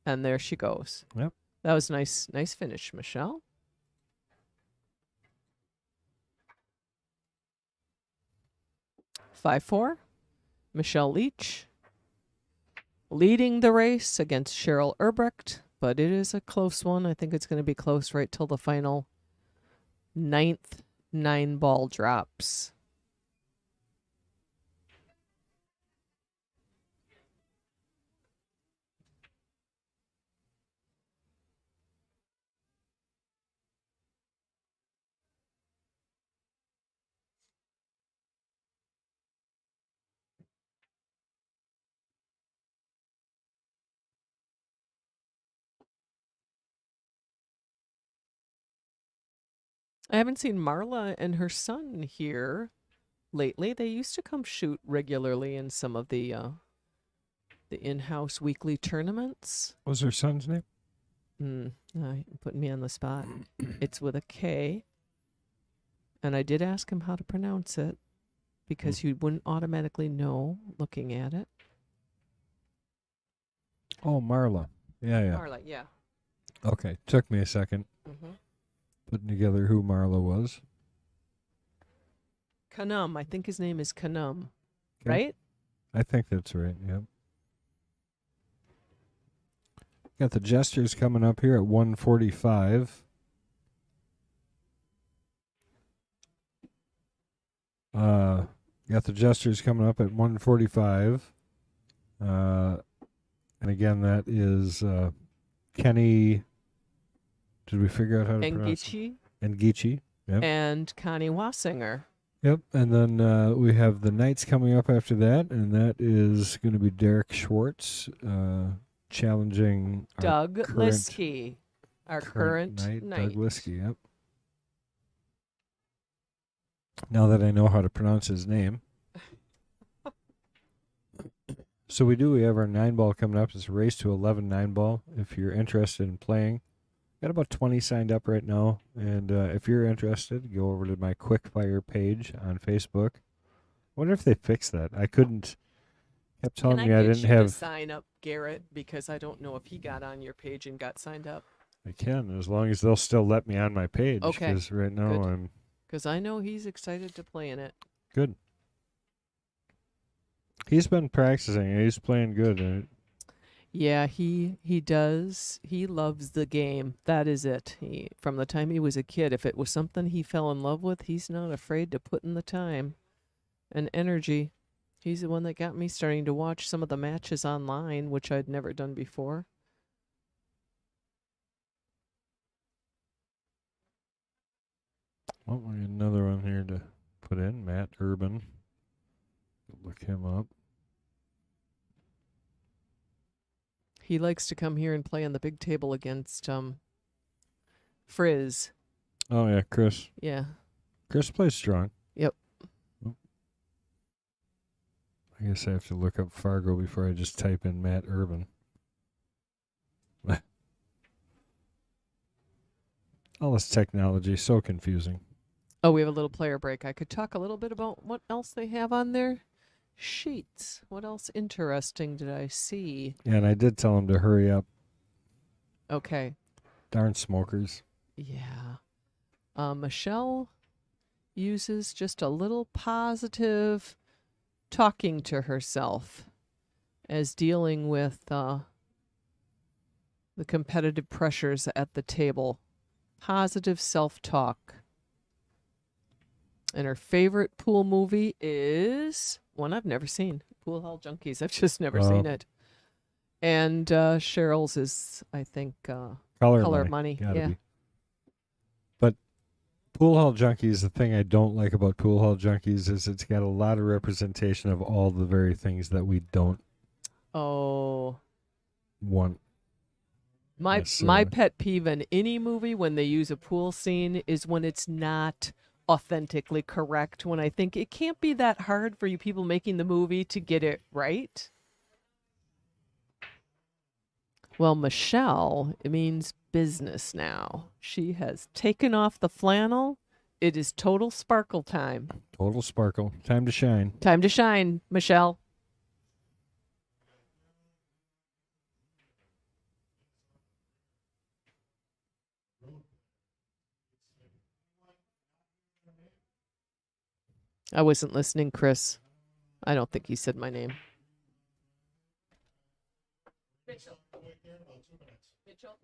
And there she goes. Yep. That was nice finish, Michelle. Five, 4. Michelle Leach leading the race against Cheryl Erbrecht, but it is a close one. I think it's going to be close right till the final 9th 9-ball drops. I haven't seen Marla and her son here lately. They used to come shoot regularly in some of the in-house weekly tournaments. What was her son's name? Putting me on the spot. It's with a K. And I did ask him how to pronounce it because you wouldn't automatically know looking at it. Oh, Marla. Yeah. Marla, yeah. Okay, took me a second putting together who Marla was. Kanum. I think his name is Kanum. Okay. Right? I think that's right, yeah. Got the Jesters coming up here at 145. Got the Jesters coming up at 145. And again, that is Kenny. Did we figure out how to pronounce it? Ngichi. Yep. And Connie Wassinger. Yep. And then we have the Knights coming up after that, and that is going to be Derek Schwartz challenging Doug Liskey, our current knight. knight. Doug Liskey, yep. Now that I know how to pronounce his name. So we have our 9-ball coming up. It's a race to 11 9-ball. If you're interested in playing, got about 20 signed up right now. And if you're interested, go over to my Quickfire page on Facebook. I wonder if they fixed that. I couldn't. Kept telling me I didn't have. To sign up, Garrett, because I don't know if he got on your page and got signed up. I can, as long as they'll still let me on my page. Okay. Because right now Good. I'm. Because I know he's excited to play in it. Good. He's been practicing. He's playing good. Yeah, he does. He loves the game. That is it. From the time he was a kid, if it was something he fell in love with, he's not afraid to put in the time and energy. He's the one that got me starting to watch some of the matches online, which I'd never done before. Well, we got another one here to put in. Matt Urban. Look him up. He likes to come here and play on the big table against Frizz. Oh, yeah, Chris. Yeah. Chris plays strong. Yep. Oh. I guess I have to look up Fargo before I just type in Matt Urban. All this technology, so confusing. Oh, we have a little player break. I could talk a little bit about what else they have on their sheets. What else interesting did I see? Yeah, and I did tell him to hurry up. Okay. Darn smokers. Yeah. Michelle uses just a little positive talking to herself as dealing with the competitive pressures at the table. Positive self-talk. And her favorite pool movie is one I've never seen. Pool Hall Junkies. I've just never seen it. And Cheryl's is, I think, Color Money. Gotta yeah. be. But Pool Hall Junkies, the thing I don't like about Pool Hall Junkies is it's got a lot of representation of all the very things that we don't want. My pet peeve in any movie when they use a pool scene is when it's not authentically correct, when I think it can't be that hard for you people making the movie to get it right. Well, Michelle, it means business now. She has taken off the flannel. It is total sparkle time. Total sparkle. Time to shine. Time to shine, Michelle. I wasn't listening, Chris. I don't think he said my name. Mitchell,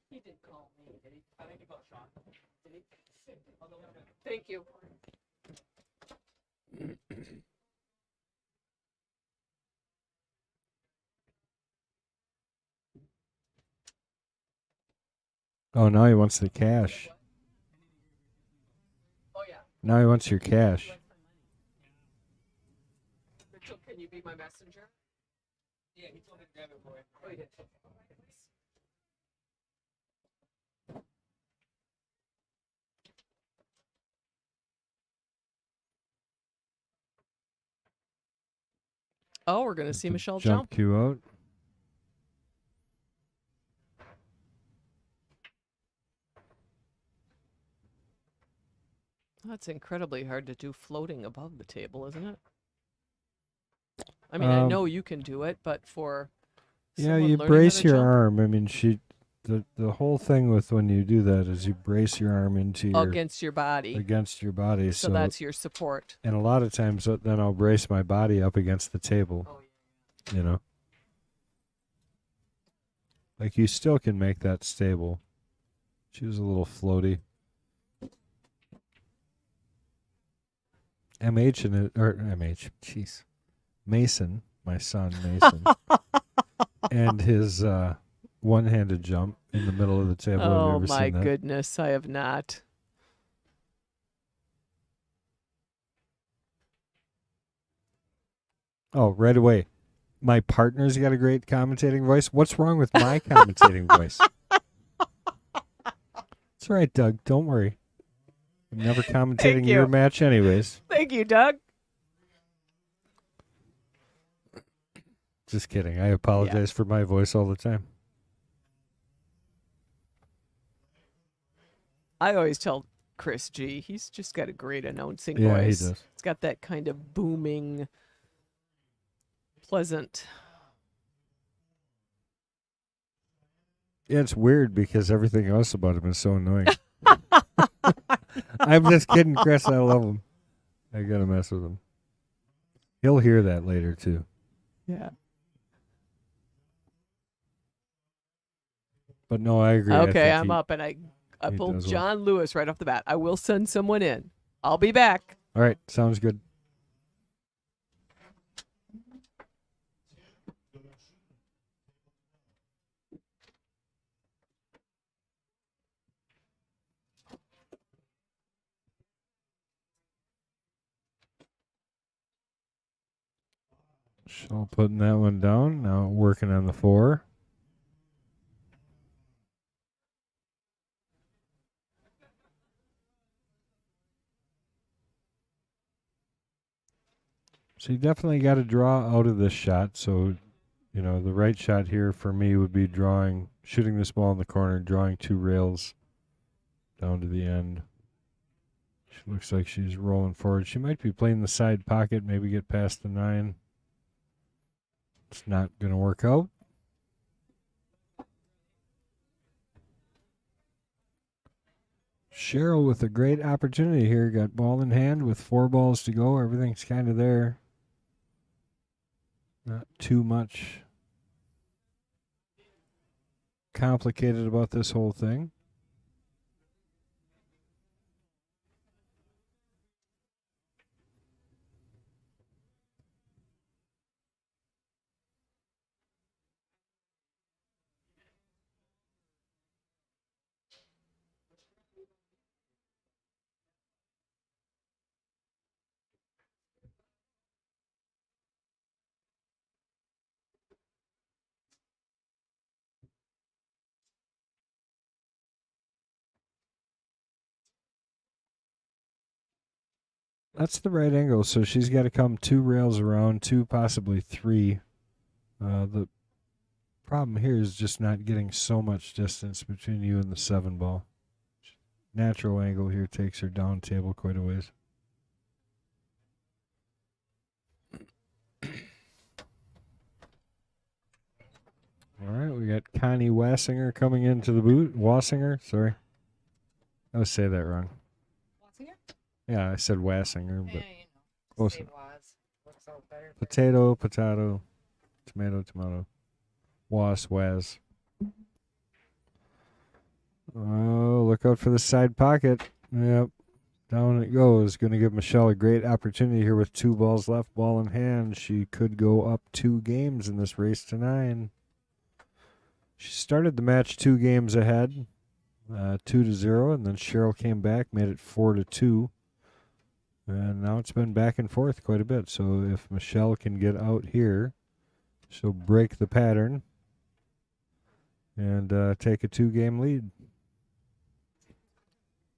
he did call me, did he? I think he called Sean. Did he? Thank you. Oh, now he wants the cash. Oh, yeah. Now he wants your cash. Mitchell, can you be my messenger? Yeah, he told me to grab it for you. Oh, he did. Oh, we're going to see Michelle jump. Cue out. That's incredibly hard to do floating above the table, isn't it? I mean, I know you can do it, but for yeah, someone you learning brace how to your jump arm. I mean, the whole thing with when you do that is you brace your arm into your against your body. So that's your support. And a lot of times, then I'll brace my body up against the table. Oh, You know, like you still can make that stable. She was a little floaty. Jeez. Mason, my son Mason, and his one-handed jump in the middle of the table. Have you Oh ever my seen that? goodness, I have not. Oh, right away. My partner's got a great commentating voice. What's wrong with my commentating voice? It's all right, Doug. Don't worry. I'm never commentating your match anyways. Thank you, Doug. Just kidding. I apologize for my voice all the time. I always tell Chris G, he's just got a great announcing voice. Yeah, he does. It's got that kind of booming, pleasant. Yeah, it's weird because everything else about him is so annoying. I'm just kidding, Chris. I love him. I gotta mess with him. He'll hear that later too. Yeah. But no, I agree. Okay, I'm up, and I pulled John Lewis right off the bat. I will send someone in. I'll be back. All right, sounds good. So putting that one down. Now working on the 4. So you definitely got to draw out of this shot. So, the right shot here for me would be shooting this ball in the corner, drawing 2 rails down to the end. She looks like she's rolling forward. She might be playing the side pocket, maybe get past the 9. It's not going to work out. Cheryl with a great opportunity here. Got ball in hand with 4 balls to go. Everything's kind of there. Not too much complicated about this whole thing. That's the right angle, so she's got to come 2 rails around, 2, possibly 3. The problem here is just not getting so much distance between you and the 7 ball. Natural angle here takes her down table quite a ways. All right, we got Connie Wassinger coming into the boot. Wassinger, sorry. I always say that wrong. Wassinger? Yeah, I said Wassinger, but close enough. Looks all better. Potato, tomato, was. Oh, look out for the side pocket. Yep. Down it goes. Going to give Michelle a great opportunity here with 2 balls left, ball in hand. She could go up 2 games in this race to 9. She started the match 2 games ahead, 2-0, and then Cheryl came back, made it 4-2. And now it's been back and forth quite a bit. So if Michelle can get out here, she'll break the pattern and take a 2-game lead.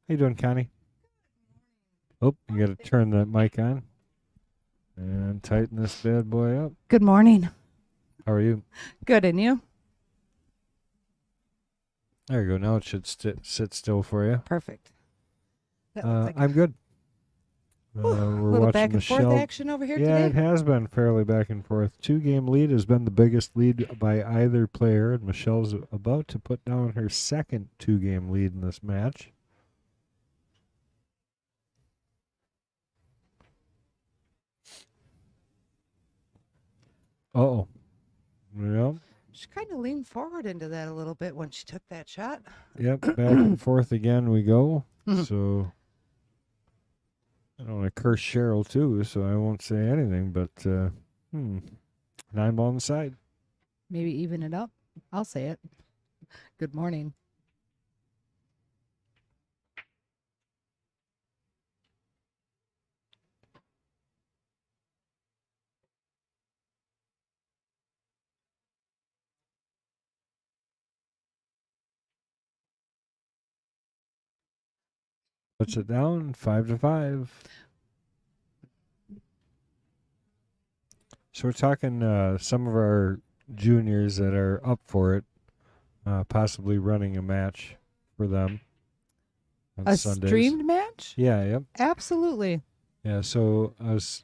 How you doing, Connie? Oh, you got to turn the mic on and tighten this bad boy up. Good morning. How are you? Good, and you? There you go. Now it should sit still for you. Perfect. That looks like I'm good. We're a little watching back and forth Michelle. action over here Yeah, today. it has been fairly back and forth. 2-game lead has been the biggest lead by either player, and Michelle's about to put down her second 2-game lead in this match. Uh-oh. Yep. She kind of leaned forward into that a little bit when she took that shot. Yep, back and forth again we go. So I don't want to curse Cheryl too, so I won't say anything, but 9 ball on the side. Maybe even it up. I'll say it. Good morning. Puts it down, 5-5. So we're talking some of our juniors that are up for it, possibly running a match for them on A Sundays. streamed match? Yeah, yep. Absolutely. Yeah, so I was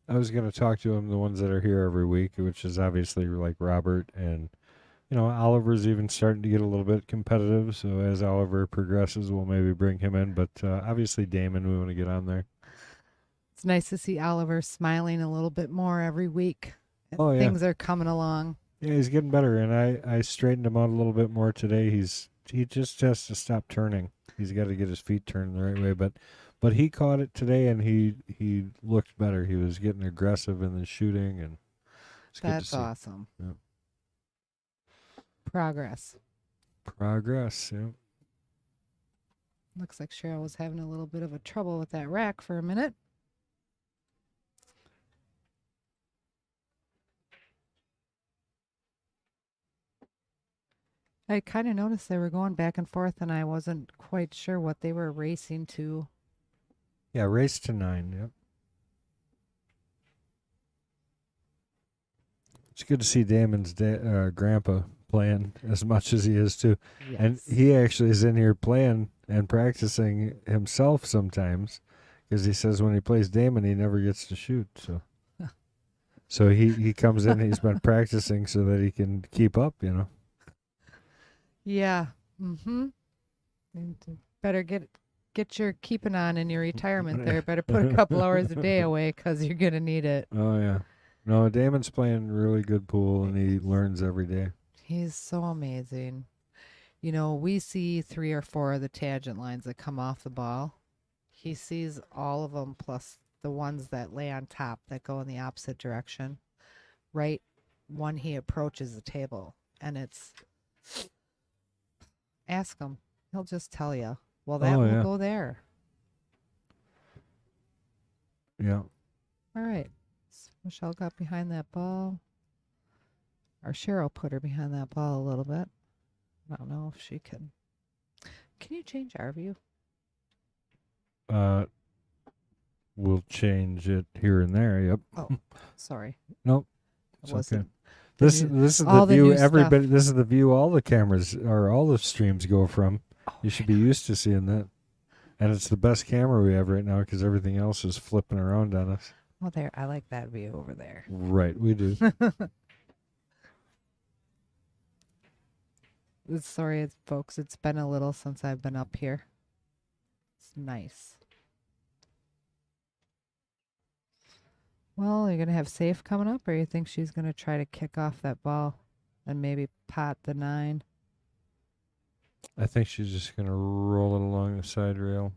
going to talk to them, the ones that are here every week, which is obviously like Robert and, Oliver's even starting to get a little bit competitive. So as Oliver progresses, we'll maybe bring him in. But obviously Damon, we want to get on there. It's nice to see Oliver smiling a little bit more every week. Oh, yeah. Things are coming along. Yeah, he's getting better, and I straightened him out a little bit more today. He just has to stop turning. He's got to get his feet turned the right way. But he caught it today, and he looked better. He was getting aggressive in the shooting, and it's good to That's see. awesome. Yeah. Progress. Yeah. Looks like Cheryl was having a little bit of a trouble with that rack for a minute. I kind of noticed they were going back and forth, and I wasn't quite sure what they were racing to. Yeah, race to 9. Yep. It's good to see Damon's grandpa playing as much as he is too, and he actually is in here playing and practicing himself sometimes, because he says when he plays Damon, he never gets to shoot. So he comes in. He's been practicing so that he can keep up. Yeah. Mm-hmm. Better get your keeping on in your retirement there. Better put a couple hours a day away because you're going to need it. Oh, yeah. No, Damon's playing really good pool, and he learns every day. He's so amazing. We see 3 or 4 of the tangent lines that come off the ball. He sees all of them, plus the ones that lay on top that go in the opposite direction, right when he approaches the table. And ask him. He'll just tell you, well, that will go there. Yeah. All right. So Michelle got behind that ball. Or Cheryl put her behind that ball a little bit. I don't know if she can. Can you change our view? We'll change it here and there. Yep. Oh, sorry. Nope. It's okay. The This is the view everybody. This is the view all the cameras or all the streams go from. You should be used to seeing that, and it's the best camera we have right now because everything else is flipping around on us. Well, there. I like that view over there. Right, we do. Sorry, folks. It's been a little since I've been up here. It's nice. Well, you're going to have Safe coming up, or you think she's going to try to kick off that ball and maybe pot the 9? I think she's just going to roll it along the side rail.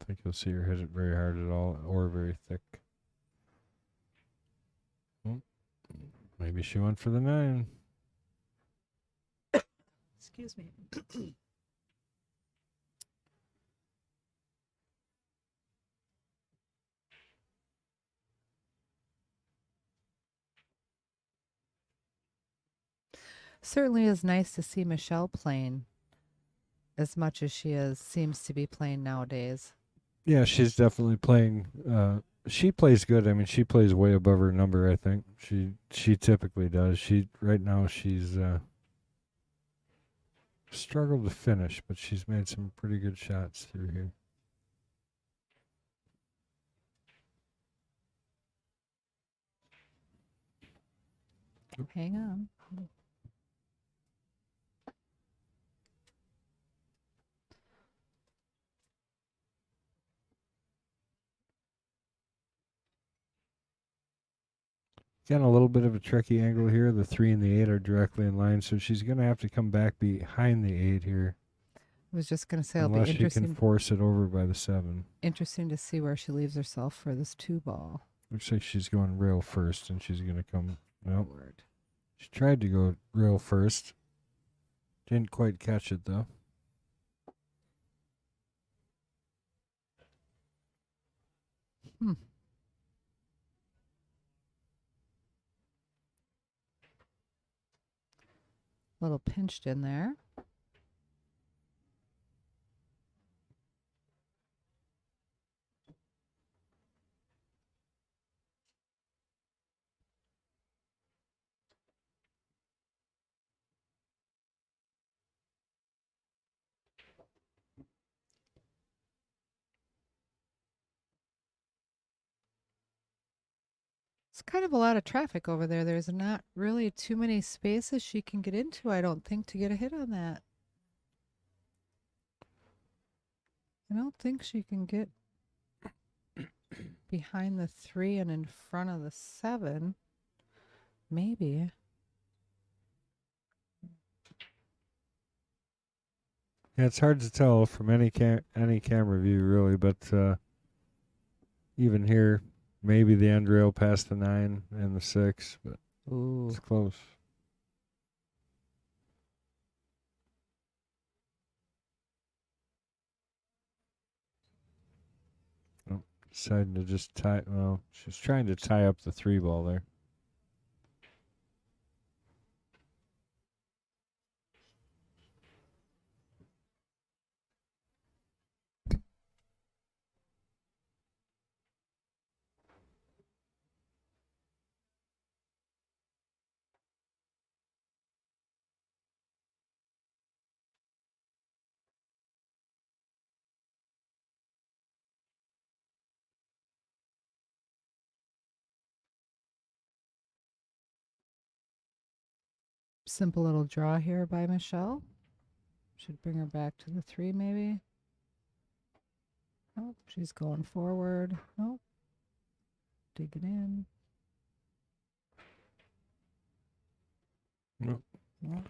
I think you'll see her hit it very hard at all or very thick. Oh, maybe she went for the 9. Excuse me. Certainly is nice to see Michelle playing as much as seems to be playing nowadays. Yeah, she's definitely playing. She plays good. I mean, she plays way above her number. I think she typically does. Right now she's struggled to finish, but she's made some pretty good shots through here. Hang on. Again, a little bit of a tricky angle here. The 3 and the 8 are directly in line, so she's going to have to come back behind the 8 here. I was just going to say it'll unless be she can interesting. force it over by the 7. Interesting to see where she leaves herself for this 2 ball. Looks like she's going rail first, and she's going to come. Nope. Forward. She tried to go rail first. Didn't quite catch it, though. Little pinched in there. It's kind of a lot of traffic over there. There's not really too many spaces she can get into, I don't think, to get a hit on that. I don't think she can get behind the 3 and in front of the 7. Maybe. Yeah, it's hard to tell from any camera view, really, but even here, maybe the end rail past the 9 and the 6, but Ooh. it's close. Oh, deciding to just tie. Well, she's trying to tie up the 3 ball there. Simple little draw here by Michelle. Should bring her back to the 3 maybe. Nope, she's going forward. Nope. Digging in. Nope. Nope.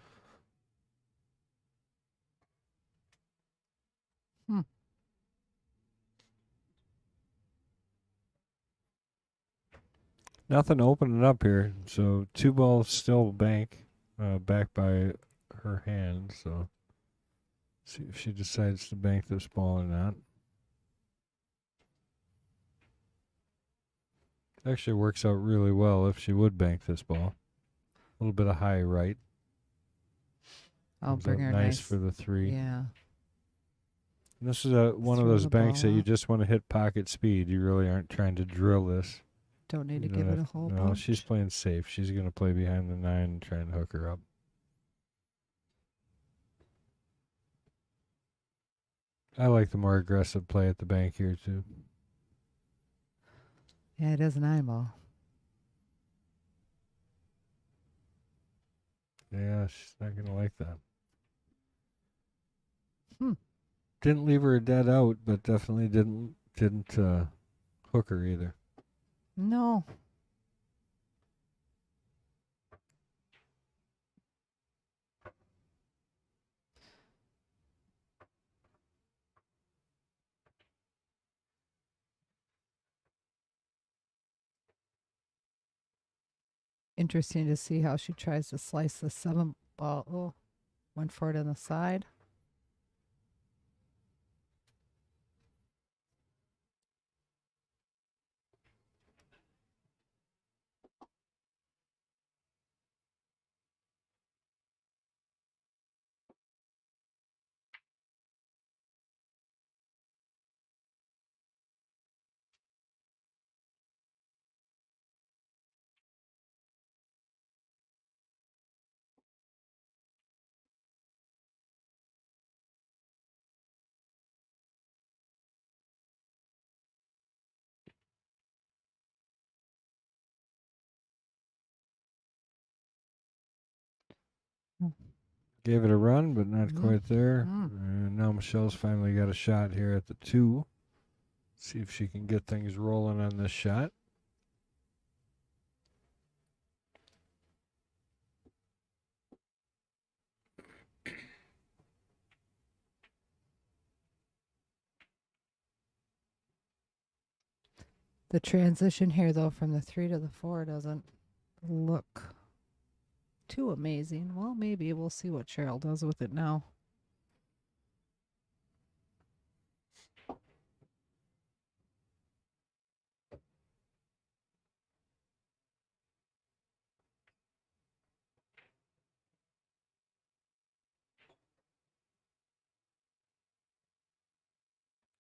Nothing opening up here, so 2 balls still back by her hand. So see if she decides to bank this ball or not. Actually works out really well if she would bank this ball. A little bit of high right. I'll Comes bring out her nice for the 3. Yeah. And this is one of Throw those the banks that ball you up. just want to hit pocket speed. You really aren't trying to drill this. Don't need to You give don't it a have- whole No, bunch. she's playing safe. She's going to play behind the 9 and try and hook her up. I like the more aggressive play at the bank here, too. Yeah, it is an eyeball. Yeah, she's not going to like that. Hmm. Didn't leave her dead out, but definitely didn't hook her either. No. Interesting to see how she tries to slice the 7 ball. Oh, went for it on the side. Gave it a run, but not Mm. quite there. Mm. And now Michelle's finally got a shot here at the 2. See if she can get things rolling on this shot. The transition here, though, from the 3 to the 4 doesn't look too amazing. Well, maybe we'll see what Cheryl does with it now.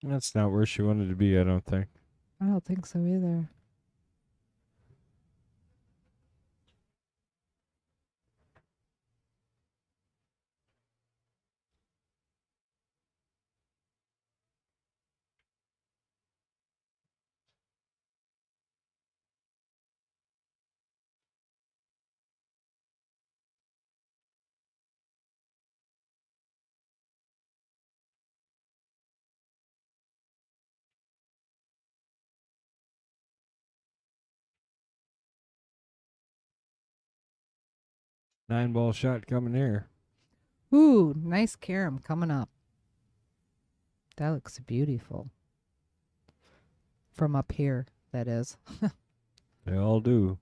That's not where she wanted to be, I don't think. I don't think so either. Nine-ball shot coming here. Ooh, nice carom coming up. That looks beautiful. From up here, that is. They all do.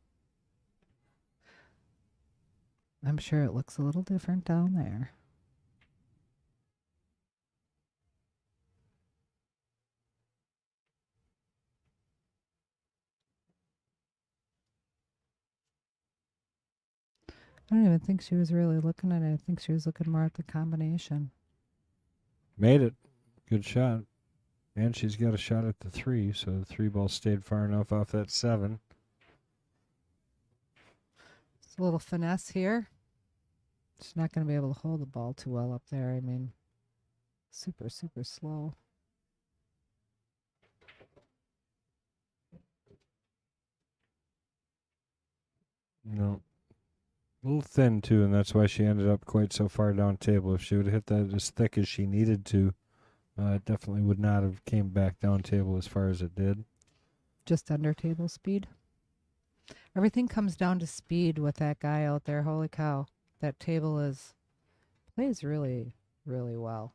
I'm sure it looks a little different down there. I don't even think she was really looking at it. I think she was looking more at the combination. Made it. Good shot. And she's got a shot at the 3, so the 3 ball stayed far enough off that 7. Just a little finesse here. She's not going to be able to hold the ball too well up there. I mean, super, super slow. No. A little thin, too, and that's why she ended up quite so far down table. If she would have hit that as thick as she needed to, it definitely would not have came back down table as far as it did. Just under table speed. Everything comes down to speed with that guy out there. Holy cow. That table plays really, really well.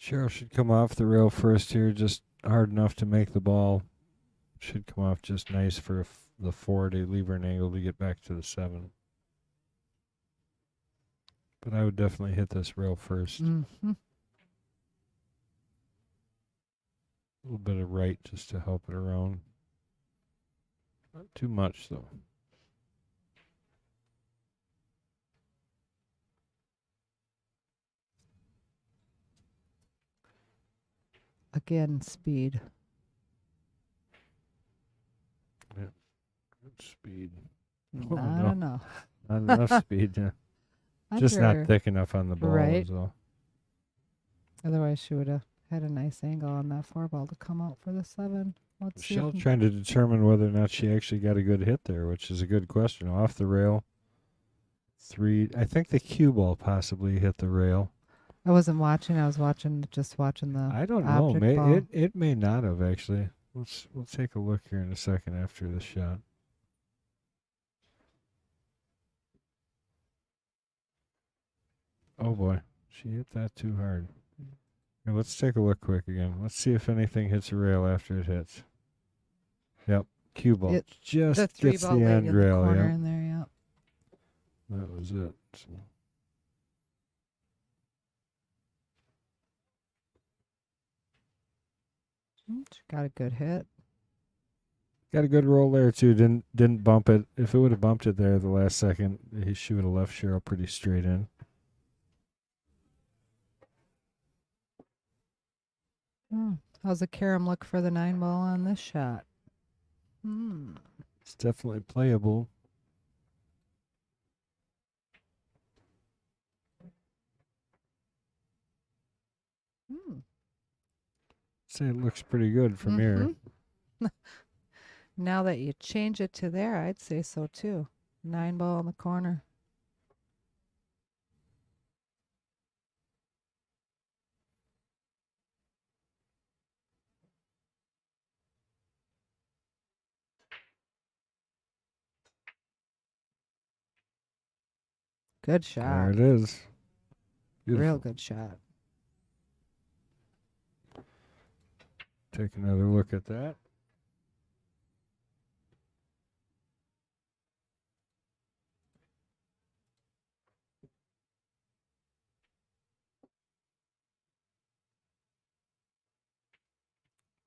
Cheryl should come off the rail first here, just hard enough to make the ball. Should come off just nice for the 4 to leave her an angle to get back to the 7. But I would definitely hit this rail first. Mm-hmm. A little bit of right just to help it around. Not too much, though. Again, speed. Good speed. Not no. enough. Not enough speed. Just Under- not thick enough on the ball. Right. Is all. Otherwise, she would have had a nice angle on that 4 ball to come out for the 7. Let's see. Michelle's trying to determine whether or not she actually got a good hit there, which is a good question. Off the rail. 3. I think the cue ball possibly hit the rail. I wasn't watching. I was just watching the. I don't know. object ball. It may not have actually. We'll take a look here in a second after the shot. Oh boy, she hit that too hard. Here, let's take a look quick again. Let's see if anything hits the rail after it hits. Yep, cue ball The just three gets ball the leg end in the rail. corner Yep, in there. Yep. that was it. So, She got a good hit. got a good roll there too. Didn't bump it. If it would have bumped it there at the last second, she would have left Cheryl pretty straight in. How's the carom look for the 9-ball on this shot? It's definitely playable. Say it looks pretty good from here. Now that you change it to there, I'd say so too. 9-ball in the corner. Good shot. There it is. Beautiful. Real good shot. Take another look at that.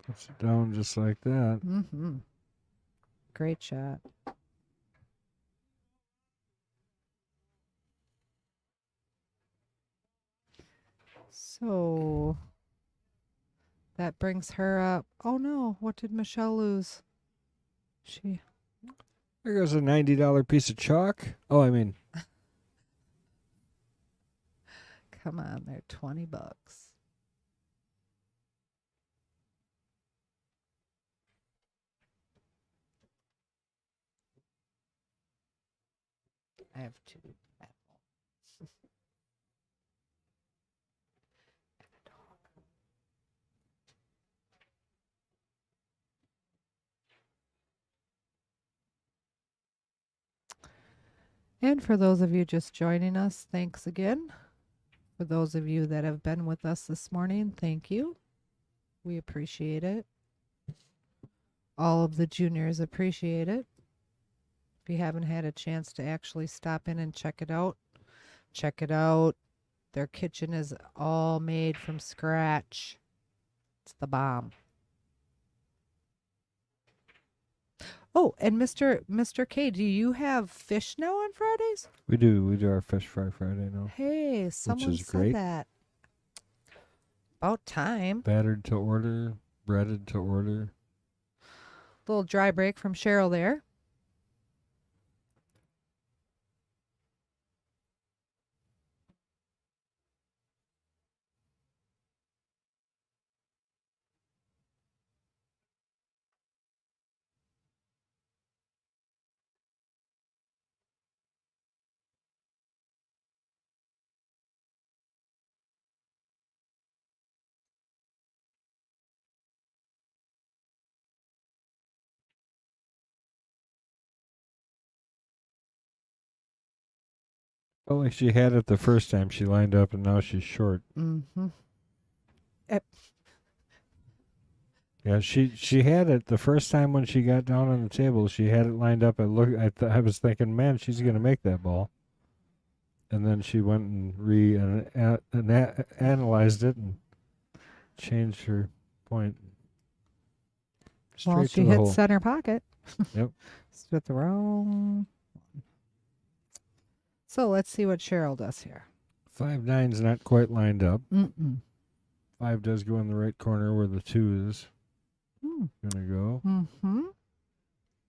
Puts it down just like that. Great shot. So that brings her up. Oh no, what did Michelle lose? There goes a $90 piece of chalk. Oh, I mean, Come on, they're $20. I have 2. And for those of you just joining us, thanks again. For those of you that have been with us this morning, thank you. We appreciate it. All of the juniors appreciate it. If you haven't had a chance to actually stop in and check it out, check it out. Their kitchen is all made from scratch. It's the bomb. Oh, and Mr. K, do you have fish now on Fridays? we do. We do our Fish Fry Friday now. Hey, someone is said great. that. About time. Battered to order, breaded to order. Little dry break from Cheryl there. Felt like she had it the first time she lined up, and now she's short. Mm-hmm. Yeah, she had it the first time when she got down on the table. She had it lined up. I was thinking, man, she's gonna make that ball. And then she went and analyzed it and changed her point. Straight Well, to she the hit hole. center pocket. Yep. It's with the wrong. So let's see what Cheryl does here. 5-9's not quite lined up. Mm-mm. 5 does go in the right corner where the 2 is gonna go. Mm-hmm.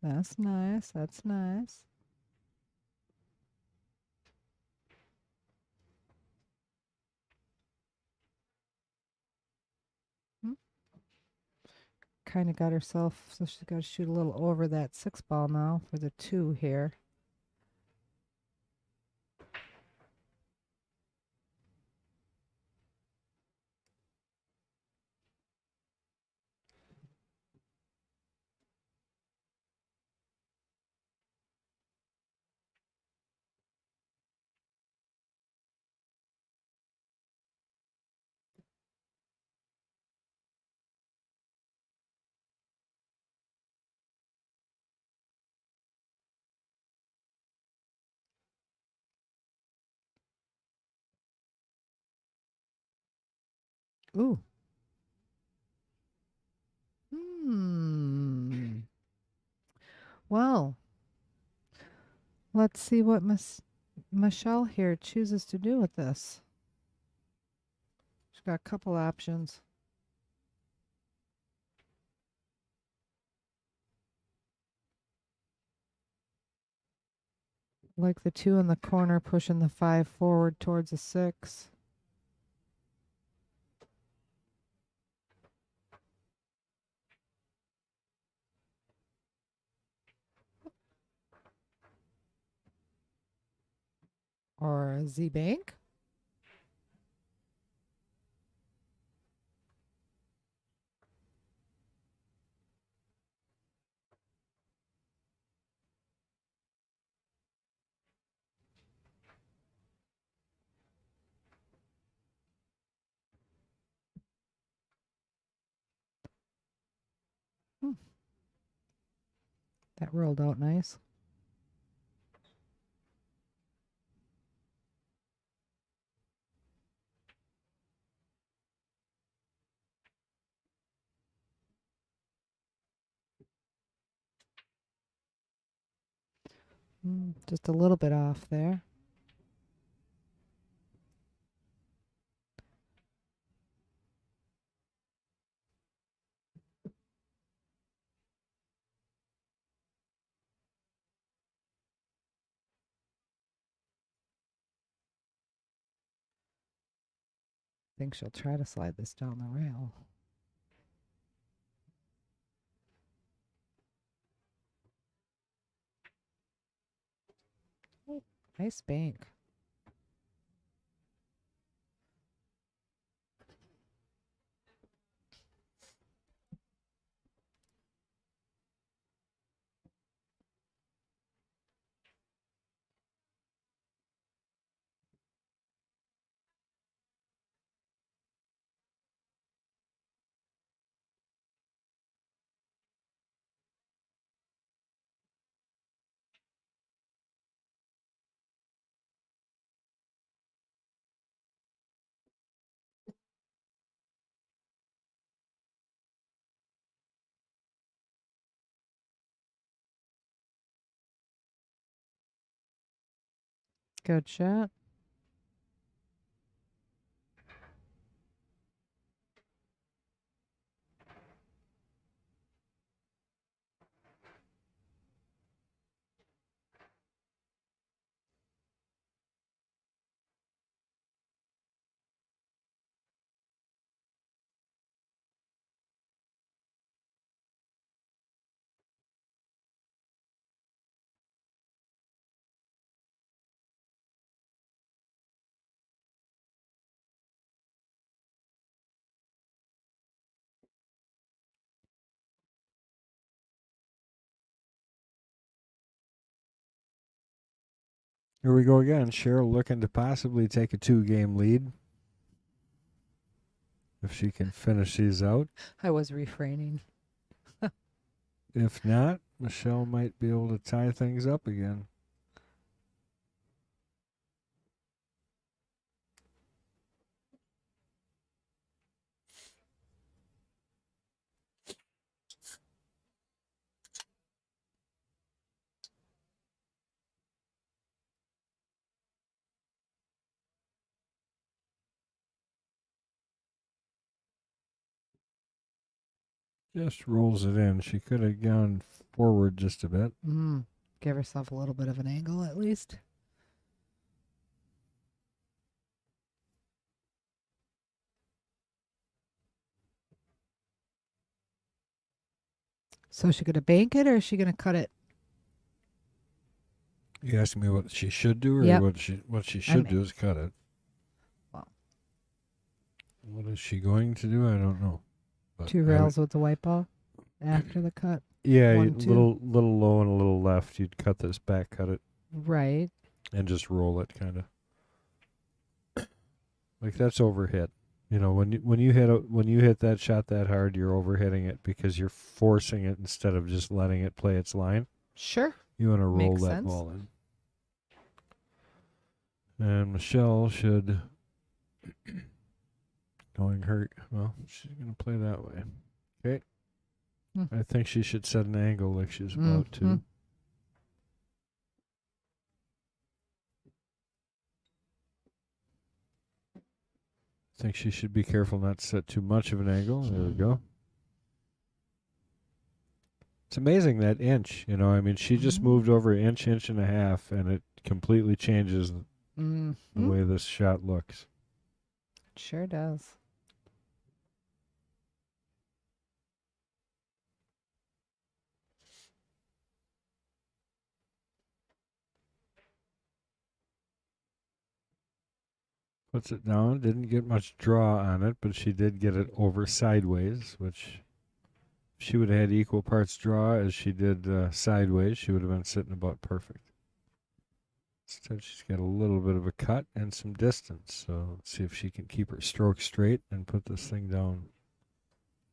That's nice. That's nice. Kind of got herself, so she's got to shoot a little over that 6 ball now for the 2 here. Ooh. Hmm. Well, let's see what Michelle here chooses to do with this. She's got a couple options. Like the 2 in the corner pushing the 5 forward towards a 6. Or a Z bank. That rolled out nice. Just a little bit off there. I think she'll try to slide this down the rail. Oh, nice bank. Good shot. Here we go again. Cheryl looking to possibly take a 2-game lead. If she can finish these out. I was refraining. If not, Michelle might be able to tie things up again. Just rolls it in. She could have gone forward just a bit. Give herself a little bit of an angle at least. So is she going to bank it or is she going to cut it? You asking me what she should do, or Yep. what she should do is cut it. Well. What is she going to do? I don't know. But 2 rails with the white ball after the cut. Yeah, 1, 2. little low and a little left. You'd cut this back, cut it, Right. and just roll it, kind of. Like that's overhit. You know, when you hit that shot that hard, you're overhitting it because you're forcing it instead of just letting it play its line. Sure. You want to roll Makes that sense. ball in. And Michelle should Knowing her, well, she's going to play that way. Okay. Hmm. I think she should set an angle like she's about to. Mhm. I think she should be careful not to set too much of an angle. There we go. It's amazing that inch, you know. I mean, she just moved over an inch, inch and a half, and it completely changes the way this shot looks. Sure does. Puts it down. Didn't get much draw on it, but she did get it over sideways, which if she would have had equal parts draw as she did sideways, she would have been sitting about perfect. Instead, she's got a little bit of a cut and some distance. So let's see if she can keep her stroke straight and put this thing down.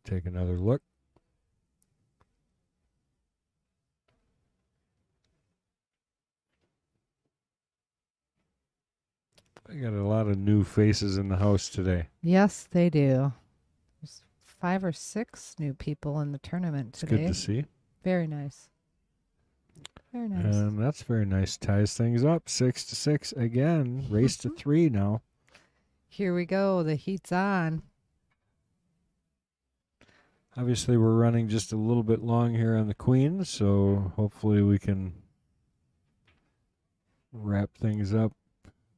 Take another look. I got a lot of new faces in the house today. Yes, they do. There's 5 or 6 new people in the tournament It's today. good to see. Very nice. Very nice. And that's very nice. Ties things up. 6-6 again. Race to 3 now. Here we go. The heat's on. Obviously, we're running just a little bit long here on the queen, so hopefully we can wrap things up.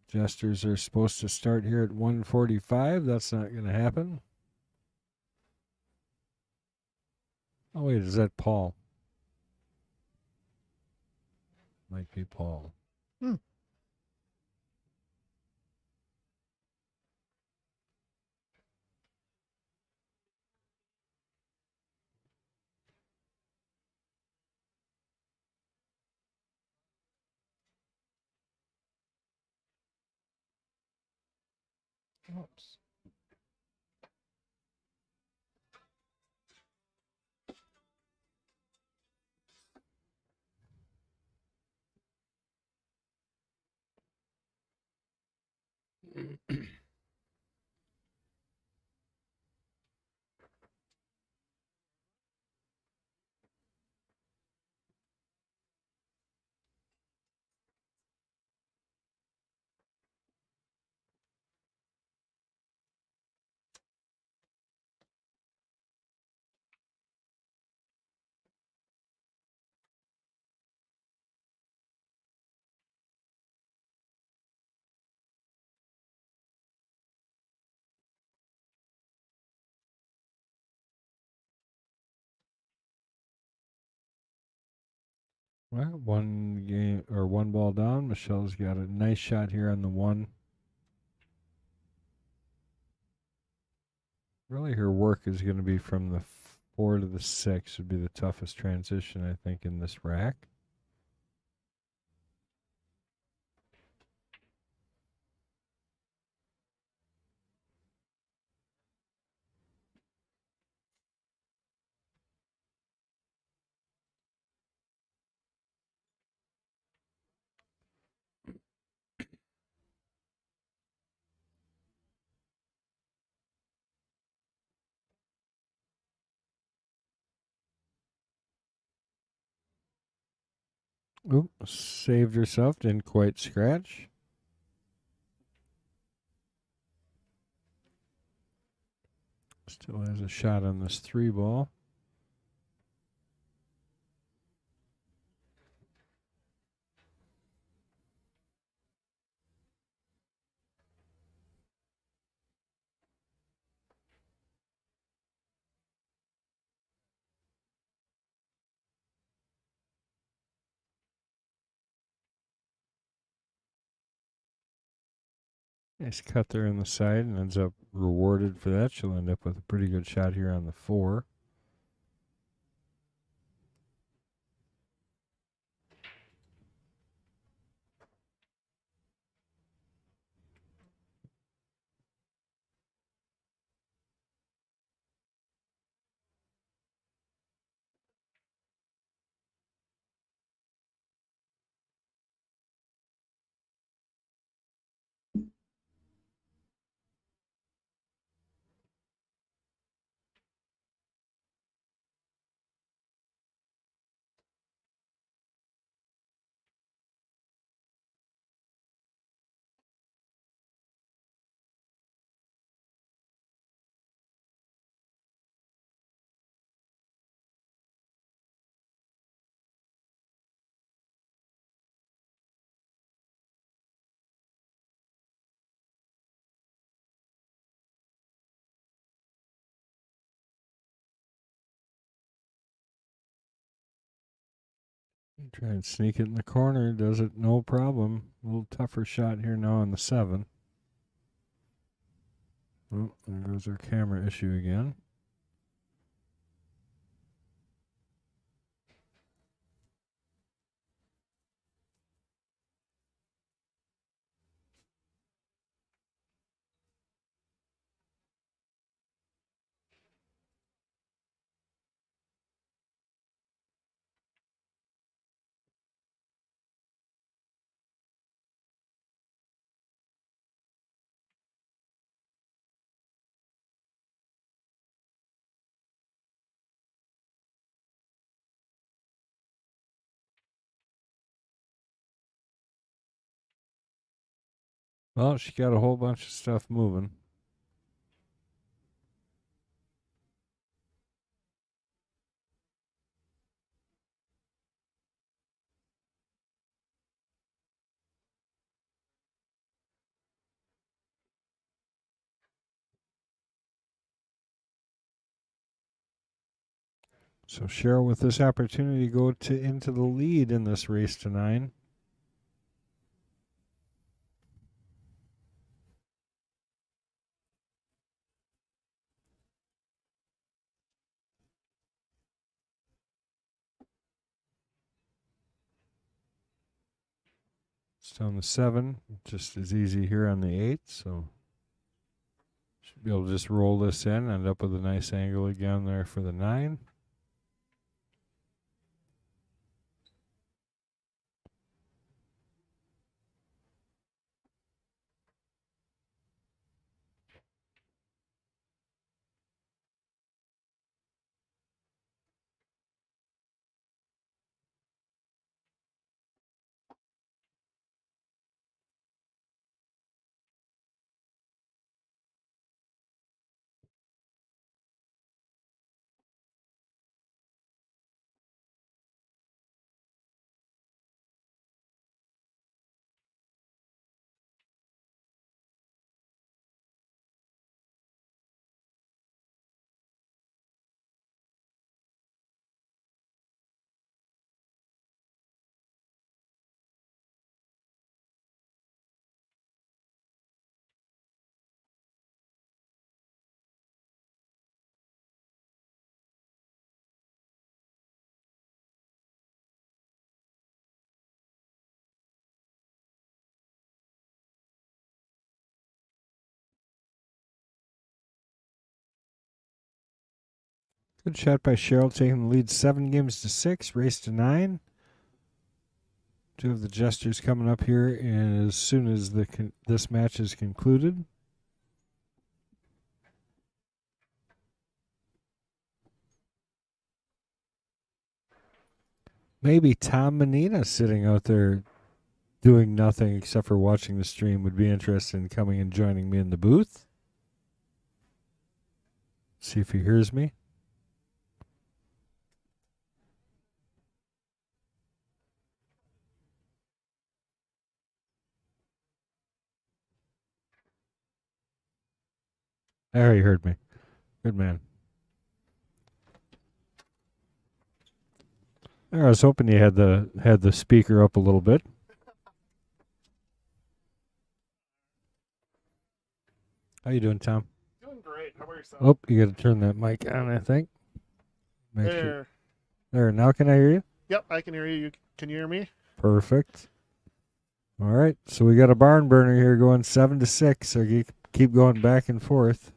Jesters are supposed to start here at 1:45. That's not going to happen. Oh, wait, is that Paul? Might be Paul. Oops. Well, one ball down. Michelle's got a nice shot here on the 1. Really, her work is going to be from the 4 to the 6. Would be the toughest transition, I think, in this rack. Oop, saved herself. Didn't quite scratch. Still has a shot on this 3 ball. Nice cut there on the side and ends up rewarded for that. She'll end up with a pretty good shot here on the 4. Try and sneak it in the corner. Does it no problem. A little tougher shot here now on the 7. Oh, there goes our camera issue again. Well, she got a whole bunch of stuff moving. So Cheryl with this opportunity to go into the lead in this race to 9. Still on the 7, just as easy here on the 8, so should be able to just roll this in, end up with a nice angle again there for the 9. Good shot by Cheryl, taking the lead 7 games to 6, race to 9. 2 of the jesters coming up here as soon as this match is concluded. Maybe Tom Menina sitting out there doing nothing except for watching the stream would be interested in coming and joining me in the booth. See if he hears me. There, he heard me. Good man. There, I was hoping you had the speaker up a little bit. How you doing, Tom? Doing great. How about yourself? Oh, you got to turn that mic on, I think. Make there. sure. There, now can I hear you? Yep, I can hear you. Can you hear me? Perfect. All right, so we got a barn burner here going 7 to 6. So you keep going back and forth.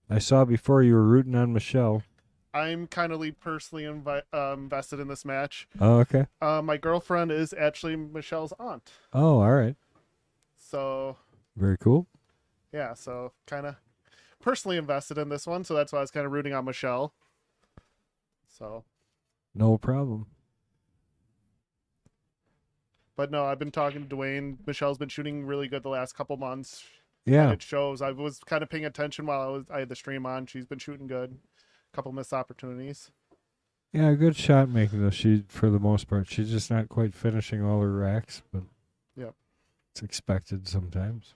I saw before you were rooting on Michelle. I'm kind of personally invested in this match. Oh, okay. My girlfriend is actually Michelle's aunt. Oh, all right. So, Very cool. yeah, so kind of personally invested in this one. So that's why I was kind of rooting on Michelle. So, No problem. but no, I've been talking to Dwayne. Michelle's been shooting really good the last couple months. Yeah. And it shows. I was kind of paying attention while I had the stream on. She's been shooting good. Couple missed opportunities. Yeah, good shot making though. She, for the most part, she's just not quite finishing all her racks, but Yep. it's expected sometimes.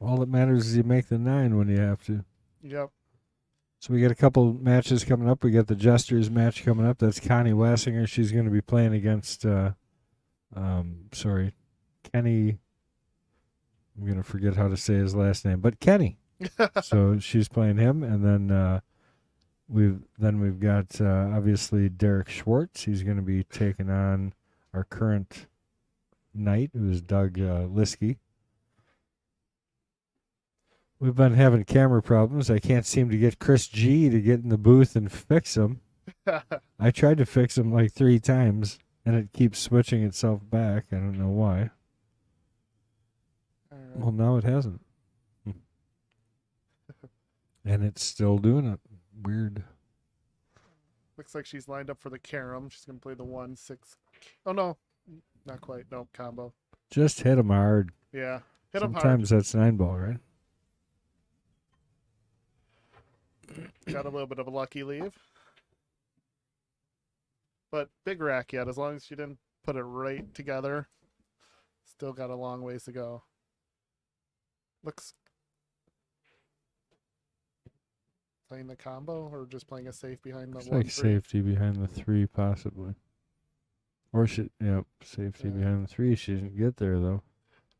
All that matters is you make the 9 when you have to. Yep. So we got a couple matches coming up. We got the Jesters match coming up. That's Connie Wassinger. She's going to be playing against, Kenny. I'm going to forget how to say his last name, but Kenny. So she's playing him, and then we've got obviously Derek Schwartz. He's going to be taking on our current knight, who is Doug Liskey. We've been having camera problems. I can't seem to get Chris G to get in the booth and fix them. I tried to fix them like 3 times, and it keeps switching itself back. I don't know why. Well, now it hasn't. And it's still doing it. Weird. Looks like she's lined up for the carom. She's going to play the 1-6. Oh, no. Not quite. No, combo. Just hit him hard. Yeah. Hit him hard. Sometimes that's 9-ball, right? Got a little bit of a lucky leave. But big rack yet. As long as she didn't put it right together, still got a long ways to go. Looks playing the combo or just playing a safe behind the It's 1-3. like safety behind the 3, possibly. Or safety behind the 3. She didn't get there, though.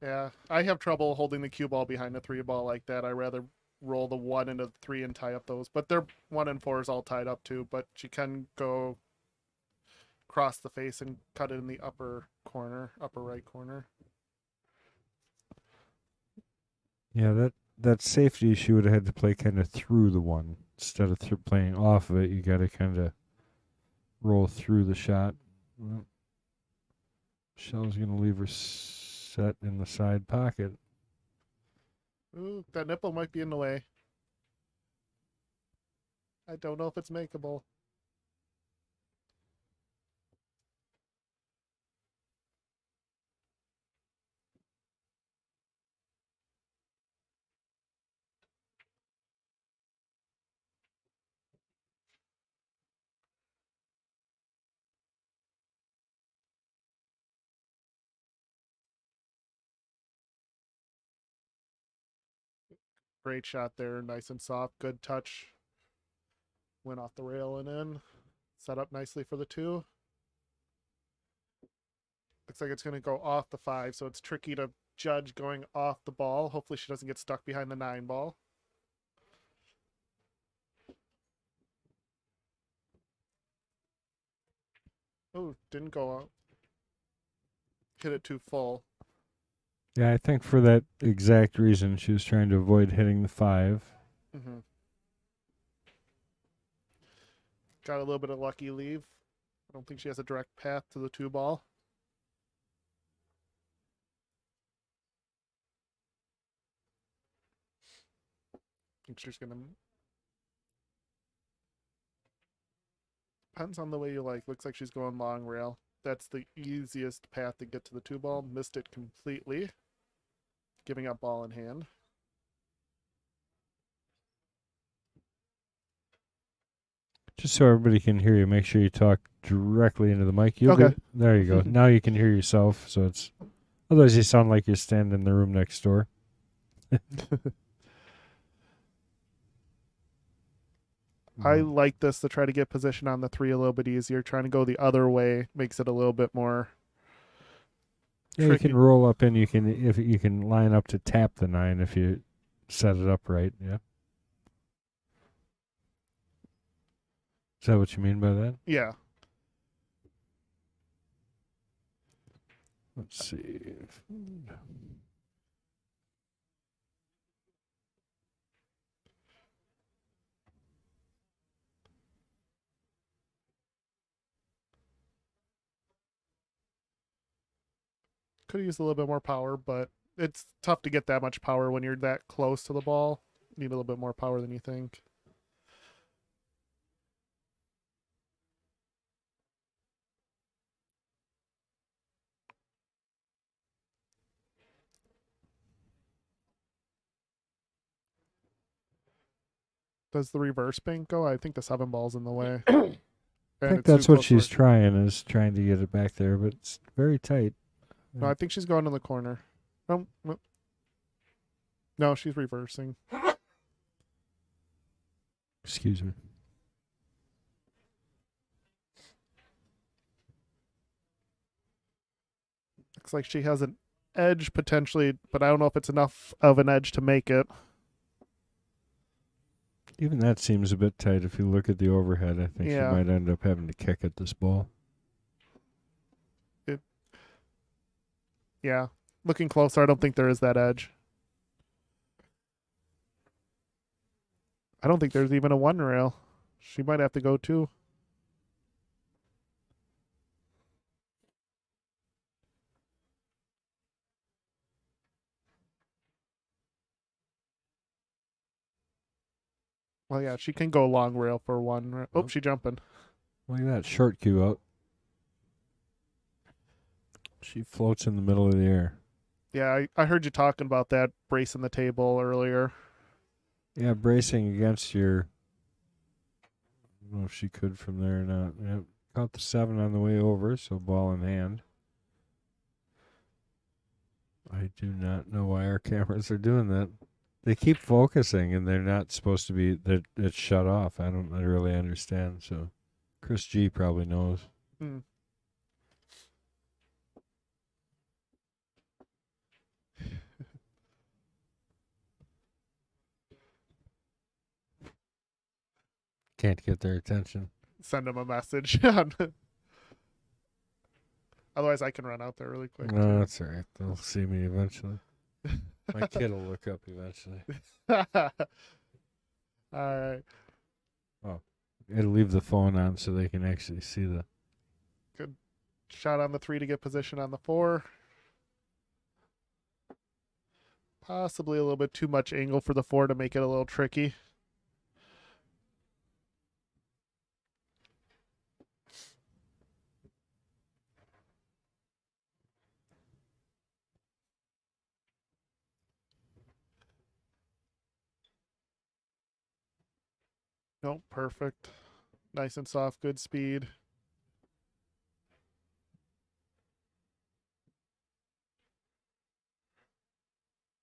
Yeah, I have trouble holding the cue ball behind the 3 ball like that. I rather roll the 1 into the 3 and tie up those. But they're 1 and 4 is all tied up too. But she can go across the face and cut it in the upper right corner. Yeah, that safety, she would have had to play kind of through the 1 instead of playing off of it. You got to kind of roll through the shot. Well, Michelle's going to leave her set in the side pocket. Ooh, that nipple might be in the way. I don't know if it's makeable. Great shot there, nice and soft, good touch. Went off the rail and in. Set up nicely for the 2. Looks like it's going to go off the 5, so it's tricky to judge going off the ball. Hopefully she doesn't get stuck behind the 9 ball. Oh, didn't go out. Hit it too full. Yeah, I think for that exact reason, she was trying to avoid hitting the 5. Mm-hmm. Got a little bit of lucky leave. I don't think she has a direct path to the 2 ball. I think she's going to... Depends on the way you like. Looks like she's going long rail. That's the easiest path to get to the 2 ball. Missed it completely. Giving up ball in hand. Just so everybody can hear you, make sure you talk directly into the mic. Okay. There you go. Now you can hear yourself. So it's otherwise you sound like you're standing in the room next door. I like this to try to get position on the 3 a little bit easier. Trying to go the other way makes it a little bit more Yeah, tricky. you can roll up and you can line up to tap the 9 if you set it up right. Yeah. Is that what you mean by that? Yeah. Let's see. Could have used a little bit more power, but it's tough to get that much power when you're that close to the ball. Need a little bit more power than you think. Does the reverse bank go? I think the 7 ball's in the way. I think that's what she's trying to get it back there, but it's very tight. No, I think she's going in the corner. No, she's reversing. Excuse me. Looks like she has an edge potentially, but I don't know if it's enough of an edge to make it. Even that seems a bit tight. If you look at the overhead, I think Yeah. she might end up having to kick at this ball. Yeah. Looking closer, I don't think there is that edge. I don't think there's even a one rail. She might have to go two. Well, yeah, she can go long rail for one. Oh, Yep. she jumping. Look at that short cue out. She floats in the middle of the air. Yeah, I heard you talking about that, bracing the table earlier. Yeah, bracing against your. I don't know if she could from there or not. Yep. Caught the 7 on the way over, so ball in hand. I do not know why our cameras are doing that. They keep focusing, and they're not supposed to be. It's shut off. I don't really understand. So, Chris G probably knows. Hmm. Can't get their attention. Send them a message. Otherwise, I can run out there really quick. No, too. that's all right. They'll see me eventually. My kid will look up eventually. All right. It'll leave the phone on so they can actually see the. Shot on the 3 to get position on the 4. Possibly a little bit too much angle for the 4 to make it a little tricky. Nope, perfect. Nice and soft, good speed.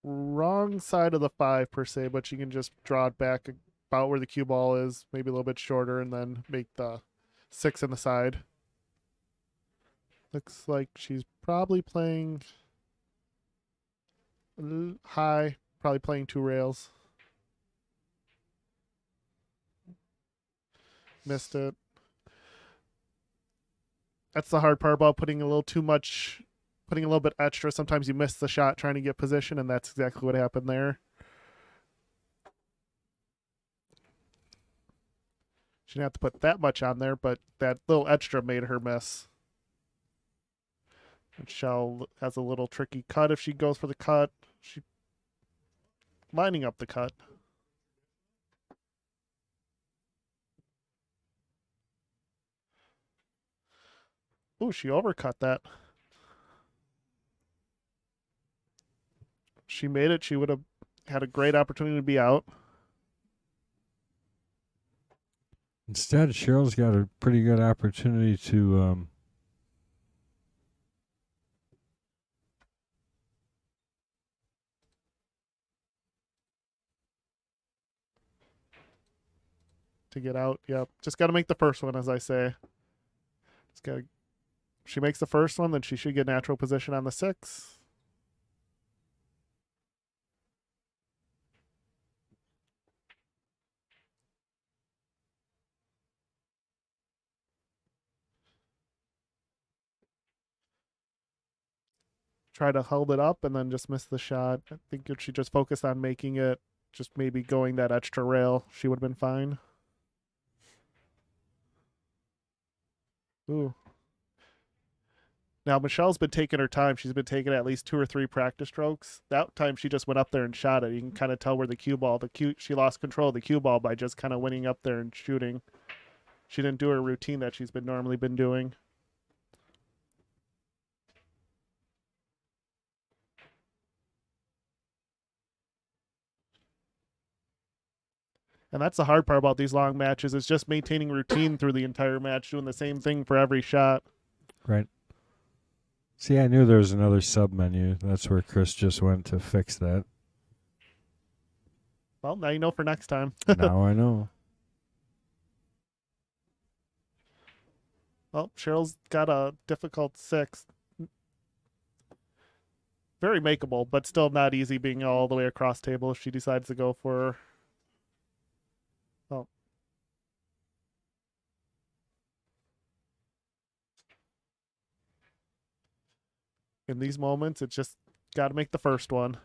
Wrong side of the 5 per se, but you can just draw it back about where the cue ball is, maybe a little bit shorter, and then make the 6 in the side. Looks like she's probably playing high, probably playing 2 rails. Missed it. That's the hard part about putting a little bit extra. Sometimes you miss the shot trying to get position, and that's exactly what happened there. She didn't have to put that much on there, but that little extra made her miss. And Shell has a little tricky cut if she goes for the cut. She lining up the cut. Ooh, she overcut that. She made it. She would have had a great opportunity to be out. Instead, Cheryl's got a pretty good opportunity to get out. Yep. Just got to make the first one, as I say. Just got to. She makes the first one, then she should get natural position on the 6. Try to hold it up and then just miss the shot. I think if she just focused on making it, just maybe going that extra rail, she would have been fine. Ooh. Now, Michelle's been taking her time. She's been taking at least 2 or 3 practice strokes. That time she just went up there and shot it. You can kind of tell where the cue ball, she lost control of the cue ball by just kind of winning up there and shooting. She didn't do her routine that she's been normally been doing. And that's the hard part about these long matches is just maintaining routine through the entire match, doing the same thing for every shot. right. See, I knew there was another sub menu. That's where Chris just went to fix that. Well, now you know for next time. Now I know. Oh, Cheryl's got a difficult 6. Very makeable, but still not easy being all the way across table if she decides to go for. Oh. In these moments, it's just got to make the first one.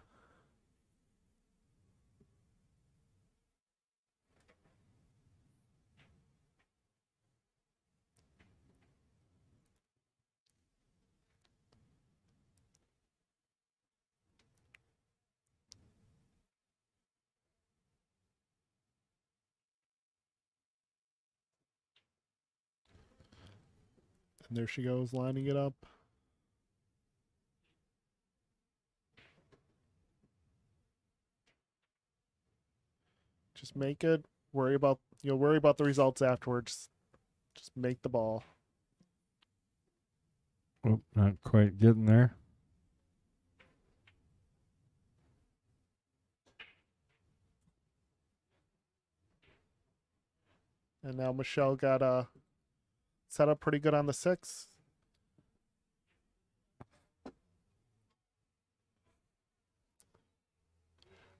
And there she goes, lining it up. Just make it. You'll worry about the results afterwards. Just make the ball. Oh, not quite getting there. And now Michelle got a set up pretty good on the 6.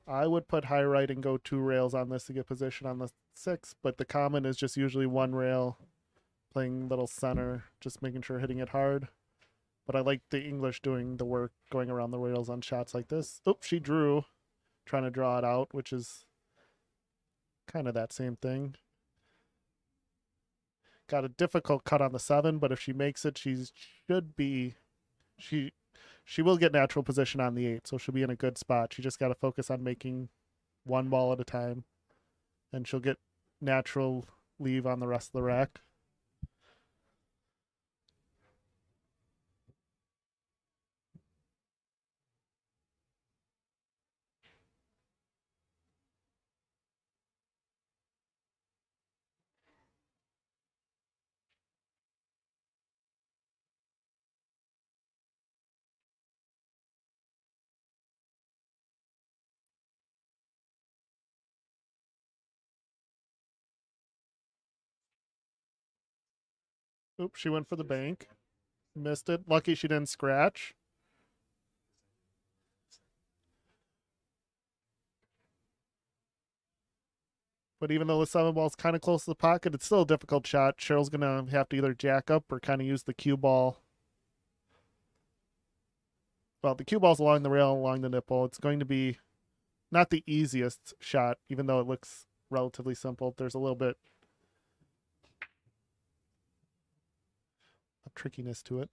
I would put high right and go 2 rails on this to get position on the 6, but the common is just usually 1 rail, playing little center, just making sure hitting it hard. But I like the English doing the work, going around the rails on shots like this. Oops, she drew, trying to draw it out, which is kind of that same thing. Got a difficult cut on the 7, but if she makes it, she will get natural position on the 8, so she'll be in a good spot. She just got to focus on making 1 ball at a time, and she'll get natural leave on the rest of the rack. Oops, she went for the bank. Missed it. Lucky she didn't scratch. But even though the 7 ball is kind of close to the pocket, it's still a difficult shot. Cheryl's going to have to either jack up or kind of use the cue ball. Well, the cue ball's along the rail, along the nipple. It's going to be not the easiest shot, even though it looks relatively simple. There's a little bit of trickiness to it.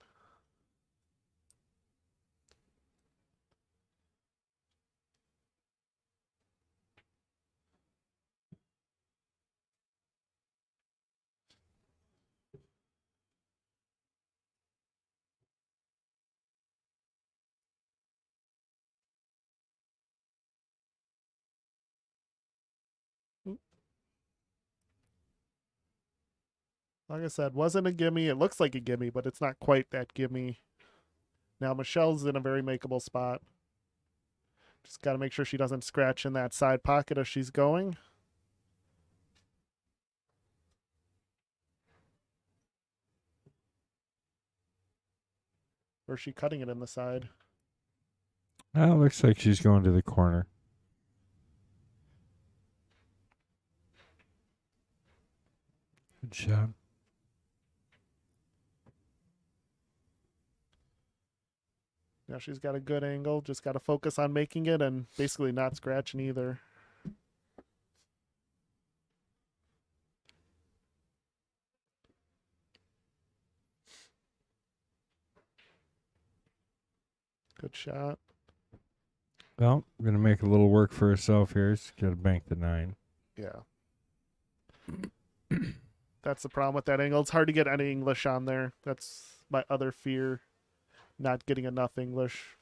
Like I said, wasn't a gimme. It looks like a gimme, but it's not quite that gimme. Now Michelle's in a very makeable spot. Just got to make sure she doesn't scratch in that side pocket as she's going. Or is she cutting it in the side? Oh, looks like she's going to the corner. Good shot. Now she's got a good angle. Just got to focus on making it and basically not scratching either. Good shot. Well, I'm going to make a little work for herself here. She's got to bank the 9. Yeah. That's the problem with that angle. It's hard to get any English on there. That's my other fear. Not getting enough English.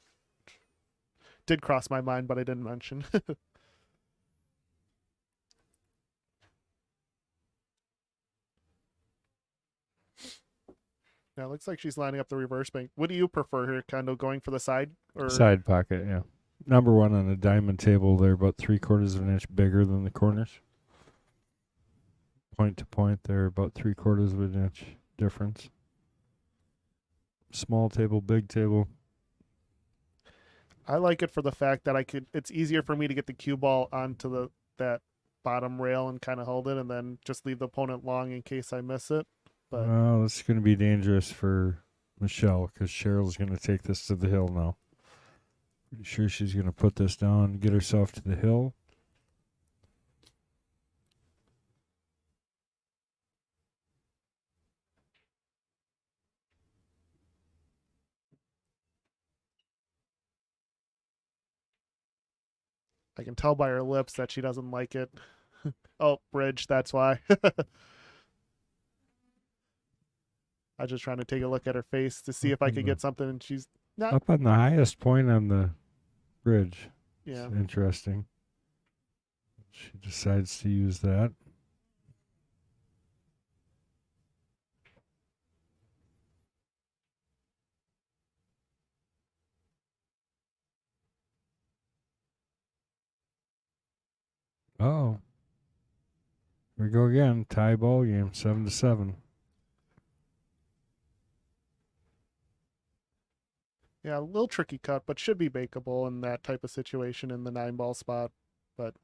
Did cross my mind, but I didn't mention. Now it looks like she's lining up the reverse bank. What do you prefer here? Kind of going for the side? Or Side pocket, yeah. Number 1 on the diamond table, they're about 3/4 of an inch bigger than the corners. Point to point, they're about 3/4 of an inch difference. Small table, big table. I like it for the fact that it's easier for me to get the cue ball onto that bottom rail and kind of hold it, and then just leave the opponent long in case I miss it. But Well, it's going to be dangerous for Michelle because Cheryl's going to take this to the hill now. Pretty sure she's going to put this down and get herself to the hill. I can tell by her lips that she doesn't like it. Oh, bridge, that's why. I was just trying to take a look at her face to see if I could get something, and she's not. Up on the highest point on the bridge. Yeah. It's interesting. She decides to use that. Oh. Here we go again. Tie ball game, 7-7. Yeah, a little tricky cut, but should be bakeable in that type of situation in the 9-ball spot. But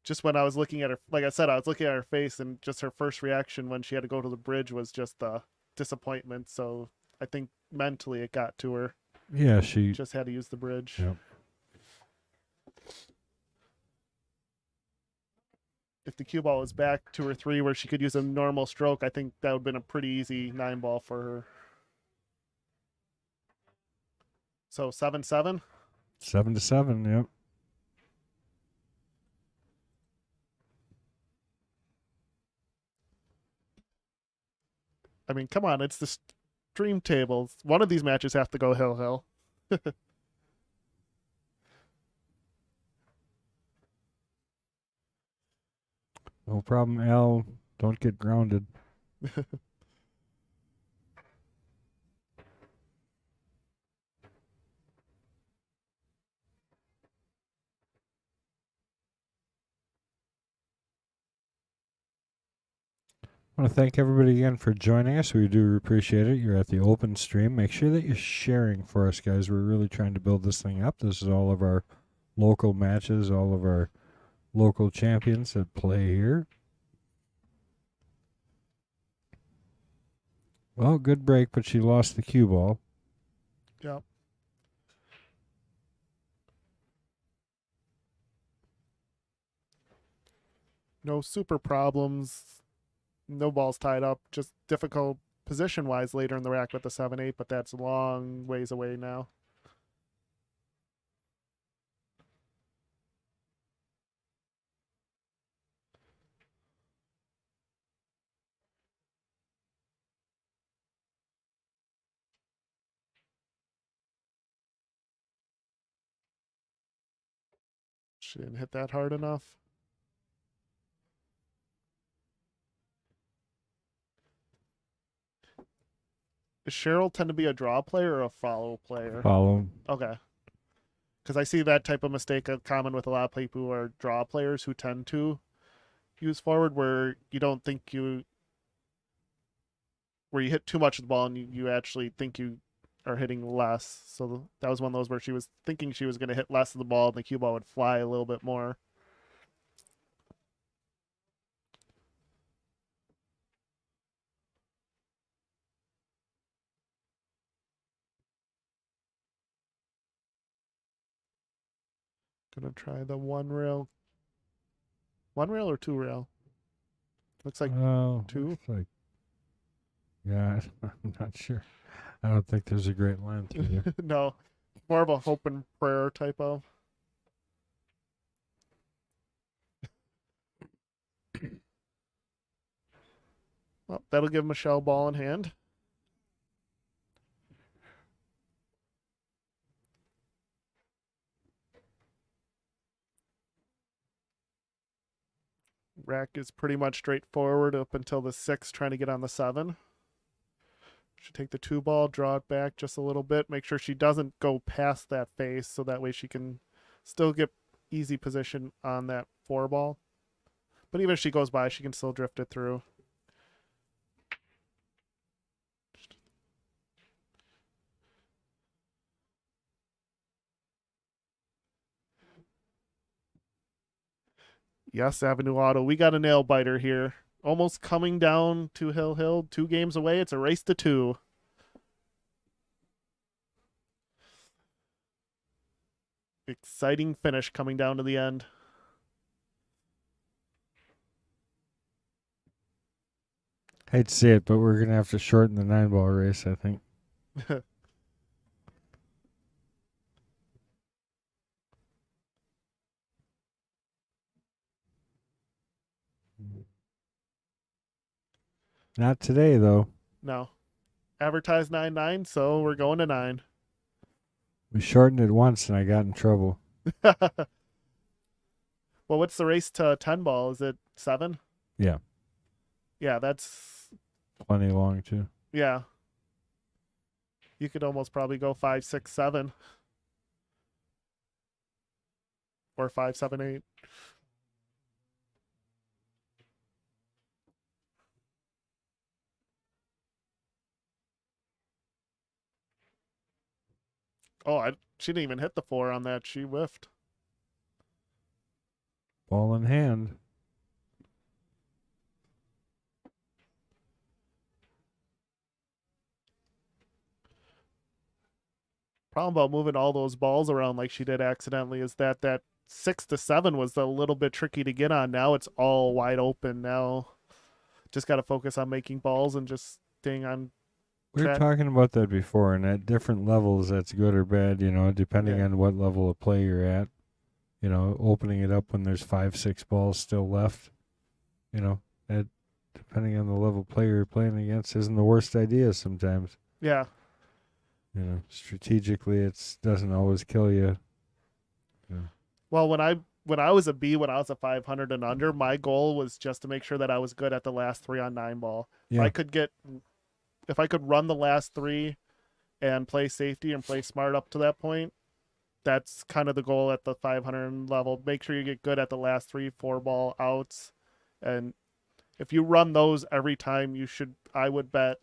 just when I was looking at her, like I said, I was looking at her face, and just her first reaction when she had to go to the bridge was just the disappointment. So I think mentally it got to her. Yeah, she Just had to use the bridge. Yep. If the cue ball was back 2 or 3 where she could use a normal stroke, I think that would have been a pretty easy 9-ball for her. So 7-7. 7-7. Yep. I mean, come on, it's the stream tables. One of these matches have to go hill. No problem, Al. Don't get grounded. I want to thank everybody again for joining us. We do appreciate it. You're at the open stream. Make sure that you're sharing for us, guys. We're really trying to build this thing up. This is all of our local matches, all of our local champions that play here. Well, good break, but she lost the cue ball. Yep. No super problems. No balls tied up. Just difficult position-wise later in the rack with the 7-8, but that's a long ways away now. She didn't hit that hard enough. Does Cheryl tend to be a draw player or a follow player? Follow. Okay. Because I see that type of mistake common with a lot of people who are draw players who tend to use forward, where you don't think where you hit too much of the ball and you actually think you are hitting less. So that was one of those where she was thinking she was going to hit less of the ball and the cue ball would fly a little bit more. Gonna try the 1-rail. 1-rail or 2-rail? Looks like 2. Looks like, yeah, I'm not sure. I don't think there's a great line through there. No, more of a hope and prayer type of. Well, that'll give Michelle ball in hand. Rack is pretty much straightforward up until the 6, trying to get on the 7. Should take the 2 ball, draw it back just a little bit, make sure she doesn't go past that face, so that way she can still get easy position on that 4 ball. But even if she goes by, she can still drift it through. Yes, Avenue Auto. We got a nail biter here. Almost coming down to Hill. 2 games away. It's a race to 2. Exciting finish coming down to the end. Hate to see it, but we're gonna have to shorten the 9-ball race, I think. Not today, though. No. Advertised 9-9, so we're going to 9. We shortened it once, and I got in trouble. Well, what's the race to 10 ball? Is it 7? Yeah, Yeah, that's plenty long too. yeah. You could almost probably go 5, 6, 7, or 5, 7, 8. Oh, she didn't even hit the 4 on that. She whiffed. Ball in hand. Problem about moving all those balls around like she did accidentally is that 6 to 7 was a little bit tricky to get on. Now it's all wide open. Now just got to focus on making balls and just staying on. We were track. talking about that before, and at different levels, that's good or bad, depending Yeah. on what level of play you're at. Opening it up when there's 5, 6 balls still left, that depending on the level of player you're playing against isn't the worst idea sometimes. Yeah. Strategically, it doesn't always kill you. Well, when I was a B, when I was a 500 and under, my goal was just to make sure that I was good at the last 3 on 9 ball. Yeah. If I could run the last 3 and play safety and play smart up to that point, that's kind of the goal at the 500 level. Make sure you get good at the last 3, 4 ball outs, and if you run those every time, I would bet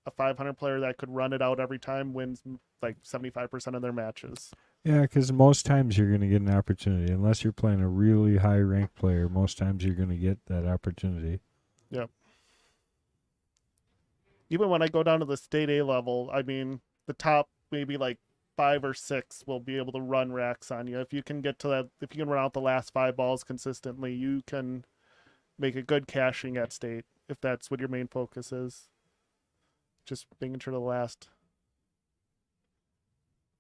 a 500 player that could run it out every time wins like 75% of their matches. Yeah, because most times you're going to get an opportunity. Unless you're playing a really high-ranked player, most times you're going to get that opportunity. Yep. Even when I go down to the state A level, I mean, the top maybe like 5 or 6 will be able to run racks on you. If you can get to that, if you can run out the last 5 balls consistently, you can make a good caching at state if that's what your main focus is. Just making sure the last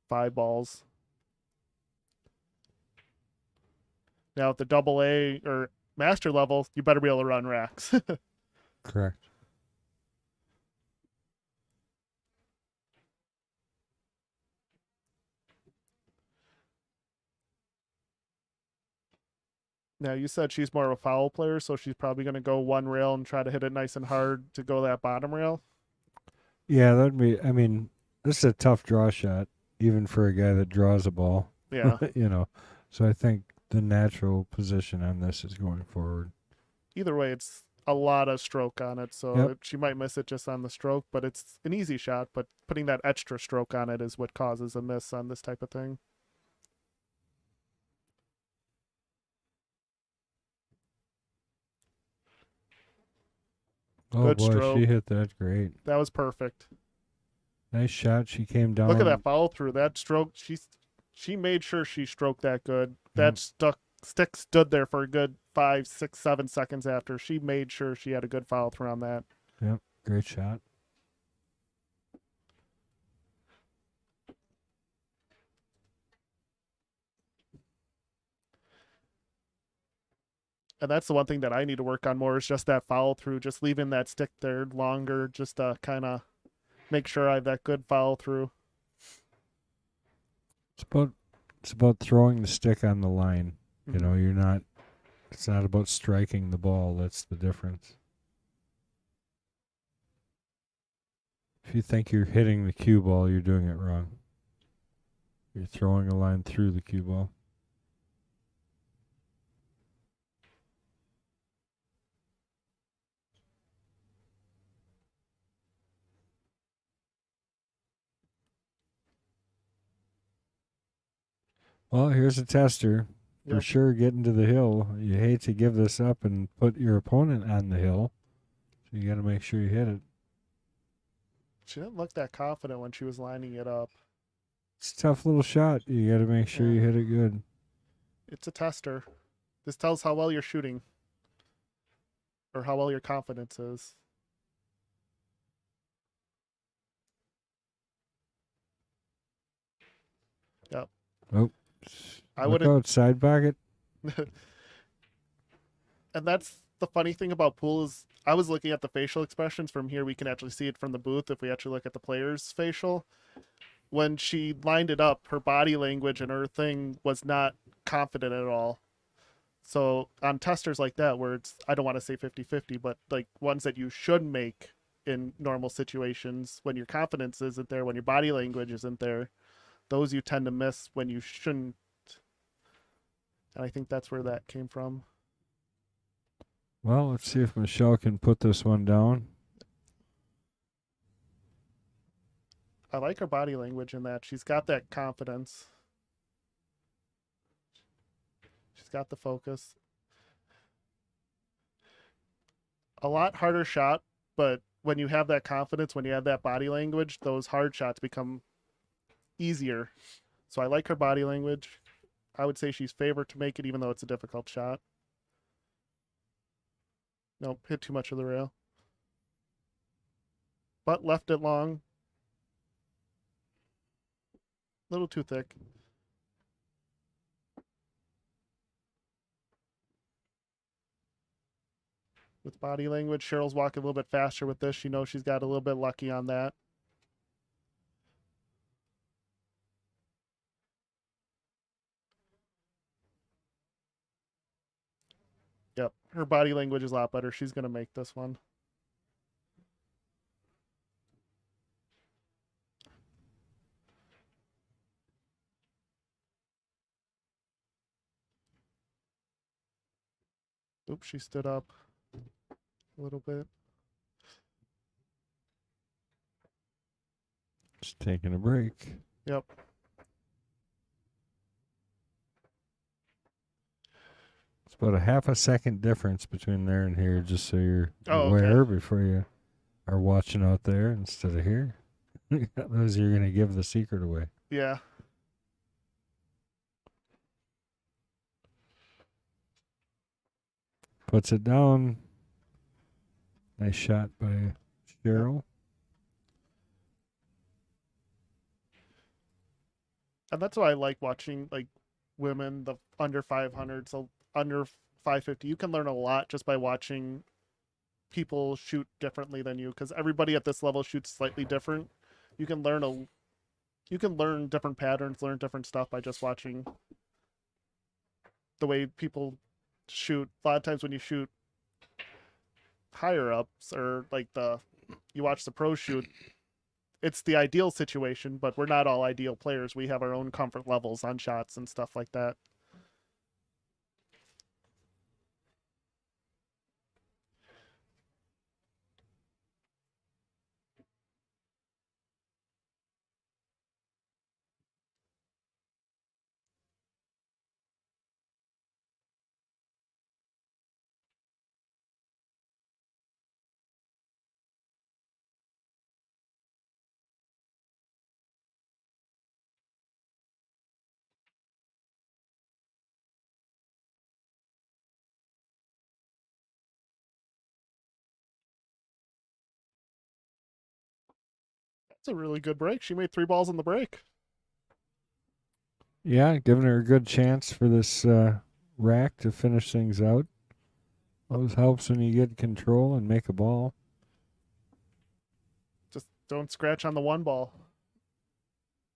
5 balls. Now at the double A or master level, you better be able to run racks. Correct. Now you said she's more of a foul player, so she's probably going to go one rail and try to hit it nice and hard to go that bottom rail. Yeah, this is a tough draw shot, even for a guy that draws a ball. Yeah. So I think the natural position on this is going forward. Either way, it's a lot of stroke on it, so Yep. she might miss it just on the stroke, but it's an easy shot. But putting that extra stroke on it is what causes a miss on this type of thing. Oh Good boy, stroke. she hit that great. That was perfect. Nice shot. She came down. Look at that follow through. That stroke, she made sure she stroked that good. That stick stood there for a good 5, 6, 7 seconds after. She made sure she had a good follow through on that. Yep, great shot. And that's the one thing that I need to work on more is just that follow through, just leaving that stick there longer, just to kind of make sure I have that good follow through. It's about throwing the stick on the line. Mhm. It's not about striking the ball. That's the difference. If you think you're hitting the cue ball, you're doing it wrong. You're throwing a line through the cue ball. Well, here's a tester. for Yep. sure getting to the hill. You hate to give this up and put your opponent on the hill. So you got to make sure you hit it. She didn't look that confident when she was lining it up. It's a tough little shot. You got to make sure you Yeah. hit it good. It's a tester. This tells how well you're shooting. Or how well your confidence is. Yep. Oh, I look wouldn't. out, side pocket. And that's the funny thing about pool is I was looking at the facial expressions from here. We can actually see it from the booth if we actually look at the player's facial. When she lined it up, her body language and her thing was not confident at all. So on testers like that, where it's, I don't want to say 50-50, but like ones that you should make in normal situations, when your confidence isn't there, when your body language isn't there, those you tend to miss when you shouldn't. And I think that's where that came from. Well, let's see if Michelle can put this one down. I like her body language in that. She's got that confidence. She's got the focus. A lot harder shot, but when you have that confidence, when you have that body language, those hard shots become easier. So I like her body language. I would say she's favored to make it, even though it's a difficult shot. Nope, hit too much of the rail. But left it long. A little too thick. With body language, Cheryl's walking a little bit faster with this. She knows she's got a little bit lucky on that. Yep, her body language is a lot better. She's going to make this one. Oops, she stood up a little bit. Just taking a break. Yep. It's about a half a second difference between there and here, just so you're Oh, aware okay. before you are watching out there instead of here. Those you're going to give the secret away. Yeah. Puts it down. Nice shot by Cheryl. And that's why I like watching like women, the under 500, so under 550. You can learn a lot just by watching people shoot differently than you, because everybody at this level shoots slightly different. You can learn different patterns, learn different stuff by just watching the way people shoot. A lot of times when you shoot higher ups or like you watch the pros shoot, it's the ideal situation, but we're not all ideal players. We have our own comfort levels on shots and stuff like that. That's a really good break. She made 3 balls on the break. Yeah, giving her a good chance for this rack to finish things out. Always helps when you get control and make a ball. Just don't scratch on the 1 ball.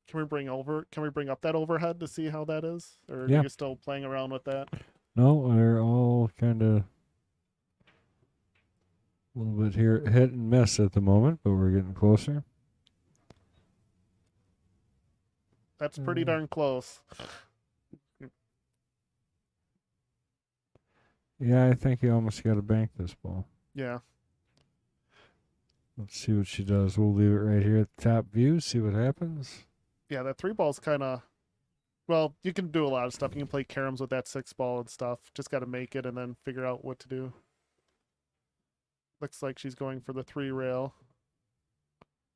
Can we bring up that overhead to see how that is? Or Yeah. are you still playing around with that? No, they're all kind of a little bit here hit and miss at the moment, but we're getting closer. That's pretty darn close. Yeah, I think you almost got to bank this ball. Yeah. Let's see what she does. We'll leave it right here at the top view, see what happens. Yeah, that 3 ball's kind of Well, you can do a lot of stuff. You can play caroms with that 6 ball and stuff. Just got to make it and then figure out what to do. Looks like she's going for the 3 rail.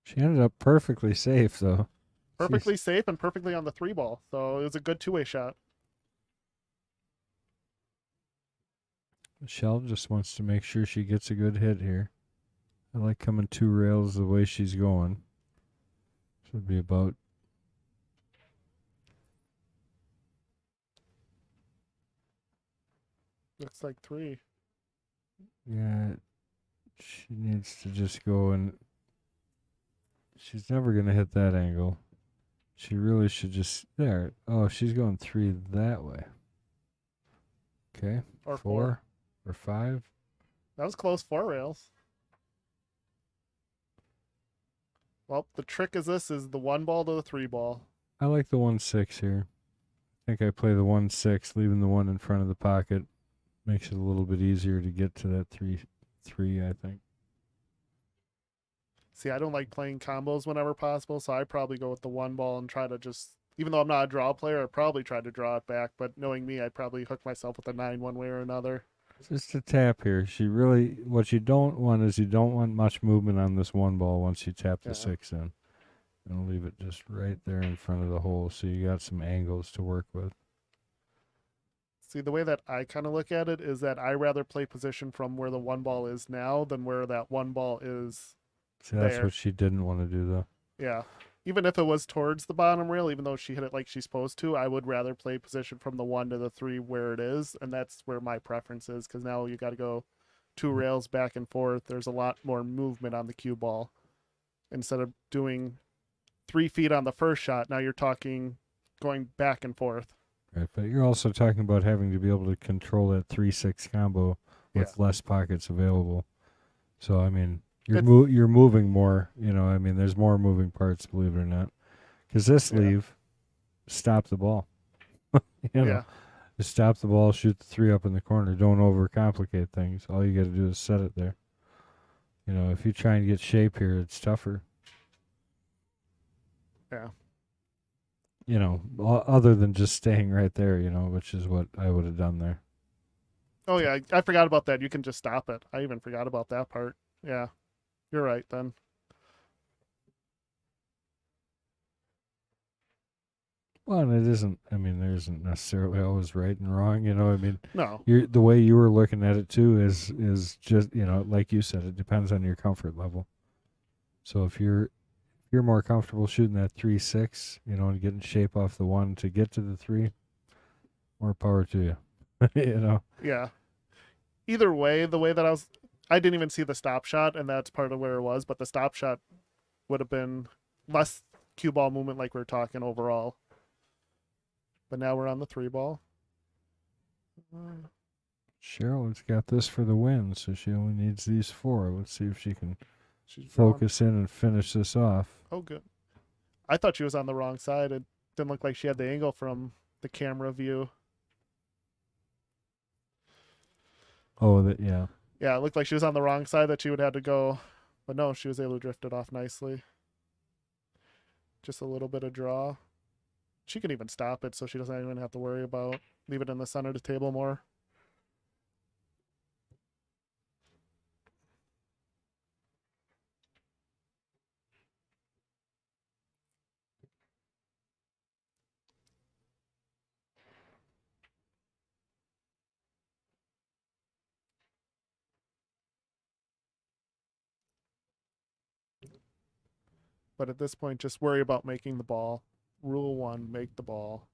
She ended up perfectly safe, though. Perfectly safe and perfectly on the 3 ball. So it was a good 2-way shot. Michelle just wants to make sure she gets a good hit here. I like coming 2 rails the way she's going. Should be about. Looks like 3. Yeah, she needs to just go and. She's never going to hit that angle. She really should just. There. Oh, she's going 3 that way. Okay. Or 4 or 5. That was close. 4 rails. Well, the trick is this is the 1 ball to the 3 ball. I like the 1-6 here. I think I play the 1-6, leaving the 1 in front of the pocket. Makes it a little bit easier to get to that 3, I think. See, I don't like playing combos whenever possible, so I probably go with the 1 ball and try to just, even though I'm not a draw player, I'd probably try to draw it back, but knowing me, I'd probably hook myself with a 9 one way or another. Just a tap here. What you don't want is you don't want much movement on this 1 ball once you tap the Yeah. 6 in. And leave it just right there in front of the hole so you got some angles to work with. See, the way that I kind of look at it is that I rather play position from where the 1 ball is now than where that 1 ball is. See, that's There. what she didn't want to do, though. Yeah. Even if it was towards the bottom rail, even though she hit it like she's supposed to, I would rather play position from the 1 to the 3 where it is. And that's where my preference is because now you got to go 2 rails back and forth. There's a lot more movement on the cue ball. Instead of doing 3 feet on the first shot, now you're talking going back and forth. Right, but you're also talking about having to be able to control that 3-6 combo with less pockets available. So, I mean, you're moving more, I mean, there's more moving parts, believe it or not. Because this leave, stop the ball. Just stop the ball, shoot the 3 up in the corner. Don't overcomplicate things. All you got to do is set it there. If you try and get shape here, it's tougher. Yeah. Other than just staying right there, which is what I would have done there. Oh, yeah. I forgot about that. You can just stop it. I even forgot about that part. Yeah. You're right then. Well, and it isn't, there isn't necessarily always right and wrong, I mean, No. the way you were looking at it too is just, like you said, it depends on your comfort level. So if you're more comfortable shooting that 3-6, and getting shape off the 1 to get to the 3, more power to you. Yeah. Either way, the way that I didn't even see the stop shot, and that's part of where it was, but the stop shot would have been less cue ball movement like we're talking overall. But now we're on the 3 ball. Cheryl has got this for the win, so she only needs these 4. Let's see if she can She's focus in and finish this off. Oh, good. I thought she was on the wrong side. It didn't look like she had the angle from the camera view. Oh, yeah. Yeah, it looked like she was on the wrong side that she would have to go. But no, she was able to drift it off nicely. Just a little bit of draw. She can even stop it, so she doesn't even have to worry about leave it in the center of the table more. But at this point, just worry about making the ball. Rule 1, make the ball.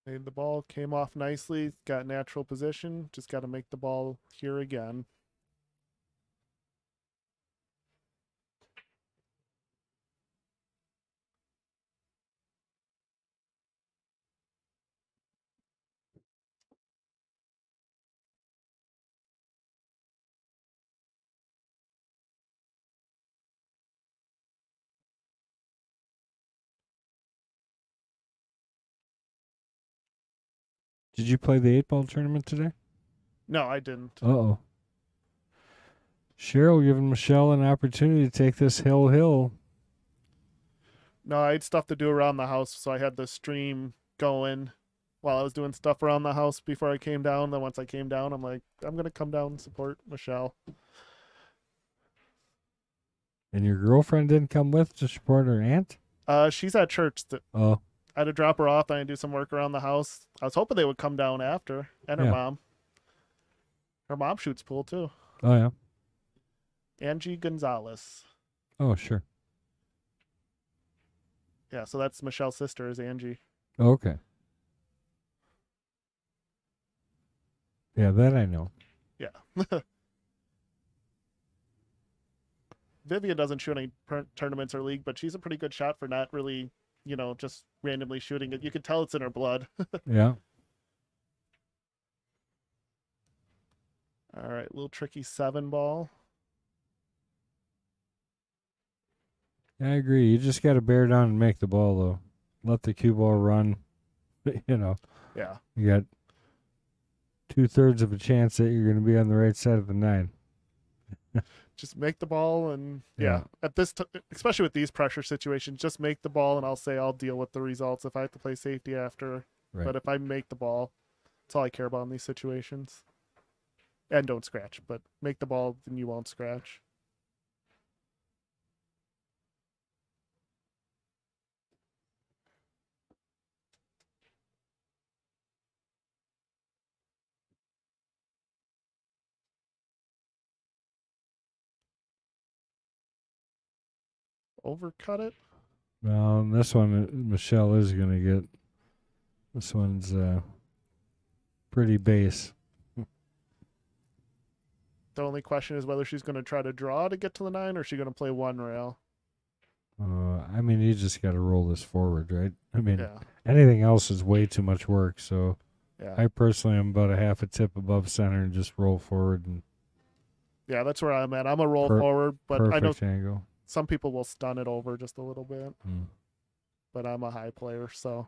Made the ball, came off nicely, got natural position. Just got to make the ball here again. Did you play the 8-ball tournament today? No, I didn't. Uh-oh. Cheryl giving Michelle an opportunity to take this hill. No, I had stuff to do around the house, so I had the stream going while I was doing stuff around the house before I came down. Then once I came down, I'm like, I'm gonna come down and support Michelle. And your girlfriend didn't come with to support her aunt? She's at church. Oh, I had to drop her off and I do some work around the house. I was hoping they would come down after, and her Yeah. mom. Her mom shoots pool too. oh yeah. Angie Gonzalez. Oh, sure. Yeah, so that's Michelle's sister is Angie. Okay. Yeah, that I know. Yeah. Vivian doesn't shoot any tournaments or league, but she's a pretty good shot for not really, just randomly shooting it. You can tell it's in her blood. Yeah. All right, little tricky 7-ball. I agree. You just got to bear down and make the ball, though. Let the cue ball run. Yeah. You got 2/3 of a chance that you're going to be on the right side of the 9. Just make the ball and Yeah. at this especially with these pressure situations, just make the ball and I'll deal with the results if I have to play safety after. Right. But if I make the ball, that's all I care about in these situations. And don't scratch, but make the ball then you won't scratch. Overcut it. Well, and this one, Michelle is going to get. This one's pretty base. The only question is whether she's going to try to draw to get to the 9 or is she going to play one rail. I mean, you just got to roll this forward, right? I mean, Yeah. anything else is way too much work. So Yeah. I personally am about a half a tip above center and just roll forward and Yeah, that's where I'm at. I'm a roll forward, but I know perfect angle. some people will stun it over just a little bit, Mm. but I'm a high player, so.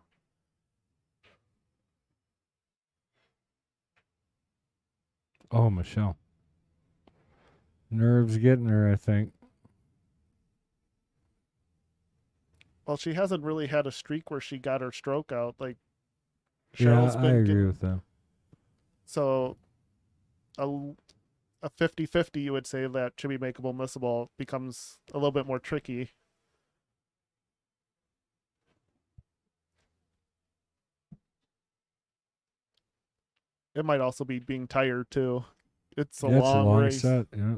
Oh, Michelle. Nerves getting her, I think. Well, she hasn't really had a streak where she got her stroke out. Like, Yeah, Cheryl's I been agree with that. so a 50-50, you would say that should be makeable, missable becomes a little bit more tricky. It might also be being tired too. It's a Yeah, it's a long race. set. Yeah.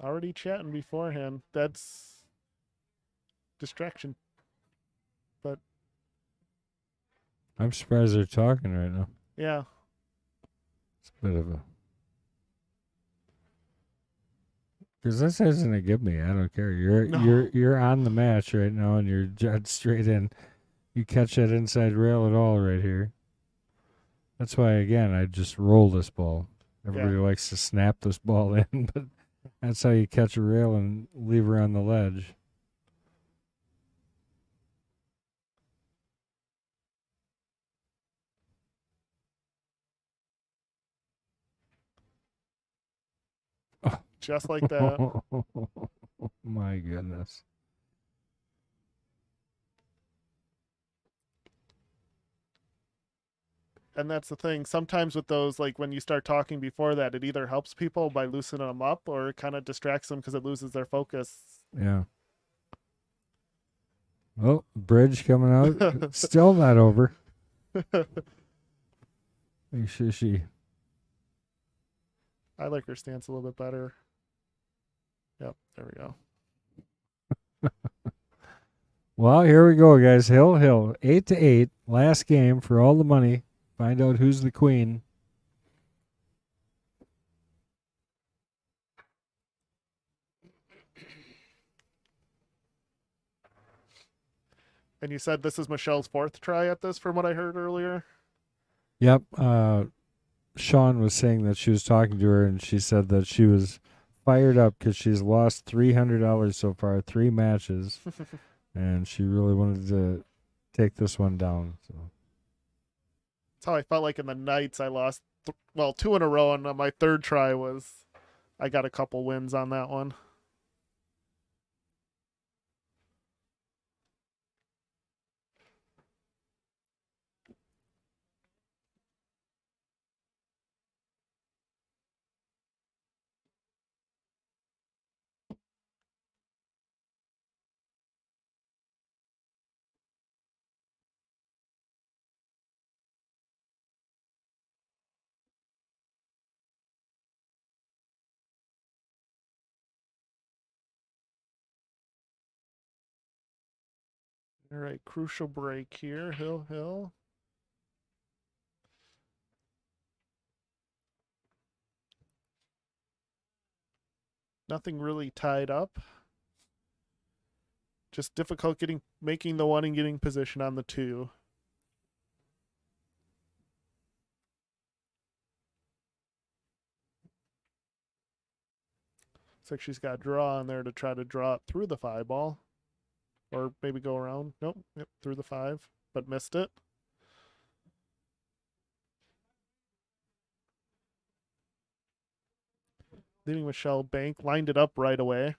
Already chatting beforehand. That's distraction. But I'm surprised they're talking right now. yeah, It's a bit of a. Because this isn't a give me. I don't care. No. You're on the match right now, and you're judged straight in. You catch that inside rail at all right here. That's why again I just roll this ball. Everybody likes to snap this ball in, but that's how you catch a rail and leave her on the ledge. just like that. My goodness. And that's the thing. Sometimes with those, like when you start talking before that, it either helps people by loosening them up or it kind of distracts them because it loses their focus. Yeah. Oh, bridge coming out. Still not over. She. I like her stance a little bit better. Yep, there we go. Well, here we go, guys. Hill, 8-8. Last game for all the money. Find out who's the queen. And you said this is Michelle's 4th try at this, from what I heard earlier. Yep. Sean was saying that she was talking to her, and she said that she was fired up because she's lost $300 so far, 3 matches, and she really wanted to take this one down. So That's how I felt like in the nights. I lost, 2 in a row, and my 3rd try I got a couple wins on that one. All right, crucial break here. Hill. Nothing really tied up. Just difficult making the 1 and getting position on the 2. Looks like she's got a draw on there to try to draw it through the 5 ball. Or maybe go around. Nope. Yep, through the 5, but missed it. Leaving Michelle bank, lined it up right away.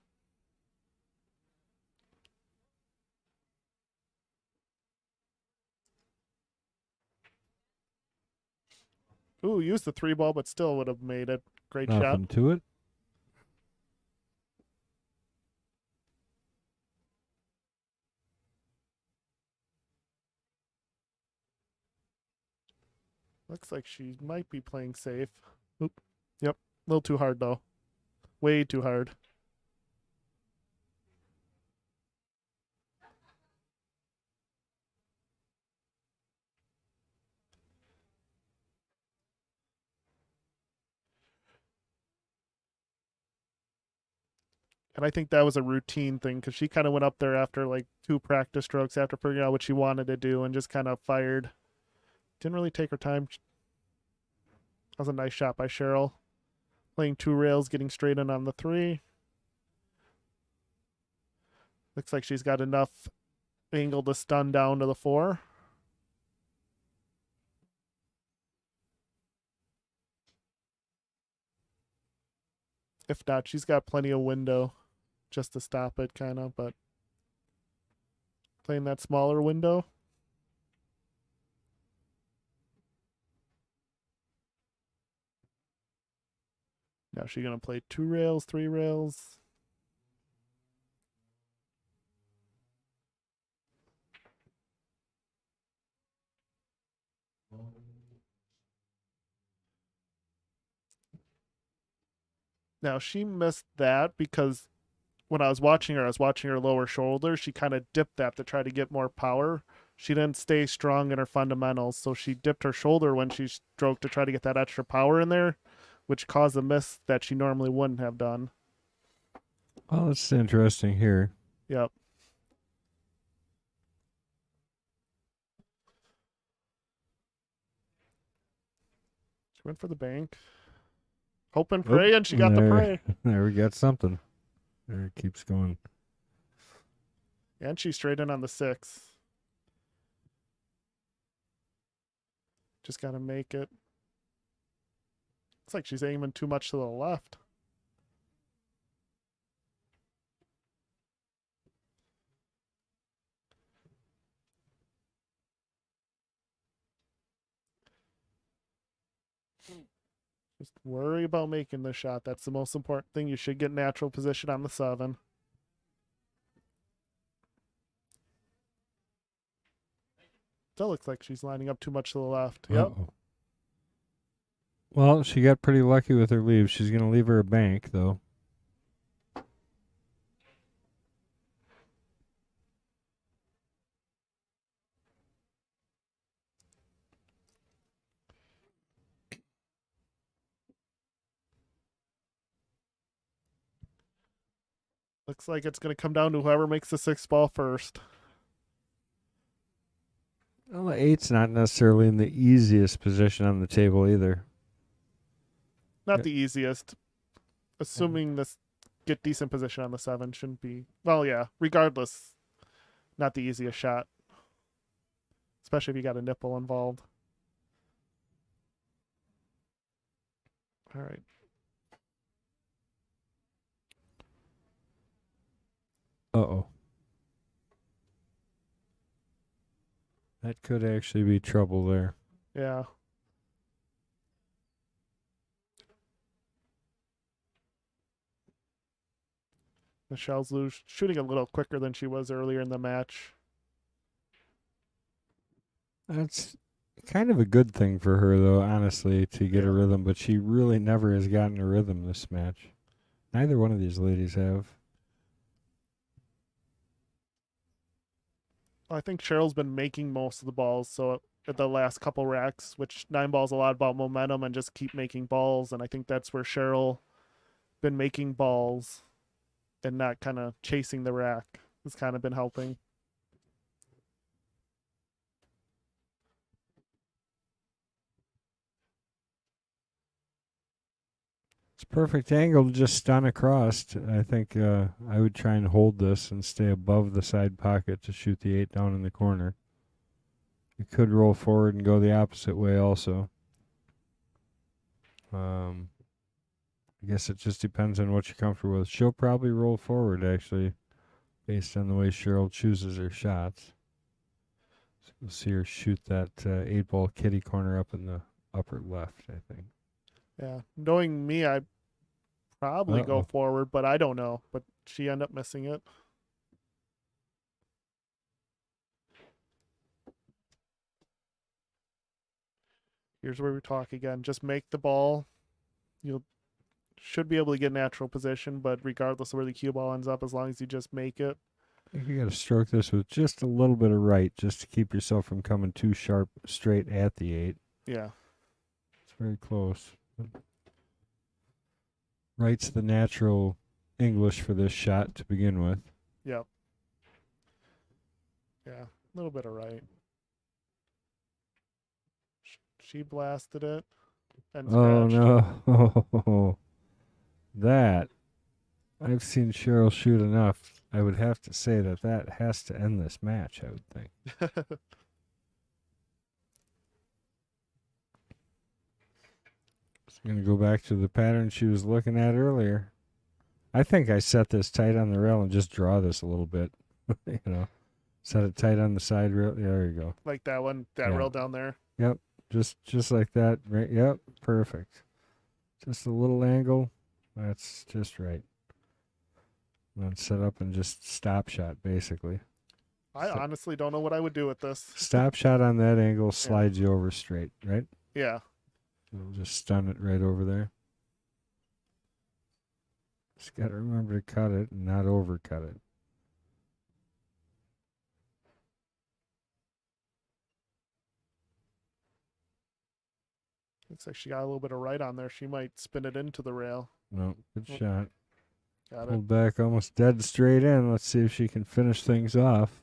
Ooh, used the 3 ball, but still would have made it. Great shot. nothing to it. Looks like she might be playing safe. Oop. Yep. A little too hard, though. Way too hard. And I think that was a routine thing because she kind of went up there after like 2 practice strokes after figuring out what she wanted to do and just kind of fired. Didn't really take her time. That was a nice shot by Cheryl. Playing 2 rails, getting straight in on the 3. Looks like she's got enough angle to stun down to the 4. If not, she's got plenty of window just to stop it, kind of, but playing that smaller window. Now she's going to play 2 rails, 3 rails. Now she missed that because when I was watching her lower shoulder. She kind of dipped that to try to get more power. She didn't stay strong in her fundamentals, so she dipped her shoulder when she stroked to try to get that extra power in there, which caused a miss that she normally wouldn't have done. Well, that's interesting here. Yep. She went for the bank. Hope and pray, and she got the pray. There we got something. There it keeps going. And she's straight in on the 6. Just got to make it. Looks like she's aiming too much to the left. Just worry about making the shot. That's the most important thing. You should get natural position on the 7. Still looks like she's lining up too much to the left. Yep. Uh-oh. Well, she got pretty lucky with her leave. She's going to leave her a bank, though. Looks like it's going to come down to whoever makes the 6th ball first. Well, the 8's not necessarily in the easiest position on the table either. Not Yeah. the easiest. Assuming this get decent position on the 7 shouldn't be. Well, yeah. Regardless, not the easiest shot. Especially if you got a nipple involved. All right. Uh-oh. That could actually be trouble there. Yeah. Michelle's shooting a little quicker than she was earlier in the match. That's kind of a good thing for her, though, honestly, to get a Yeah. rhythm, but she really never has gotten a rhythm this match. Neither one of these ladies have. I think Cheryl's been making most of the balls, so at the last couple racks, which 9-ball's a lot about momentum and just keep making balls, and I think that's where Cheryl been making balls and not kind of chasing the rack. Has kind of been helping. It's a perfect angle to just stun across. I think I would try and hold this and stay above the side pocket to shoot the 8 down in the corner. You could roll forward and go the opposite way also. I guess it just depends on what you're comfortable with. She'll probably roll forward, actually, based on the way Cheryl chooses her shots. So you'll see her shoot that 8-ball kitty corner up in the upper left, I think. Yeah. Knowing me, I'd probably go Uh-oh. forward, but I don't know. But she ended up missing it. Here's where we talk again. Just make the ball. You'll should be able to get natural position, but regardless of where the cue ball ends up, as long as you just make it. I think you got to stroke this with just a little bit of right, just to keep yourself from coming too sharp straight at the 8. Yeah. It's very close. Right's the natural English for this shot to begin with. Yep. Yeah. A little bit of right. She blasted it and Oh, scratched. no. That, I've seen Cheryl shoot enough. I would have to say that that has to end this match, I would think. So I'm going to go back to the pattern she was looking at earlier. I think I set this tight on the rail and just draw this a little bit. You know, set it tight on the side rail. Yeah, there you go. Like that one, that Yeah. rail down there. Yep, just like that. Right. Yep, perfect. Just a little angle. That's just right. And then set up and just stop shot, basically. I So- honestly don't know what I would do with this. Stop shot on that angle slides you over straight, right? Yeah. It'll just stun it right over there. Just got to remember to cut it and not overcut it. Looks like she got a little bit of right on there. She might spin it into the rail. No, good Oh. shot. Got it. Hold back almost dead straight in. Let's see if she can finish things off.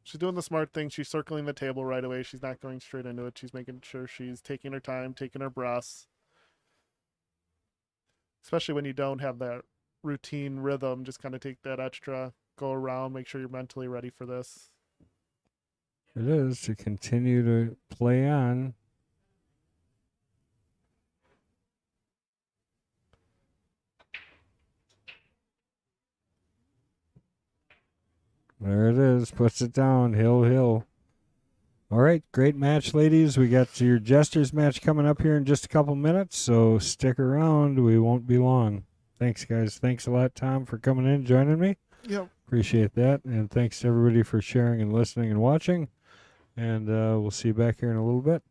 She's doing the smart thing. She's circling the table right away. She's not going straight into it. She's making sure she's taking her time, taking her breaths. Especially when you don't have that routine rhythm. Just kind of take that extra, go around, make sure you're mentally ready for this. It is to continue to play on. There it is. Puts it down. Hill, hill. All right. Great match, ladies. We got your Jesters match coming up here in just a couple minutes, so stick around. We won't be long. Thanks, guys. Thanks a lot, Tom, for coming in and joining me. Yep. Appreciate that. And thanks to everybody for sharing and listening and watching. And we'll see you back here in a little bit.